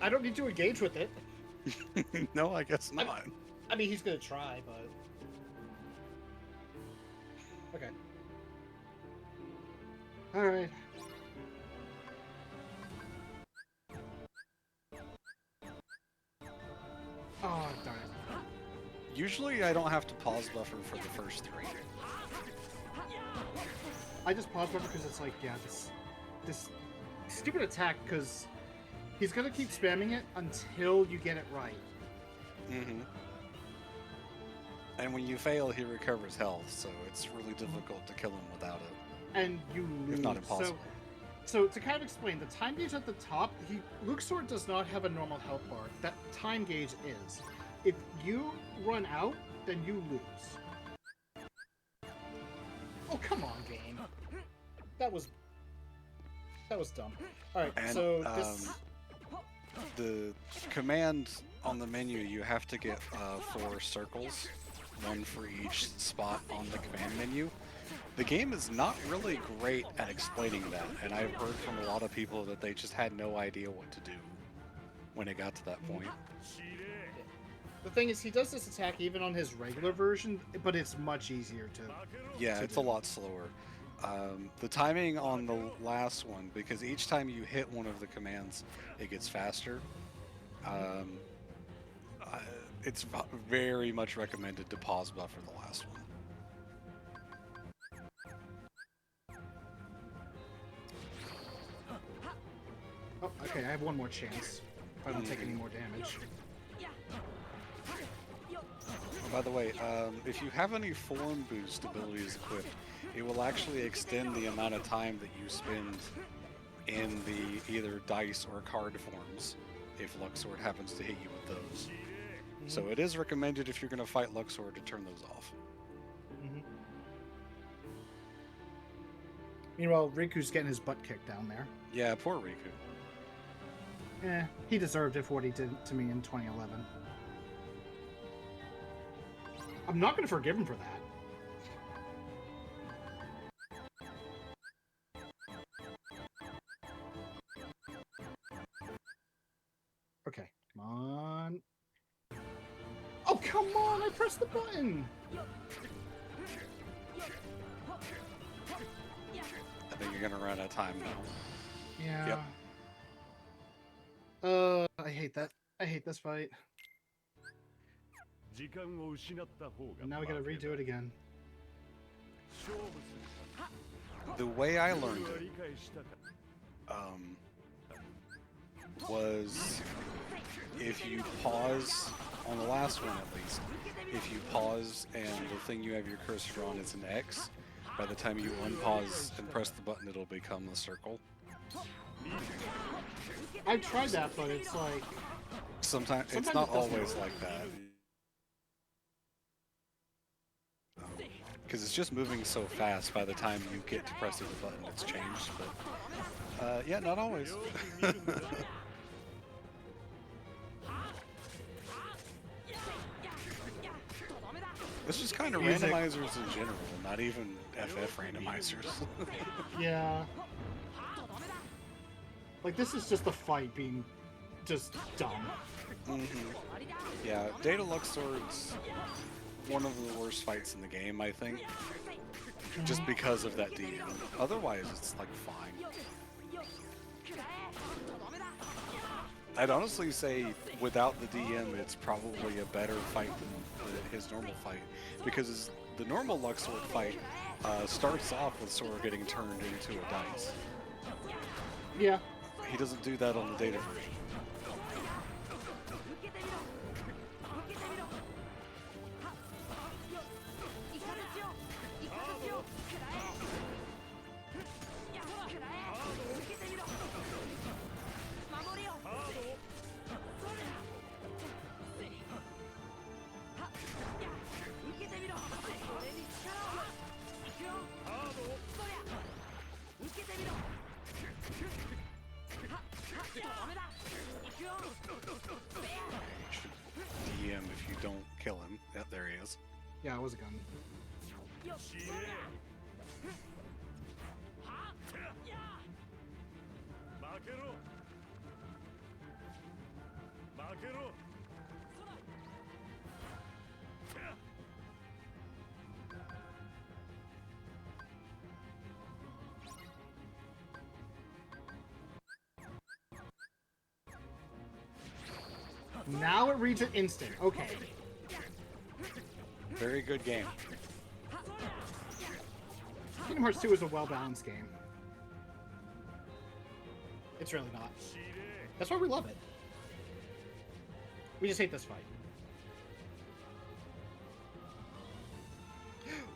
A: I don't need to engage with it.
B: No, I guess not.
A: I mean, he's gonna try, but... Okay. Alright. Oh, darn it.
B: Usually I don't have to pause buffer for the first three.
A: I just paused buffer because it's like, yeah, this stupid attack, because he's gonna keep spamming it until you get it right.
B: Mm-hmm. And when you fail, he recovers health, so it's really difficult to kill him without it.
A: And you lose.
B: If not impossible.
A: So to kind of explain, the time gauge at the top, Luke's sword does not have a normal health bar. That time gauge is. If you run out, then you lose. Oh, come on, game. That was dumb. Alright,
B: And,
A: so this...
B: The command on the menu, you have to get 4 circles, one for each spot on the command menu. The game is not really great at explaining that, and I've heard from a lot of people that they just had no idea what to do when it got to that point.
A: The thing is, he does this attack even on his regular version, but it's much easier to...
B: Yeah,
A: to
B: it's
A: do.
B: a lot slower. The timing on the last one, because each time you hit one of the commands, it gets faster. It's very much recommended to pause buffer the last one.
A: Oh, okay, I have one more chance. If I don't take any more damage.
B: Oh, by the way, if you have any form boost abilities equipped, it will actually extend the amount of time that you spend in the either dice or card forms. if Luxord happens to hit you with those. So it is recommended if you're going to fight Luxord to turn those off.
A: Meanwhile, Riku's getting his butt kicked down there.
B: Yeah, poor Riku.
A: He deserved it for what he did to me in 2011. I'm not going to forgive him for that. Okay, come on. Oh, come on! I pressed the button!
B: I think you're going to run out of time now.
A: Yeah.
B: Yep.
A: I hate that. I hate this fight.
F: 時間を失った方が
A: Now we gotta redo it again.
F: 勝負す
B: The way I
F: る
B: learned
F: は
B: it
F: 理解したか
B: was if you pause, on the last one at least, if you pause and the thing you have your cursor on is an X, by the time you unpause and press the button, it'll become a circle.
A: I tried that, but it's like...
B: Sometimes it's
A: Sometimes
B: not
A: it doesn't
B: always
A: work.
B: like that. Because it's just moving so fast by the time you get to pressing the button, it's changed. But yeah, not always. It's just kind of
A: Music.
B: randomizers in general, not even FF randomizers.
A: Yeah. Like, this is just a fight being just dumb.
B: Yeah, Data Luxord's one of the worst fights in the game, I think. Just because of that DM. Otherwise, it's like fine. I'd honestly say without the DM, it's probably a better fight than his normal fight. Because the normal Luxord fight starts off with Sora getting turned into a dice.
A: Yeah.
B: He doesn't do that on the Data version. DM if you don't kill him. Yep, there he is.
A: Yeah, it was a gun.
F: 負けろ負けろ
A: Now it reads it instant. Okay.
B: Very good game.
A: Kingdom Hearts 2 is a well-balanced game. It's really not. That's why we love it. We just hate this fight.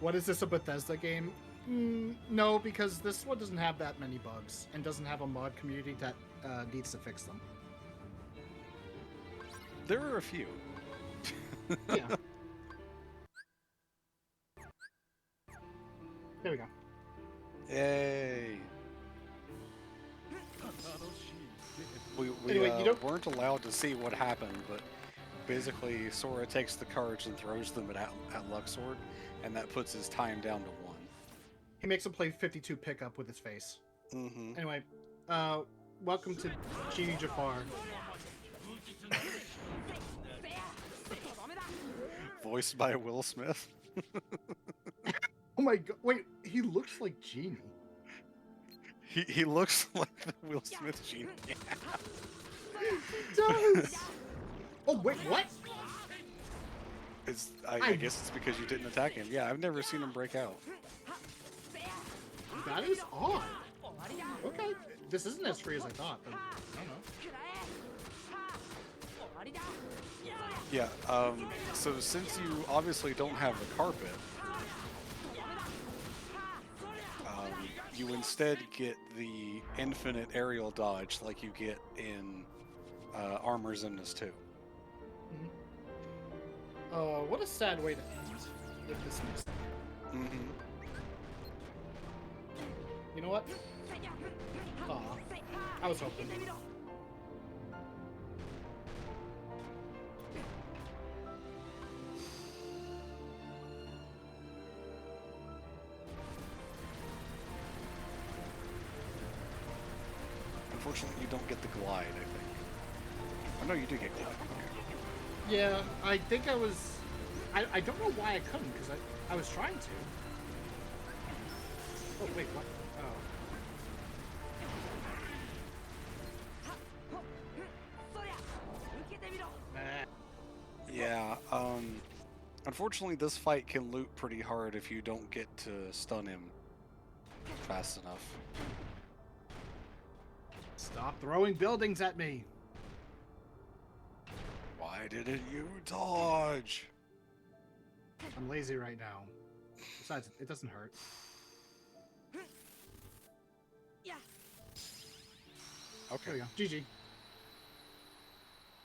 A: What is this, a Bethesda game? No, because this one doesn't have that many bugs and doesn't have a mod community that needs to fix them.
B: There are a few.
A: Yeah. There we go.
B: Yay! We
A: Anyway, you don't-
B: weren't allowed to see what happened, but basically Sora takes the cards and throws them at Luxord, and that puts his time down to 1.
A: He makes him play 52 pickup with his face.
B: Mm-hmm.
A: Anyway, welcome to Genie Jafar.
B: Voiced by Will Smith.
A: Oh my god, wait, he looks like Genie.
B: He looks like the Will Smith genie.
A: He does! Oh, wait, what?
B: I guess it's because you didn't attack him. Yeah, I've never seen him break out.
A: That is odd. Okay, this isn't as free as I thought, but I don't know.
B: Yeah, so since you obviously don't have the carpet, you instead get the infinite aerial dodge like you get in armor's in this too.
A: What a sad way to end with this mixed up.
B: Mm-hmm.
A: You know what? Aw, I was hoping.
B: Unfortunately, you don't get the glide, I think. Oh, no, you do get glide. Okay.
A: Yeah, I think I was... I don't know why I couldn't, because I was trying to. Oh, wait, what? Oh.
B: Yeah, unfortunately, this fight can loot pretty hard if you don't get to stun him fast enough.
A: Stop throwing buildings at me!
B: Why didn't you dodge?
A: I'm lazy right now. Besides, it doesn't hurt. There we
B: Okay,
A: go. GG.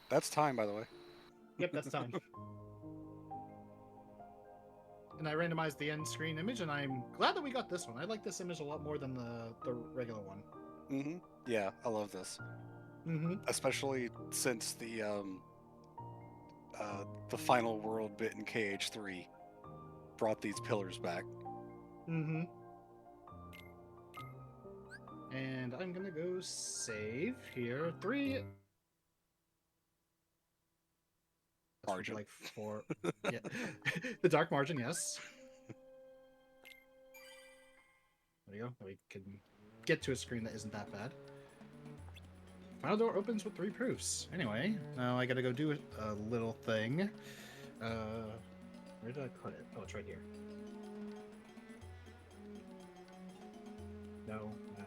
B: that's time, by the way.
A: Yep, that's time. And I randomized the end screen image, and I'm glad that we got this one. I like this image a lot more than the regular one.
B: Mm-hmm. Yeah, I love this.
A: Mm-hmm.
B: Especially since the final world bit in KH3 brought these pillars back.
A: Mm-hmm. And I'm gonna go save here. 3
B: Margin.
A: like 4. Yeah. The dark margin, yes. There we go. We can get to a screen that isn't that bad. Final door opens with 3 proofs. Anyway, now I gotta go do a little thing. Where did I put it? Oh, it's right here. No, no,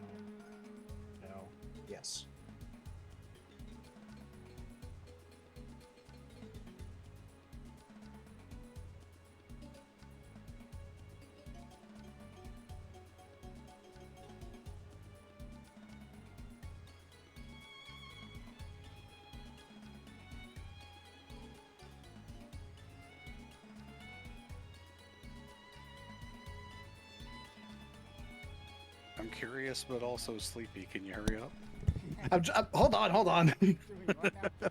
A: no, yes.
B: I'm curious, but also sleepy. Can you hurry up?
A: Hold on, hold on.
G: Doing what now? It's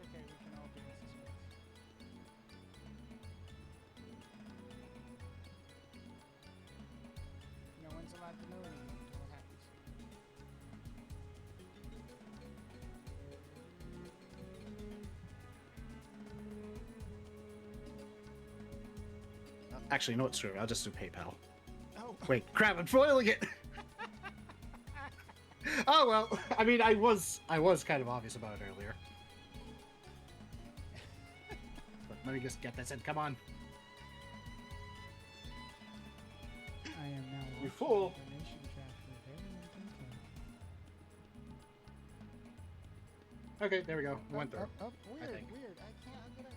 G: okay, we can all be in suspense. No one's allowed to know anything until it happens.
A: Actually, you know what? Screw it. I'll just do PayPal.
G: Oh,
A: Wait, crap! I'm foiling it. Oh well. I mean, I was kind of obvious about it earlier. But let me just get this in. Come on.
G: I am now.
A: You
G: watching
A: fool.
G: the donation chat for very
A: Okay, there we go. We went through.
G: Weird,
A: think.
G: weird. I can't. How could I?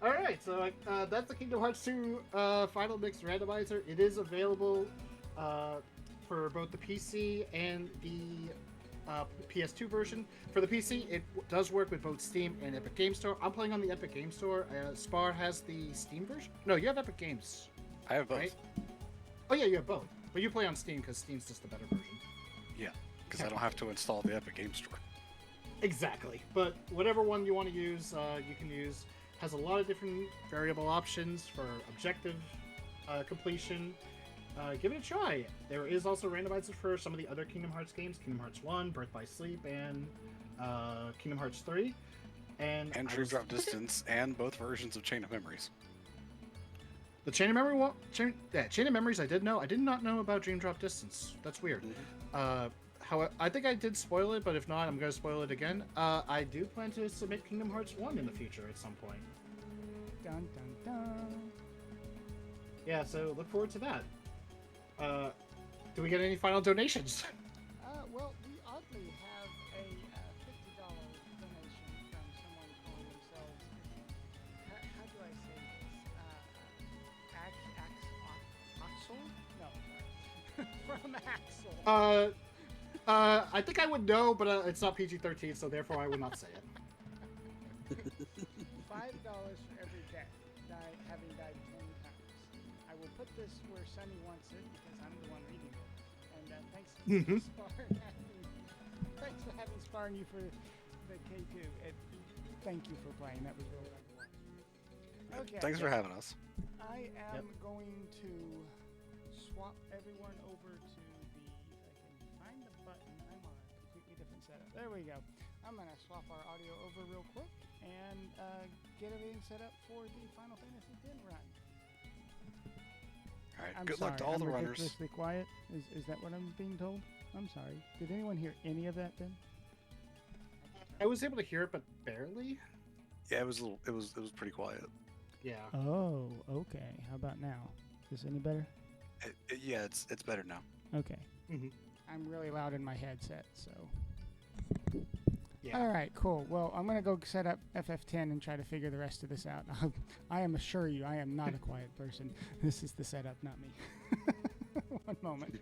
A: All right, so that's the Kingdom Hearts 2 Final Mix Randomizer. It is available for both the PC and the PS2 version. For the PC, it does work with both Steam and Epic Game Store. I'm playing on the Epic Game Store. Spar has the Steam version. No, you have Epic Games,
B: I have both.
A: right? Oh yeah, you have both. But you play on Steam because Steam's just the better version.
B: Yeah, because I don't have to install the Epic Game Store.
A: Exactly. But whatever one you want to use, you can use. Has a lot of different variable options for objective completion. Give it a try. There is also randomizers for some of the other Kingdom Hearts games: Kingdom Hearts 1, Birth by Sleep, and Kingdom Hearts 3. And
B: Dream Drop Distance, and both versions of Chain of Memories.
A: The Chain of Memory Chain of Memories I did know. I did not know about Dream Drop Distance. That's weird. How I think I did spoil it, but if not, I'm going to spoil it again. I do plan to submit Kingdom Hearts 1 in the future at some point.
G: Dun dun dun.
A: Yeah, so look forward to that. Do we get any final donations?
G: Well, we oddly have a $50 donation from someone calling themselves. How do I say this? Axel? from Axel.
A: I think I would know, but it's not PG-13, so therefore I would not say it.
G: $5 for every death, having died 10 times. I will put this where Sunny wants it because I'm the one reading it. And thanks for having Spar and you for the K2. Thank you for playing. That was really fun. Okay.
B: Thanks for having us.
G: I am going to swap everyone over to the. If I can find the button, I'm on a completely different setup. There we go. I'm going to swap our audio over real quick and get everything set up for the Final Fantasy X run.
B: All right.
G: I'm
B: Good
G: sorry,
B: luck to all
G: I'm
B: the runners.
G: ridiculously quiet. Is that what I'm being told? I'm sorry. Did anyone hear any of that then?
A: I was able to hear it, but barely.
B: Yeah, it was pretty quiet.
A: Yeah.
G: Oh, okay. How about now? Is this any better?
B: Yeah, it's better now.
G: Okay.
A: Mhm.
G: I'm really loud in my headset, so.
A: Yeah.
G: All right, cool. Well, I'm going to go set up FF10 and try to figure the rest of this out. I am assure you, I am not a quiet person. This is the setup, not me. One moment.